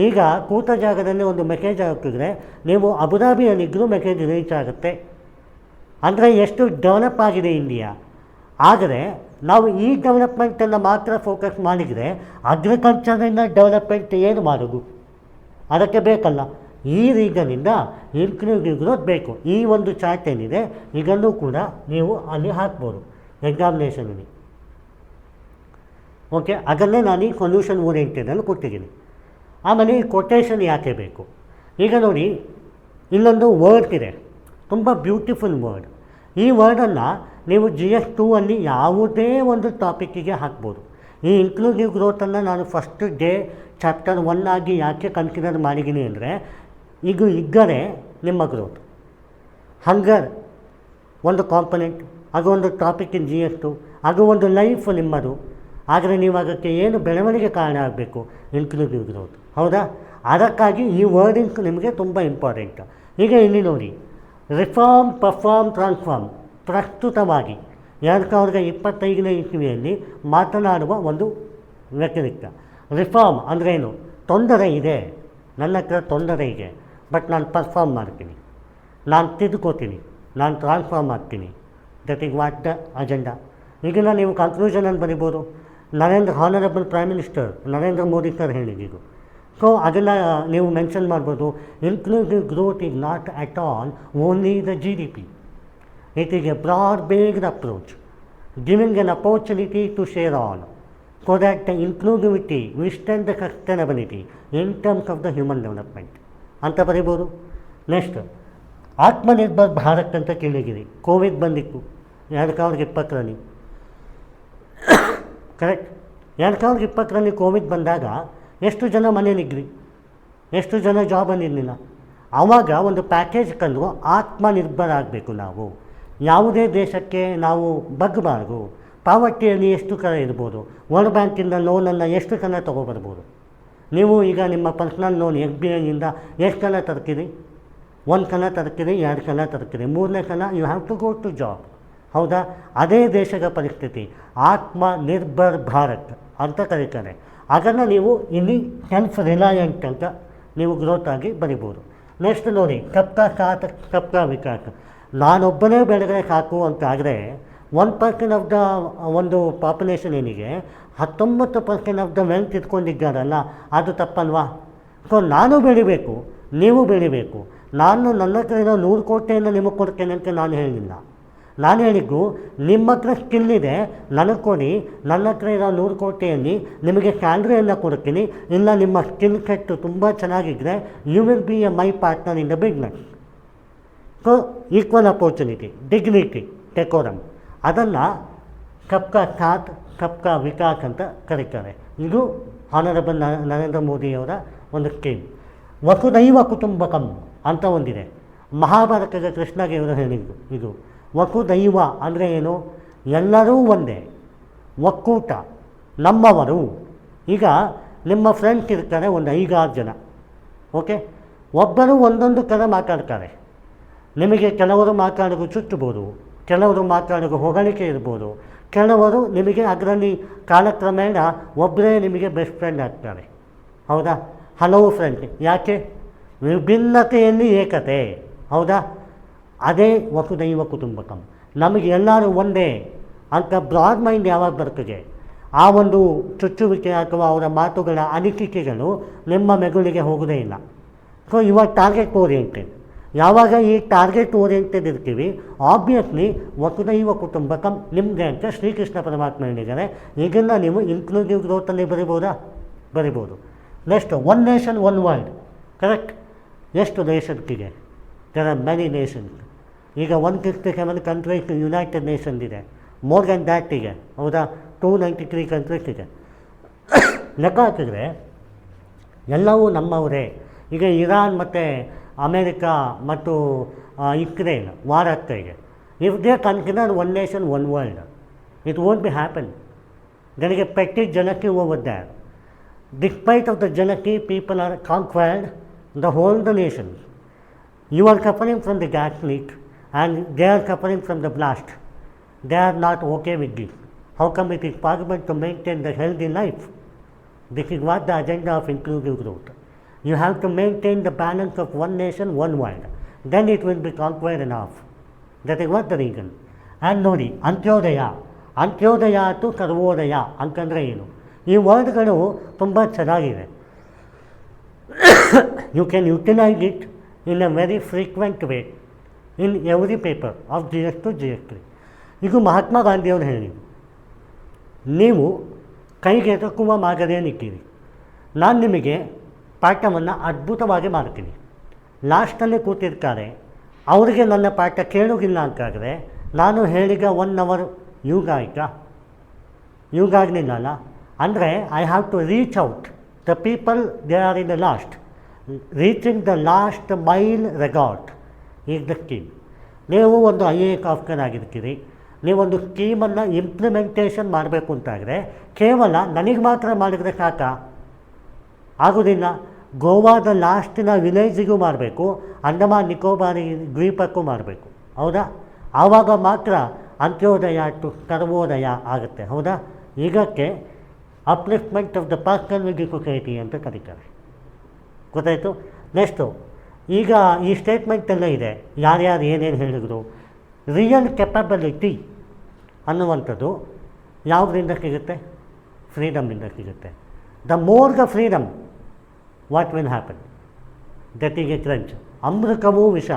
ಈಗ ಕೂತ ಜಾಗದಲ್ಲಿ ಒಂದು ಮೆಸೇಜ್ ಹಾಕಿದ್ರೆ ನೀವು ಅಬುದಾಬಿಯಲ್ಲಿದ್ದರೂ ಮೆಸೇಜ್ ರೀಚ್ ಆಗುತ್ತೆ. ಅಂದರೆ ಎಷ್ಟು ಡೆವಲಪ್ ಆಗಿದೆ ಇಂಡಿಯಾ. ಆದರೆ ನಾವು ಈ ಡೆವಲಪ್ಮೆಂಟನ್ನು ಮಾತ್ರ ಫೋಕಸ್ ಮಾಡಿದರೆ ಅಗ್ರಿಕಲ್ಚರಿಂದ ಡೆವಲಪ್ಮೆಂಟ್ ಏನು ಮಾಡೋದು? ಅದಕ್ಕೆ ಬೇಕಲ್ಲ. ಈ ರೀಸನಿಂದ ಇನ್ಕ್ಲೂಸಿವ್ ಗ್ರೋತ್ ಬೇಕು. ಈ ಒಂದು ಚಾರ್ಟ್ ಏನಿದೆ ಇದನ್ನು ಕೂಡ ನೀವು ಅಲ್ಲಿ ಹಾಕ್ಬೋದು ಎಕ್ಸಾಮಿನೇಷನಲ್ಲಿ. ಓಕೆ, ಅದನ್ನೇ ನಾನು ಈ ಸೊಲ್ಯೂಷನ್ ಓರಿಯೆಂಟೆಡಲ್ಲಿ ಕೊಟ್ಟಿದ್ದೀನಿ. ಆಮೇಲೆ ಈ ಕೊಟೇಶನ್ ಯಾಕೆ ಬೇಕು? ಈಗ ನೋಡಿ, ಇಲ್ಲೊಂದು ವರ್ಡ್ ಇದೆ, ತುಂಬ ಬ್ಯೂಟಿಫುಲ್ ವರ್ಡ್. ಈ ವರ್ಡನ್ನು ನೀವು GS2 ಅಲ್ಲಿ ಯಾವುದೇ ಒಂದು ಟಾಪಿಕ್ಕಿಗೆ ಹಾಕ್ಬೋದು. ಈ ಇನ್ಕ್ಲೂಸಿವ್ ಗ್ರೋತನ್ನು ನಾನು ಫಸ್ಟ್ ಡೇ ಚಾಪ್ಟರ್ 1 ಆಗಿ ಯಾಕೆ ಕನ್ಸಿಡರ್ ಮಾಡಿದ್ದೀನಿ ಅಂದರೆ, ಈಗ ಇದ್ದರೆ ನಿಮ್ಮ ಗ್ರೋತ್. ಹಂಗರ್ ಒಂದು ಕಾಂಪೊನೆಂಟ್, ಅದು ಒಂದು ಟಾಪಿಕ್ ಇನ್ GS2, ಅದು ಒಂದು ಲೈಫ್ ನಿಮ್ಮದು. ಆದರೆ ನೀವು ಅದಕ್ಕೆ ಏನು ಬೆಳವಣಿಗೆ ಕಾರಣ ಆಗಬೇಕು? Inclusive growth. ಹೌದಾ? ಅದಕ್ಕಾಗಿ ಈ ವರ್ಡಿಂಗ್ಸ್ ನಿಮಗೆ ತುಂಬ ಇಂಪಾರ್ಟೆಂಟ್. ಈಗ ಇಲ್ಲಿ ನೋಡಿ, ರಿಫಾರ್ಮ್, ಪರ್ಫಾರ್ಮ್, ಟ್ರಾನ್ಸ್ಫಾರ್ಮ್ ಪ್ರಸ್ತುತವಾಗಿ 2025ನೇ ಇಸ್ವಿಯಲ್ಲಿ ಮಾತನಾಡುವ ಒಂದು ವ್ಯತಿರಿಕ್ತ. ರಿಫಾರ್ಮ್ ಅಂದ್ರೇನು? ತೊಂದರೆ ಇದೆ, ನನ್ನ ಹತ್ರ ತೊಂದರೆ ಇದೆ, ಬಟ್ ನಾನು ಪರ್ಫಾರ್ಮ್ ಮಾಡ್ತೀನಿ, ನಾನು ತಿದ್ಕೋತೀನಿ, ನಾನು ಟ್ರಾನ್ಸ್ಫಾರ್ಮ್ ಆಗ್ತೀನಿ. That is what the agenda. ಈಗಿನ ನೀವು ಕನ್ಕ್ಲೂಷನಲ್ಲಿ ಬರಿಬೋದು, honourable prime minister Narendra Modi sir ಹೇಳಿದ್ದು. ಸೊ ಅದನ್ನು ನೀವು ಮೆನ್ಷನ್ ಮಾಡ್ಬೋದು. Inclusive growth is not at all only the GDP. It is a broad based approach giving an opportunity to share all so that the inclusivity within the sustainability in terms of the human development ಅಂತ ಬರೀಬೋದು. Next, Atmanirbhar Bharat ಅಂತ ಕೇಳಿದ್ದೀರಿ. Covid ಬಂದಿತ್ತು 2020ರಲ್ಲಿ, correct. 2020ರಲ್ಲಿ Covid ಬಂದಾಗ ಎಷ್ಟು ಜನ ಮನೇಲಿದ್ರಿ? ಎಷ್ಟು ಜನ ಜಾಬಲ್ಲಿರಲಿಲ್ಲ? ಆವಾಗ ಒಂದು ಪ್ಯಾಕೇಜ್ ತಂದು ಆತ್ಮನಿರ್ಭರ ಆಗಬೇಕು. ನಾವು ಯಾವುದೇ ದೇಶಕ್ಕೆ ನಾವು ಬಗ್ಗಬಾರ್ದು. ಪಾವರ್ಟಿಯಲ್ಲಿ ಎಷ್ಟು ಕರ ಇರ್ಬೋದು, ವರ್ಲ್ಡ್ ಬ್ಯಾಂಕಿಂದ ಲೋನನ್ನು ಎಷ್ಟು ಕನ ತೊಗೊಬರ್ಬೋದು. ನೀವು ಈಗ ನಿಮ್ಮ ಪರ್ಸ್ನಲ್ ಲೋನ್ SBIಯಿಂದ ಎಷ್ಟು ಕನ ತರ್ತೀರಿ? 1 ಕನ ತರ್ತೀರಿ, 2 ಕನ ತರ್ತೀರಿ, 3ನೇ ಕನ you have to go to job. ಹೌದಾ? ಅದೇ ದೇಶದ ಪರಿಸ್ಥಿತಿ. ಆತ್ಮನಿರ್ಭರ್ ಭಾರತ್ ಅಂತ ಕರೀತಾರೆ. ಅದನ್ನು ನೀವು ಇಲ್ಲಿ ಸೆಲ್ಫ್ ರಿಲಯಂಟ್ ಅಂತ ನೀವು ಗ್ರೋತ್ ಆಗಿ ಬರಿಬೋದು. ನೆಕ್ಸ್ಟ್ ನೋಡಿ, ಸಬ್ಕಾ ಸಾಥ್ ಸಬ್ಕಾ ವಿಕಾಸ್. ನಾನೊಬ್ಬನೇ ಬೆಳೆದರೆ ಸಾಕು ಅಂತ ಆದರೆ 1% ಆಫ್ ದ ಒಂದು ಪಾಪ್ಯುಲೇಷನ್ ಏನಿಗೆ 19% ಆಫ್ ದ ವೆಲ್ತ್ ಇಟ್ಕೊಂಡಿದ್ದಾರಲ್ಲ, ಅದು ತಪ್ಪಲ್ವಾ? ಸೊ ನಾನು ಬೆಳಿಬೇಕು, ನೀವು ಬೆಳಿಬೇಕು. ನಾನು ನನ್ನ ಹತ್ರ ಇರೋ 100 ಕೋಟಿಯನ್ನು ನಿಮಗೆ ಕೊಡ್ತೇನೆ ಅಂತ ನಾನು ಹೇಳಿಲ್ಲ. ನಾನು ಹೇಳಿದ್ದು, ನಿಮ್ಮ ಹತ್ರ ಸ್ಕಿಲ್ ಇದೆ, ನನಗೆ ಕೊಡಿ, ನನ್ನ ಹತ್ರ ಇರೋ 100 ಕೋಟಿಯಲ್ಲಿ ನಿಮಗೆ ಸ್ಯಾಲ್ರಿಯನ್ನು ಕೊಡ್ತೀನಿ. ಇಲ್ಲ, ನಿಮ್ಮ ಸ್ಕಿಲ್ ಸೆಟ್ ತುಂಬ ಚೆನ್ನಾಗಿದ್ದರೆ you will be a my partner in the business. So equal opportunity, dignity, decorum, ಅದನ್ನು ಸಬ್ಕಾ ಸಾಥ್ ಸಬ್ಕಾ ವಿಕಾಸ್ ಅಂತ ಕರೀತಾರೆ. ಇದು ಹಾನರಬಲ್ ನರೇಂದ್ರ ಮೋದಿಯವರ ಒಂದು ಸ್ಕೀಮ್. ವಸುದೈವ ಕುಟುಂಬಕಂ ಅಂತ ಒಂದಿದೆ. ಮಹಾಭಾರತದ ಕೃಷ್ಣಗೆ ಇವರು ಹೇಳಿದ್ದು ಇದು. ವಸುದೈವ ಅಂದರೆ ಏನು? ಎಲ್ಲರೂ ಒಂದೇ, ಒಕ್ಕೂಟ, ನಮ್ಮವರು. ಈಗ ನಿಮ್ಮ ಫ್ರೆಂಡ್ಸ್ ಇರ್ತಾರೆ ಒಂದು 5-6 ಜನ. ಓಕೆ, ಒಬ್ಬರು ಒಂದೊಂದು ಥರ ಮಾತಾಡ್ತಾರೆ. ನಿಮಗೆ ಕೆಲವರು ಮಾತಾಡೋದು ಚುಚ್ಚಬೋದು, ಕೆಲವರು ಮಾತಾಡೋದು ಹೊಗಳಿಕೆ ಇರ್ಬೋದು, ಕೆಲವರು ನಿಮಗೆ ಅದರಲ್ಲಿ ಕಾಲಕ್ರಮೇಣ ಒಬ್ಬರೇ ನಿಮಗೆ ಬೆಸ್ಟ್ ಫ್ರೆಂಡ್ ಆಗ್ತಾರೆ. ಹೌದಾ? ಹಲವು ಫ್ರೆಂಡ್. ಯಾಕೆ? ವಿಭಿನ್ನತೆಯಲ್ಲಿ ಏಕತೆ. ಹೌದಾ? ಅದೇ ವಸುದೈವ ಕುಟುಂಬಕಂ. ನಮಗೆ ಎಲ್ಲರೂ ಒಂದೇ ಅಂತ ಬ್ರಾಡ್ ಮೈಂಡ್ ಯಾವಾಗ ಬರ್ತದೆ, ಆ ಒಂದು ಚುಚ್ಚುವಿಕೆ ಅಥವಾ ಅವರ ಮಾತುಗಳ ಅನಿಸಿಕೆಗಳು ನಿಮ್ಮ ಮೆದುಳಿಗೆ ಹೋಗೋದೇ ಇಲ್ಲ. ಸೊ ಇವಾಗ ಟಾರ್ಗೆಟ್ ಓರಿಯೆಂಟೆಡ್. ಯಾವಾಗ ಈ ಟಾರ್ಗೆಟ್ ಓರಿಯೆಂಟೆಡ್ ಇರ್ತೀವಿ, ಆಬ್ವಿಯಸ್ಲಿ ವಸುದೈವ ಕುಟುಂಬಕಂ ನಿಮಗೆ ಅಂತ ಶ್ರೀಕೃಷ್ಣ ಪರಮಾತ್ಮ ಹೇಳಿದ್ದಾರೆ. ಇದನ್ನು ನೀವು ಇನ್ಕ್ಲೂಸಿವ್ ಗ್ರೋತಲ್ಲಿ ಬರಿಬೋದು. Next, one nation one world. Correct. ಎಷ್ಟು ನೇಷನ್ಸಿದೆ? There are many nations. ಈಗ 167 ಕಂಟ್ರೀಸ್ ಯುನೈಟೆಡ್ ನೇಷನ್ಸ್ ಇದೆ. ಮೋರ್ ದ್ಯಾನ್ ದ್ಯಾಟ್ ಇದೆ, ಹೌದಾ? 293 ಕಂಟ್ರೀಸ್ ಇದೆ. ಲೆಕ್ಕ ಹಾಕಿದ್ರೆ ಎಲ್ಲವೂ ನಮ್ಮವರೇ. ಈಗ ಇರಾನ್ ಮತ್ತು ಅಮೇರಿಕಾ ಮತ್ತು ಇಸ್ರೇಲ್ ವಾರ ಆಗ್ತಾ ಇದೆ. If they consider one nation one world, it won't be happen. ನನಗೆ ಪೆಟ್ಟಿ ಜನಕ್ಕೆ over. Despite of the jealousy, people are conquered the whole the nation. You are suffering from the gas leak and they are suffering from the blast. They are not okay with this. How come it is possible to maintain the healthy life? This is what the agenda of inclusive growth. You have to maintain the balance of one nation, one world. Then it will be conquered enough. That is what the reason. And ನೋಡಿ, Antyodaya to ಸರ್ವೋದಯ ಅಂತಂದರೆ ಏನು? ಈ ವರ್ಡ್ಗಳು ತುಂಬ ಚೆನ್ನಾಗಿದೆ. You can utilise it in a very frequent way in every paper of GS to GS3. ಇದು ಮಹಾತ್ಮ ಗಾಂಧಿಯವರು ಹೇಳಿದರು. ನೀವು ಕೈಗೆಟಕುವ ಮಾದರಿಯನ್ನಿದ್ದೀರಿ. ನಾನು ನಿಮಗೆ ಪಾಠವನ್ನು ಅದ್ಭುತವಾಗಿ ಮಾಡ್ತೀನಿ. ಲಾಸ್ಟಲ್ಲಿ ಕೂತಿರ್ತಾರೆ, ಅವರಿಗೆ ನನ್ನ ಪಾಠ ಕೇಳೋಗಿಲ್ಲ ಅಂತಾದರೆ ನಾನು ಹೇಳಿದ 1 hour ಯೂಸ್ ಆಗಲಿಲ್ಲ. ಅಂದರೆ I have to reach out the people they are in the last. Reaching the last mile regard is the scheme. ನೀವು ಒಂದು IAS ಆಫೀಸರ್ ಆಗಿರ್ತೀರಿ. ನೀವೊಂದು ಸ್ಕೀಮನ್ನು ಇಂಪ್ಲಿಮೆಂಟೇಷನ್ ಮಾಡಬೇಕು ಅಂತಾದರೆ ಕೇವಲ ನನಗೆ ಮಾತ್ರ ಮಾಡಿದರೆ ಸಾಕಾ? ಆಗೋದಿಲ್ಲ. ಗೋವಾದ ಲಾಸ್ಟಿನ ವಿಲೇಜಿಗೂ ಮಾಡಬೇಕು, ಅಂಡಮಾನ್ ನಿಕೋಬಾರಿ ದ್ವೀಪಕ್ಕೂ ಮಾಡಬೇಕು, ಹೌದಾ? ಆವಾಗ ಮಾತ್ರ ಅಂತ್ಯೋದಯ ಟು ಸರ್ವೋದಯ ಆಗುತ್ತೆ, ಹೌದಾ? ಈಗಕ್ಕೆ upliftment of the person with the society ಅಂತ ಕರೀತಾರೆ. ಗೊತ್ತಾಯಿತು? ನೆಕ್ಸ್ಟು, ಈಗ ಈ ಸ್ಟೇಟ್ಮೆಂಟೆಲ್ಲ ಇದೆ, ಯಾರ್ಯಾರು ಏನೇನು ಹೇಳಿದರು. ರಿಯಲ್ ಕೆಪಬಿಲಿಟಿ ಅನ್ನುವಂಥದ್ದು ಯಾವುದರಿಂದ ಸಿಗುತ್ತೆ? ಫ್ರೀಡಮ್ಮಿಂದ ಸಿಗುತ್ತೆ. The more the freedom, what will happen? That is a crunch. ಅಮೃತವೂ ವಿಷ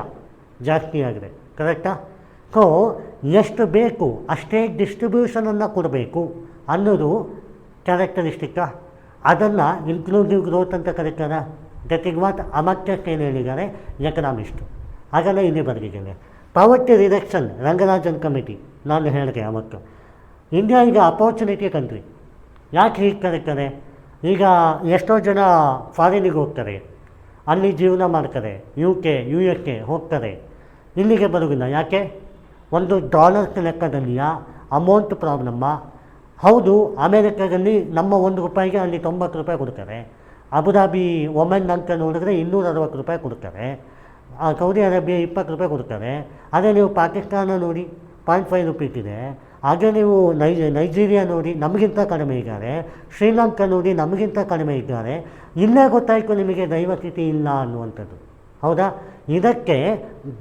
ಜಾಸ್ತಿ ಆಗಿದೆ, ಕರೆಕ್ಟಾ? ಸೊ ಎಷ್ಟು ಬೇಕು ಅಷ್ಟೇ ಡಿಸ್ಟ್ರಿಬ್ಯೂಷನನ್ನು ಕೊಡಬೇಕು ಅನ್ನೋದು ಕ್ಯಾರೆಕ್ಟರಿಸ್ಟಿಕ್ಕ. ಅದನ್ನು ಇನ್ಕ್ಲೂಸಿವ್ ಗ್ರೋತ್ ಅಂತ ಕರೀತಾರೆ. That is what Amartya Sen ಹೇಳಿದ್ದಾರೆ, ಎಕನಾಮಿಸ್ಟು. ಹಾಗೆಲ್ಲ ಇಲ್ಲಿ ಬರೆದಿದ್ದೇನೆ. ಪಾವರ್ಟಿ ರಿಡಕ್ಷನ್, ರಂಗರಾಜನ್ ಕಮಿಟಿ, ನಾನು ಹೇಳಿದೆ ಅವತ್ತು. ಇಂಡಿಯಾ ಈಗ ಅಪರ್ಚುನಿಟಿ ಕಂಟ್ರಿ. ಯಾಕೆ ಹೀಗೆ ಕರೀತಾರೆ? ಈಗ ಎಷ್ಟೋ ಜನ ಫಾರಿನಿಗೆ ಹೋಗ್ತಾರೆ, ಅಲ್ಲಿ ಜೀವನ ಮಾಡ್ತಾರೆ, UK USA ಹೋಗ್ತಾರೆ, ಇಲ್ಲಿಗೆ ಬರೋದಿಲ್ಲ. ಯಾಕೆ? ಒಂದು ಡಾಲರ್ಸ್ ಲೆಕ್ಕದಲ್ಲಿಯಾ ಅಮೌಂಟ್ ಪ್ರಾಬ್ಲಮ್ಮ? ಹೌದು, ಅಮೇರಿಕಾದಲ್ಲಿ ನಮ್ಮ ₹1 ಅಲ್ಲಿ ₹90 ಕೊಡ್ತಾರೆ. ಅಬುದಾಬಿ ಒಮೆನ್ ಅಂತ ನೋಡಿದ್ರೆ ₹260 ಕೊಡ್ತಾರೆ. ಸೌದಿ ಅರೇಬಿಯಾ ₹20 ಕೊಡ್ತಾರೆ. ಅದೇ ನೀವು ಪಾಕಿಸ್ತಾನ ನೋಡಿ ₹0.5 ಇದೆ. ಹಾಗೆ ನೀವು ನೈಜೀರಿಯಾ ನೋಡಿ ನಮಗಿಂತ ಕಡಿಮೆ ಇದ್ದಾರೆ. ಶ್ರೀಲಂಕಾ ನೋಡಿ ನಮಗಿಂತ ಕಡಿಮೆ ಇದ್ದಾರೆ. ಇಲ್ಲೇ ಗೊತ್ತಾಯಿತು ನಿಮಗೆ ಡೈವರ್ಸಿಟಿ ಇಲ್ಲ ಅನ್ನುವಂಥದ್ದು, ಹೌದಾ? ಇದಕ್ಕೆ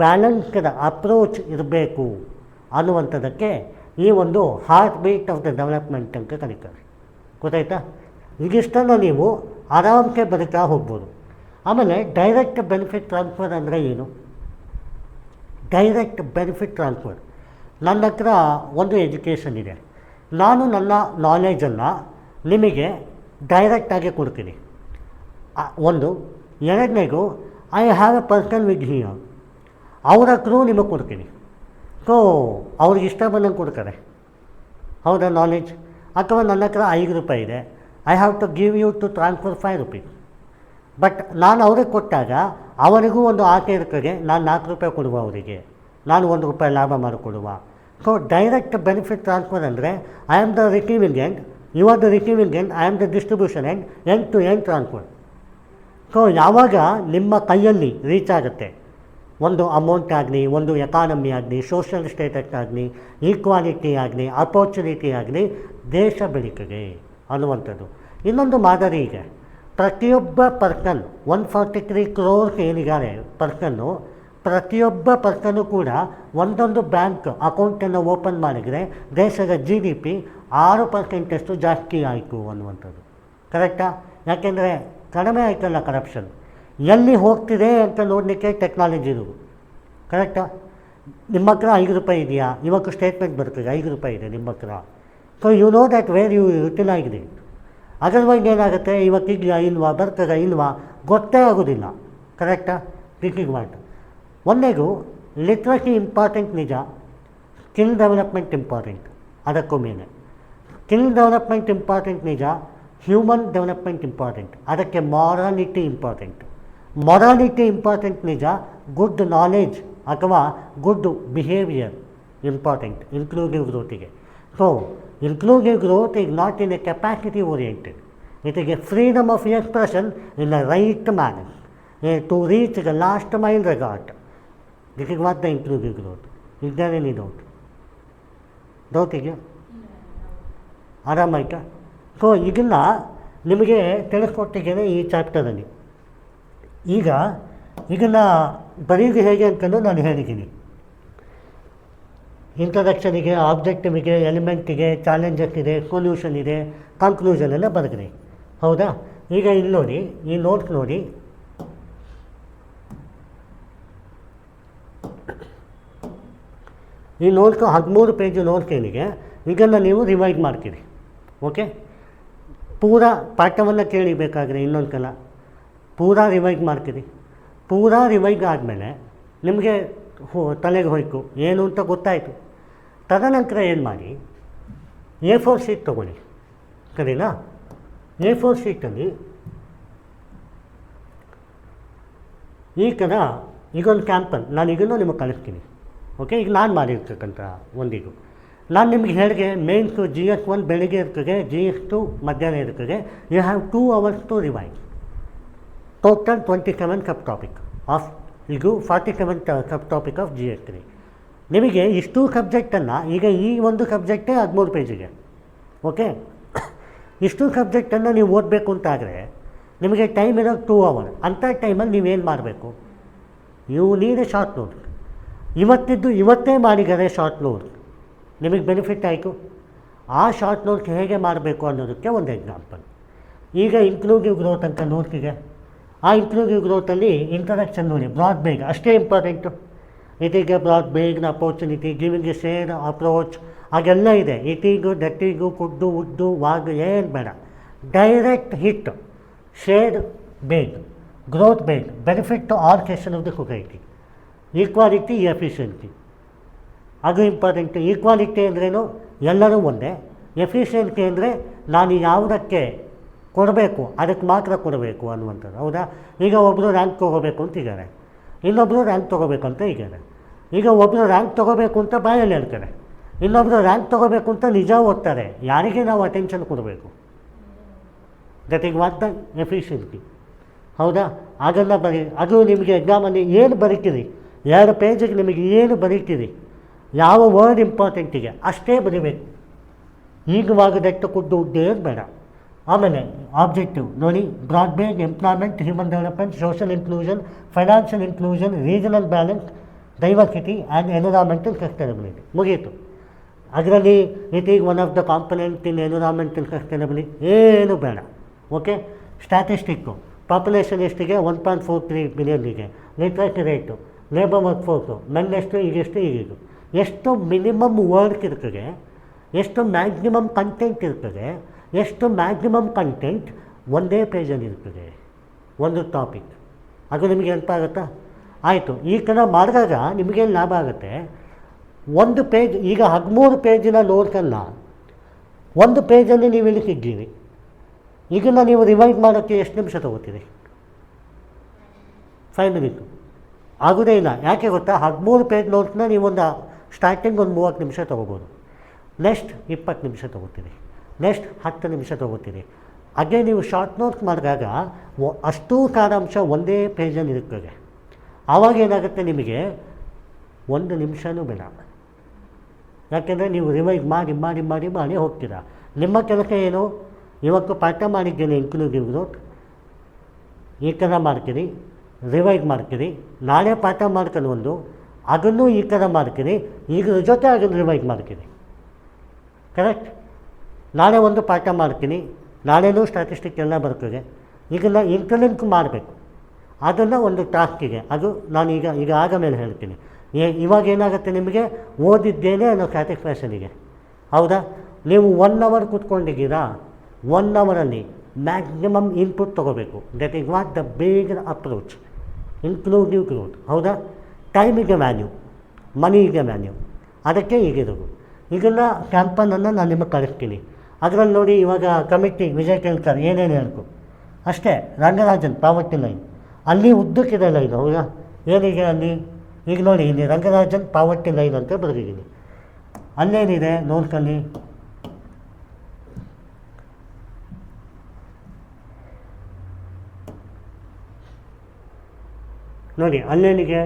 ಬ್ಯಾಲೆನ್ಸ್ಡ್ ಅಪ್ರೋಚ್ ಇರಬೇಕು ಅನ್ನುವಂಥದ್ದಕ್ಕೆ ಈ ಒಂದು heart beat of the development ಅಂತ ಕರೀತಾರೆ. ಗೊತ್ತಾಯ್ತಾ? ಇದಿಷ್ಟನ್ನು ನೀವು ಆರಾಮಕ್ಕೆ ಬದುಕ್ತಾ ಹೋಗ್ಬೋದು. ಆಮೇಲೆ ಡೈರೆಕ್ಟ್ ಬೆನಿಫಿಟ್ ಟ್ರಾನ್ಸ್ಫರ್ ಅಂದರೆ ಏನು? ಡೈರೆಕ್ಟ್ ಬೆನಿಫಿಟ್ ಟ್ರಾನ್ಸ್ಫರ್, ನನ್ನ ಹತ್ರ ಒಂದು ಎಜುಕೇಷನ್ ಇದೆ, ನಾನು ನನ್ನ ನಾಲೆಜನ್ನು ನಿಮಗೆ ಡೈರೆಕ್ಟಾಗಿ ಕೊಡ್ತೀನಿ. ಒಂದು. ಎರಡನೇದು, I have A person with here, ಅವರ ಥ್ರೂ ನಿಮಗೆ ಕೊಡ್ತೀನಿ. ಸೊ ಅವ್ರಿಗೆ ಇಷ್ಟ ಬಂದಂಗೆ ಕೊಡ್ತಾರೆ, ಹೌದಾ? ನಾಲೆಜ್. ಅಥವಾ ನನ್ನ ಹತ್ರ ₹5 ಇದೆ, I have to give you to transfer ₹5. But ನಾನು ಅವ್ರಿಗೆ ಕೊಟ್ಟಾಗ ಅವರಿಗೂ ಒಂದು ಆಸೆ ಇರ್ತದೆ, ನಾನು ₹4 ಕೊಡುವ ಅವರಿಗೆ, ನಾನು ₹1 ಲಾಭ ಮಾಡಿಕೊಡುವ. ಸೊ ಡೈರೆಕ್ಟ್ ಬೆನಿಫಿಟ್ ಟ್ರಾನ್ಸ್ಫರ್ ಅಂದರೆ I am the receiving end, you are the receiving end, I am the distribution end to end transfer. So ಯಾವಾಗ ನಿಮ್ಮ ಕೈಯಲ್ಲಿ ರೀಚ್ ಆಗುತ್ತೆ ಒಂದು ಅಮೌಂಟ್ ಆಗಲಿ, ಒಂದು ಎಕಾನಮಿ ಆಗಲಿ, ಸೋಷಿಯಲ್ ಸ್ಟೇಟಸ್ ಆಗಲಿ, ಈಕ್ವಾಲಿಟಿ ಆಗಲಿ, ಅಪರ್ಚುನಿಟಿ ಆಗಲಿ, ದೇಶ ಬೆಳೀತದೆ ಅನ್ನುವಂಥದ್ದು. ಇನ್ನೊಂದು ಮಾದರಿ ಇದೆ. ಪ್ರತಿಯೊಬ್ಬ ಪರ್ಸನ್ 143 crores ಏನಿದ್ದಾರೆ ಪರ್ಸನ್ನು, ಪ್ರತಿಯೊಬ್ಬ ಪರ್ಸನು ಕೂಡ ಒಂದೊಂದು ಬ್ಯಾಂಕ್ ಅಕೌಂಟನ್ನು ಓಪನ್ ಮಾಡಿದರೆ ದೇಶದ GDP 6% ಜಾಸ್ತಿ ಆಯಿತು ಅನ್ನುವಂಥದ್ದು. ಕರೆಕ್ಟಾ? ಯಾಕೆಂದರೆ ಕಡಿಮೆ ಆಯ್ತಲ್ಲ ಕರಪ್ಷನ್. ಎಲ್ಲಿ ಹೋಗ್ತಿದೆ ಅಂತ ನೋಡಲಿಕ್ಕೆ ಟೆಕ್ನಾಲಜಿ ಇರೋದು. ಕರೆಕ್ಟಾ? ನಿಮ್ಮ ಹತ್ರ 5 ರೂಪಾಯಿ ಇದೆಯಾ, ಇವಾಗ ಸ್ಟೇಟ್ಮೆಂಟ್ ಬರ್ತದೆ 5 ರೂಪಾಯಿ ಇದೆ ನಿಮ್ಮ ಹತ್ರ. So you know that where you utilise it. Otherwise ಏನಾಗುತ್ತೆ, ಇವತ್ತಿದೆಯಾ ಇಲ್ವಾ, ಬರ್ತದ ಇಲ್ವಾ ಗೊತ್ತೇ ಆಗೋದಿಲ್ಲ. ಕರೆಕ್ಟಾ? ಪಿಕಿಂಗ್ ಮಾಡಿ ಒಂದೇದು ಲಿಟ್ರಸಿ ಇಂಪಾರ್ಟೆಂಟ್ ನಿಜ, ಸ್ಕಿಲ್ ಡೆವಲಪ್ಮೆಂಟ್ ಇಂಪಾರ್ಟೆಂಟ್ ಅದಕ್ಕೂ ಮೇಲೆ. ಸ್ಕಿಲ್ ಡೆವಲಪ್ಮೆಂಟ್ ಇಂಪಾರ್ಟೆಂಟ್ ನಿಜ, ಹ್ಯೂಮನ್ ಡೆವಲಪ್ಮೆಂಟ್ ಇಂಪಾರ್ಟೆಂಟ್, ಅದಕ್ಕೆ ಮಾರಾಲಿಟಿ ಇಂಪಾರ್ಟೆಂಟ್. ಮೊರಾಲಿಟಿ ಇಂಪಾರ್ಟೆಂಟ್ ನಿಜ, ಗುಡ್ ನಾಲೆಜ್ ಅಥವಾ ಗುಡ್ ಬಿಹೇವಿಯರ್ ಇಂಪಾರ್ಟೆಂಟ್ ಇನ್ಕ್ಲೂಸಿವ್ ಗ್ರೋತಿಗೆ. So inclusive growth is not in a capacity oriented, it is a freedom of expression in a right manner to reach the last mile regard. This is what the inclusive growth. Is there any ಡೌಟಿಗೆ ಆರಾಮಾಯ್ತಾ? So ಇದನ್ನು ನಿಮಗೆ ತಿಳಿಸ್ಕೊಟ್ಟಿದ್ದೇನೆ ಈ ಚಾಪ್ಟರಲ್ಲಿ. ಈಗ ಇದನ್ನು ಬರೆಯೋದು ಹೇಗೆ ಅಂತಲೂ ನಾನು ಹೇಳಿದ್ದೀನಿ. ಇಂಟ್ರಡಕ್ಷನಿಗೆ, ಆಬ್ಜೆಕ್ಟಿವಿಗೆ, ಎಲಿಮೆಂಟಿಗೆ, ಚಾಲೆಂಜಸ್ ಇದೆ, ಸೊಲ್ಯೂಷನ್ ಇದೆ, ಕನ್ಕ್ಲೂಷನ್ ಎಲ್ಲ ಬರೆದ್ರಿ. ಹೌದಾ? ಈಗ ಇಲ್ಲಿ ನೋಡಿ, ಈ ನೋಟ್ಸ್ ನೋಡಿ. ಈ ನೋಟ್ಸ್ 13 ಪೇಜ್ ನೋಟ್ಸ್ ಏನಿದೆ ಇದನ್ನು ನೀವು ರಿವೈಸ್ ಮಾಡ್ತೀರಿ. ಓಕೆ? ಪೂರಾ ಪಾಠವನ್ನು ಕೇಳಿಬೇಕಾದ್ರೆ ಇನ್ನೊಂದು ಸಲ ಪೂರಾ ರಿವೈಸ್ ಮಾಡ್ತೀರಿ. ಪೂರಾ ರಿವೈಸ್ ಆದಮೇಲೆ ನಿಮಗೆ ತಲೆಗೆ ಹೋಯ್ತು ಏನು ಅಂತ ಗೊತ್ತಾಯಿತು. ತದನಂತರ ಏನು ಮಾಡಿ, A4 ಶೀಟ್ ತೊಗೊಳ್ಳಿ. ಸರಿನಾ? A4 ಶೀಟಲ್ಲಿ ಈ ಥರ ಈಗೊಂದು ಕ್ಯಾಂಪನ್ ನಾನು ಇದನ್ನು ನಿಮಗೆ ಕಳಿಸ್ತೀನಿ. ಓಕೆ? ಈಗ ನಾನು ಮಾಡಿರ್ತಕ್ಕಂಥ ಒಂದಿದು ನಾನು ನಿಮಗೆ ಹೇಳಿದೆ, ಮೇನ್ಸು GS1 ಬೆಳಿಗ್ಗೆ ಇರ್ತದೆ, GS2 ಮಧ್ಯಾಹ್ನ ಇರ್ತದೆ. You have 2 hours to revise. Total 27 sub topic of ಇದು 47 ಸಬ್ ಟಾಪಿಕ್ ಆಫ್ GS3. ನಿಮಗೆ ಇಷ್ಟು ಸಬ್ಜೆಕ್ಟನ್ನು ಈಗ ಈ ಒಂದು ಸಬ್ಜೆಕ್ಟೇ 13 ಪೇಜಿಗೆ. ಓಕೆ? ಇಷ್ಟು ಸಬ್ಜೆಕ್ಟನ್ನು ನೀವು ಓದಬೇಕು ಅಂತಾದರೆ ನಿಮಗೆ ಟೈಮ್ ಇರೋದು 2 hours. ಅಂಥ ಟೈಮಲ್ಲಿ ನೀವೇನು ಮಾಡಬೇಕು, you need a short notes. ಇವತ್ತೇ ಮಾಡಿದರೆ ಶಾರ್ಟ್ ನೋಟ್ಸ್ ನಿಮಗೆ ಬೆನಿಫಿಟ್ ಆಯಿತು. ಆ ಶಾರ್ಟ್ ನೋಟ್ಸ್ ಹೇಗೆ ಮಾಡಬೇಕು ಅನ್ನೋದಕ್ಕೆ ಒಂದು ಎಕ್ಸಾಂಪಲ್. ಈಗ ಇನ್ಕ್ಲೂಸಿವ್ ಗ್ರೋತ್ ಅಂತ ನೋಟ್ಸಿದೆ. ಆ ಇನ್ಕ್ಲೂಸಿವ್ ಗ್ರೋತಲ್ಲಿ ಇಂಟ್ರಡಕ್ಷನ್ ನೋಡಿ, ಬ್ರಾಡ್ ಬೇಗ್ ಅಷ್ಟೇ ಇಂಪಾರ್ಟೆಂಟು. ಇಟಿಗೆ ಬ್ರಾಡ್ ಬೇಗ್ನ opportunity, giving a share approach ಹಾಗೆಲ್ಲ ಇದೆ. ಇಟಿಗೂ ದಟ್ಟಿಗೂ ಕುಡ್ಡು ಉದ್ದು ವಾಗ್ ಏನು ಬೇಡ, direct hit, share base, growth base, benefit to all section of the society, equality, efficiency ಅದು ಇಂಪಾರ್ಟೆಂಟು. ಈಕ್ವಾಲಿಟಿ ಅಂದ್ರೇನು, ಎಲ್ಲರೂ ಒಂದೇ. ಎಫಿಷಿಯನ್ಸಿ ಅಂದರೆ ನಾನು ಯಾವುದಕ್ಕೆ ಕೊಡಬೇಕು ಅದಕ್ಕೆ ಮಾತ್ರ ಕೊಡಬೇಕು ಅನ್ನುವಂಥದ್ದು. ಹೌದಾ? ಈಗ ಒಬ್ಬರು ರ್ಯಾಂಕ್ ತೊಗೋಬೇಕು ಅಂತಿದ್ದಾರೆ, ಇನ್ನೊಬ್ಬರು ರ್ಯಾಂಕ್ ತೊಗೋಬೇಕು ಅಂತ ಇದ್ದಾರೆ. ಈಗ ಒಬ್ಬರು ರ್ಯಾಂಕ್ ತೊಗೋಬೇಕು ಅಂತ ಬಾಯಲ್ಲಿ ಹೇಳ್ತಾರೆ, ಇನ್ನೊಬ್ಬರು ರ್ಯಾಂಕ್ ತೊಗೋಬೇಕು ಅಂತ ನಿಜ ಓದ್ತಾರೆ. ಯಾರಿಗೆ ನಾವು ಅಟೆನ್ಷನ್ ಕೊಡಬೇಕು? That is what the efficiency. ಹೌದಾ? ಅದನ್ನು ಅದು ನಿಮಗೆ ಎಕ್ಸಾಮಲ್ಲಿ ಏನು ಬರೀತೀರಿ, 2 ಪೇಜಿಗೆ ನಿಮಗೆ ಏನು ಬರೀತೀರಿ, ಯಾವ ವರ್ಡ್ ಇಂಪಾರ್ಟೆಂಟಿಗೆ ಅಷ್ಟೇ ಬರೀಬೇಕು. ಈಗವಾಗದಟ್ಟು ಕುದ್ದು ಉದ್ದೇಶ ಬೇಡ. ಆಮೇಲೆ ಆಬ್ಜೆಕ್ಟಿವ್ ನೋಡಿ, broad base, employment, human development, social inclusion, financial inclusion, regional balance, diversity and environmental sustainability ಮುಗೀತು. ಅದರಲ್ಲಿ it is one of the component in environmental sustainability ಏನು ಬೇಡ. ಓಕೆ? ಸ್ಟ್ಯಾಟಿಸ್ಟಿಕ್ಕು, ಪಾಪ್ಯುಲೇಷನ್ ಎಷ್ಟಿಗೆ 1.43 ಬಿಲಿಯನ್ನಿಗೆ, literature rate, labour work force, ಮೆನ್ನೆಷ್ಟು ಈಗೆಷ್ಟು ಈಗಿದು, ಎಷ್ಟು ಮಿನಿಮಮ್ ವರ್ಕ್ ಇರ್ತದೆ, ಎಷ್ಟು ಮ್ಯಾಕ್ಸಿಮಮ್ ಕಂಟೆಂಟ್ ಇರ್ತದೆ, ಎಷ್ಟು ಮ್ಯಾಕ್ಸಿಮಮ್ ಕಂಟೆಂಟ್ ಒಂದೇ ಪೇಜಲ್ಲಿ ಇರ್ತದೆ, ಒಂದು ಟಾಪಿಕ್. ಅದು ನಿಮಗೆ ನೆನಪಾಗುತ್ತಾ? ಆಯಿತು. ಈ ಥರ ಮಾಡಿದಾಗ ನಿಮಗೇನು ಲಾಭ ಆಗುತ್ತೆ, ಒಂದು ಪೇಜ್ ಈಗ 13 ಪೇಜಿನ ನೋಟ್ಸನ್ನು ಒಂದು ಪೇಜಲ್ಲಿ ನೀವು ಇಳಿಸಿದ್ದೀರಿ. ಇದನ್ನು ನೀವು ರಿವೈಸ್ ಮಾಡೋಕ್ಕೆ ಎಷ್ಟು ನಿಮಿಷ ತೊಗೋತೀರಿ? 5 minutes ಆಗೋದೇ ಇಲ್ಲ. ಯಾಕೆ ಗೊತ್ತಾ? 13 ಪೇಜ್ ನೋಟ್ಸ್ನ ನೀವೊಂದು ಸ್ಟಾರ್ಟಿಂಗ್ ಒಂದು 30 ನಿಮಿಷ ತೊಗೋಬೋದು, ನೆಕ್ಸ್ಟ್ 20 ನಿಮಿಷ ತೊಗೋತೀರಿ, ನೆಕ್ಸ್ಟ್ 10 ನಿಮಿಷ ತೊಗೋತೀರಿ. ಹಾಗೆ ನೀವು ಶಾರ್ಟ್ ನೋಟ್ಸ್ ಮಾಡಿದಾಗ ಅಷ್ಟೂ ಸಾರಾಂಶ ಒಂದೇ ಪೇಜಲ್ಲಿ ಇರ್ತದೆ. ಆವಾಗ ಏನಾಗುತ್ತೆ, ನಿಮಗೆ 1 ನಿಮಿಷವೂ ಬೇಡ. ಯಾಕೆಂದರೆ ನೀವು ರಿವೈಸ್ ಮಾಡಿ ಮಾಡಿ ಮಾಡಿ ಮಾಡಿ ಹೋಗ್ತೀರಾ. ನಿಮ್ಮ ಕೆಲಸ ಏನು, ಇವತ್ತು ಪಾಠ ಮಾಡಿದ್ದೇನೆ ಇನ್ಕ್ಲೂಸಿವ್ ಗ್ರೋತ್, ಈ ಥರ ಮಾಡ್ತೀರಿ. ರಿವೈಸ್ ಮಾಡ್ತೀರಿ, ನಾಳೆ ಪಾಠ ಮಾಡ್ಕೊಂಡು ಒಂದು ಅದನ್ನು ಈ ಥರ ಮಾಡ್ತೀರಿ, ಈಗ ಜೊತೆ ಅದನ್ನು ರಿವೈಸ್ ಮಾಡ್ತೀರಿ. ಕರೆಕ್ಟ್? ನಾಳೆ ಒಂದು ಪಾಠ ಮಾಡ್ತೀನಿ, ನಾಳೆನೂ ಸ್ಟ್ಯಾಟಿಸ್ಟಿಕ್ ಎಲ್ಲ ಬರ್ತದೆ. ಈಗೆಲ್ಲ ಇಂಟರ್ಲಿಂಕ್ ಮಾಡಬೇಕು. ಅದನ್ನು ಒಂದು ಟಾಸ್ಕಿಗೆ, ಅದು ನಾನು ಈಗ ಆಗ ಮೇಲೆ ಹೇಳ್ತೀನಿ. ಇವಾಗ ಏನಾಗುತ್ತೆ, ನಿಮಗೆ ಓದಿದ್ದೇನೆ ಅನ್ನೋ ಸ್ಯಾಟಿಸ್ಫ್ಯಾಷನಿಗೆ. ಹೌದಾ? ನೀವು 1 ಅವರ್ ಕೂತ್ಕೊಂಡಿದ್ದೀರಾ, 1 ಅವರಲ್ಲಿ ಮ್ಯಾಕ್ಸಿಮಮ್ ಇನ್ಪುಟ್ ತೊಗೋಬೇಕು. That is what the bigger approach, inclusive growth. ಹೌದಾ? ಟೈಮಿಗೆ ವ್ಯಾಲ್ಯೂ, ಮನಿಗೆ ವ್ಯಾಲ್ಯೂ, ಅದಕ್ಕೆ ಈಗಿರೋದು. ಈಗೆಲ್ಲ ಕ್ಯಾಂಪನನ್ನು ನಾನು ನಿಮಗೆ ಕಳಿಸ್ತೀನಿ. ಅದರಲ್ಲಿ ನೋಡಿ, ಇವಾಗ ಕಮಿಟಿ ವಿಜಯ್ ಕೇಳ್ತಾರೆ ಏನೇನು ಹೇಳ್ಕು ಅಷ್ಟೇ. ರಂಗರಾಜನ್ ಪಾವರ್ಟಿ ಲೈನ್ ಅಲ್ಲಿ ಉದ್ದಕ್ಕಿದೆ ಲೈನ್. ಹೌದಾ? ಏನಿದೆ ಅಲ್ಲಿ? ಈಗ ನೋಡಿ, ಇಲ್ಲಿ ರಂಗರಾಜನ್ ಪಾವರ್ಟಿ ಲೈನ್ ಅಂತ ಬರೆದಿದ್ದೀನಿ. ಅಲ್ಲೇನಿದೆ ನೋಡ್ಕೊಳ್ಳಿ. ನೋಡಿ ಅಲ್ಲೇನಿಗೆ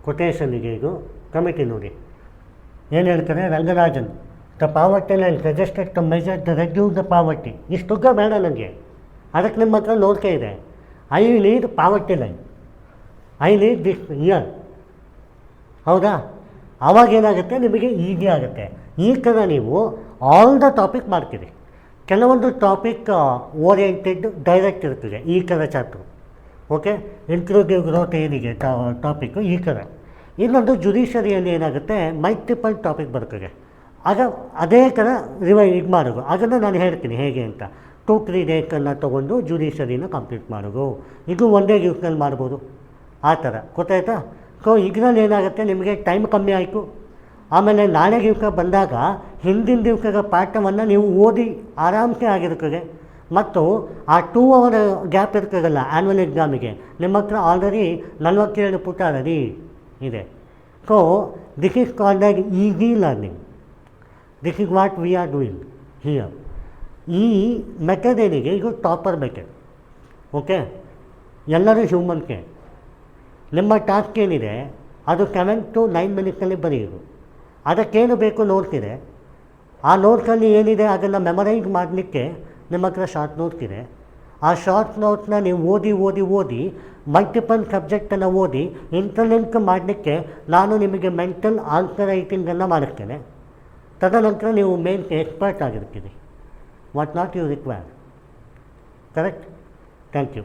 ಕೊಟೇಶನ್ನಿಗೆ ಇದು ಕಮಿಟಿ ನೋಡಿ ಏನು ಹೇಳ್ತಾರೆ. Rangarajan the poverty line suggested to measure the reduce the poverty. ಇಷ್ಟುಗ್ಗ ಬೇಡ ನನಗೆ, ಅದಕ್ಕೆ ನಿಮ್ಮ ಹತ್ರ ನೋಡ್ತಾ ಇದೆ. I need poverty line, I need this year. ಹೌದಾ? ಆವಾಗೇನಾಗುತ್ತೆ, ನಿಮಗೆ ಈಸಿ ಆಗುತ್ತೆ. ಈ ಥರ ನೀವು ಆಲ್ ದ ಟಾಪಿಕ್ ಮಾಡ್ತೀರಿ. ಕೆಲವೊಂದು ಟಾಪಿಕ್ ಓರಿಯೆಂಟೆಡ್ ಡೈರೆಕ್ಟ್ ಇರ್ತದೆ, ಈ ಥರ ಚಾಪ್ಟ್ರು. ಓಕೆ, ಇನ್ಕ್ಲೂಡಿವ್ ಗ್ರೋತ್ ಏನಿದೆ ಟಾಪಿಕ್ಕು ಈ ಥರ. ಇನ್ನೊಂದು ಜುಡಿಷರಿಯಲ್ಲಿ ಏನಾಗುತ್ತೆ, ಮಲ್ಟಿಪಲ್ ಟಾಪಿಕ್ ಬರ್ತದೆ. ಆಗ ಅದೇ ಥರ ಇದು ಮಾಡೋದು. ಅದನ್ನು ನಾನು ಹೇಳ್ತೀನಿ ಹೇಗೆ ಅಂತ. 2-3 ಡೇಸನ್ನು ತೊಗೊಂಡು ಜುಡಿಷರಿನ ಕಂಪ್ಲೀಟ್ ಮಾಡೋದು. ಇದು ಒಂದೇ ದಿವಸದಲ್ಲಿ ಮಾಡ್ಬೋದು. ಆ ಥರ ಗೊತ್ತಾಯ್ತಾ? ಸೊ ಇದರಲ್ಲಿ ಏನಾಗುತ್ತೆ, ನಿಮಗೆ ಟೈಮ್ ಕಮ್ಮಿ ಆಯಿತು. ಆಮೇಲೆ ನಾಳೆ ದಿವಸ ಬಂದಾಗ ಹಿಂದಿನ ದಿವಸದ ಪಾಠವನ್ನು ನೀವು ಓದಿ ಆರಾಮ್ಸೆ ಆಗಿರ್ತದೆ. ಮತ್ತು ಆ 2 ಅವರ್ ಗ್ಯಾಪ್ ಇರ್ತದಲ್ಲ ಆ್ಯನ್ಯುವಲ್ ಎಕ್ಸಾಮಿಗೆ, ನಿಮ್ಮ ಹತ್ರ ಆಲ್ರೆಡಿ 47 ಪುಟ ರೆಡಿ ಇದೆ. ಸೊ ದಿಸ್ ಈಸ್ ಕಾಲ್ಡ್ ಆಗಿ easy learning. This is what we are doing here. ಈ ಮೆಥಡ್ ಏನಿದೆ ಇದು ಟಾಪರ್ ಮೆಥಡ್. ಓಕೆ, ಎಲ್ಲರೂ ಹ್ಯೂಮನ್ಗೆ. ನಿಮ್ಮ ಟಾಸ್ಕ್ ಏನಿದೆ ಅದು 7 to 9 ಮಿನಿಟ್ಸಲ್ಲಿ ಬರೆಯೋದು. ಅದಕ್ಕೇನು ಬೇಕು ನೋಡ್ತಿದೆ, ಆ ನೋಟ್ಸಲ್ಲಿ ಏನಿದೆ ಅದನ್ನು ಮೆಮರೈಸ್ ಮಾಡಲಿಕ್ಕೆ ನಿಮ್ಮ ಹತ್ರ ಶಾರ್ಟ್ ನೋಟ್ಸ್ ಇದೆ. ಆ ಶಾರ್ಟ್ ನೋಟ್ಸ್ನ ನೀವು ಓದಿ ಮಲ್ಟಿಪಲ್ ಸಬ್ಜೆಕ್ಟನ್ನು ಓದಿ ಇಂಟರ್ಲಿಂಕ್ ಮಾಡಲಿಕ್ಕೆ ನಾನು ನಿಮಗೆ ಮೆಂಟಲ್ ಆನ್ಸರ್ ರೈಟಿಂಗನ್ನು ಮಾಡಿಸ್ತೇನೆ. ತದನಂತರ ನೀವು ಮೇನ್ಸ್ ಎಕ್ಸ್ಪರ್ಟ್ ಆಗಿರ್ತೀರಿ. What not you require. Correct? Thank you.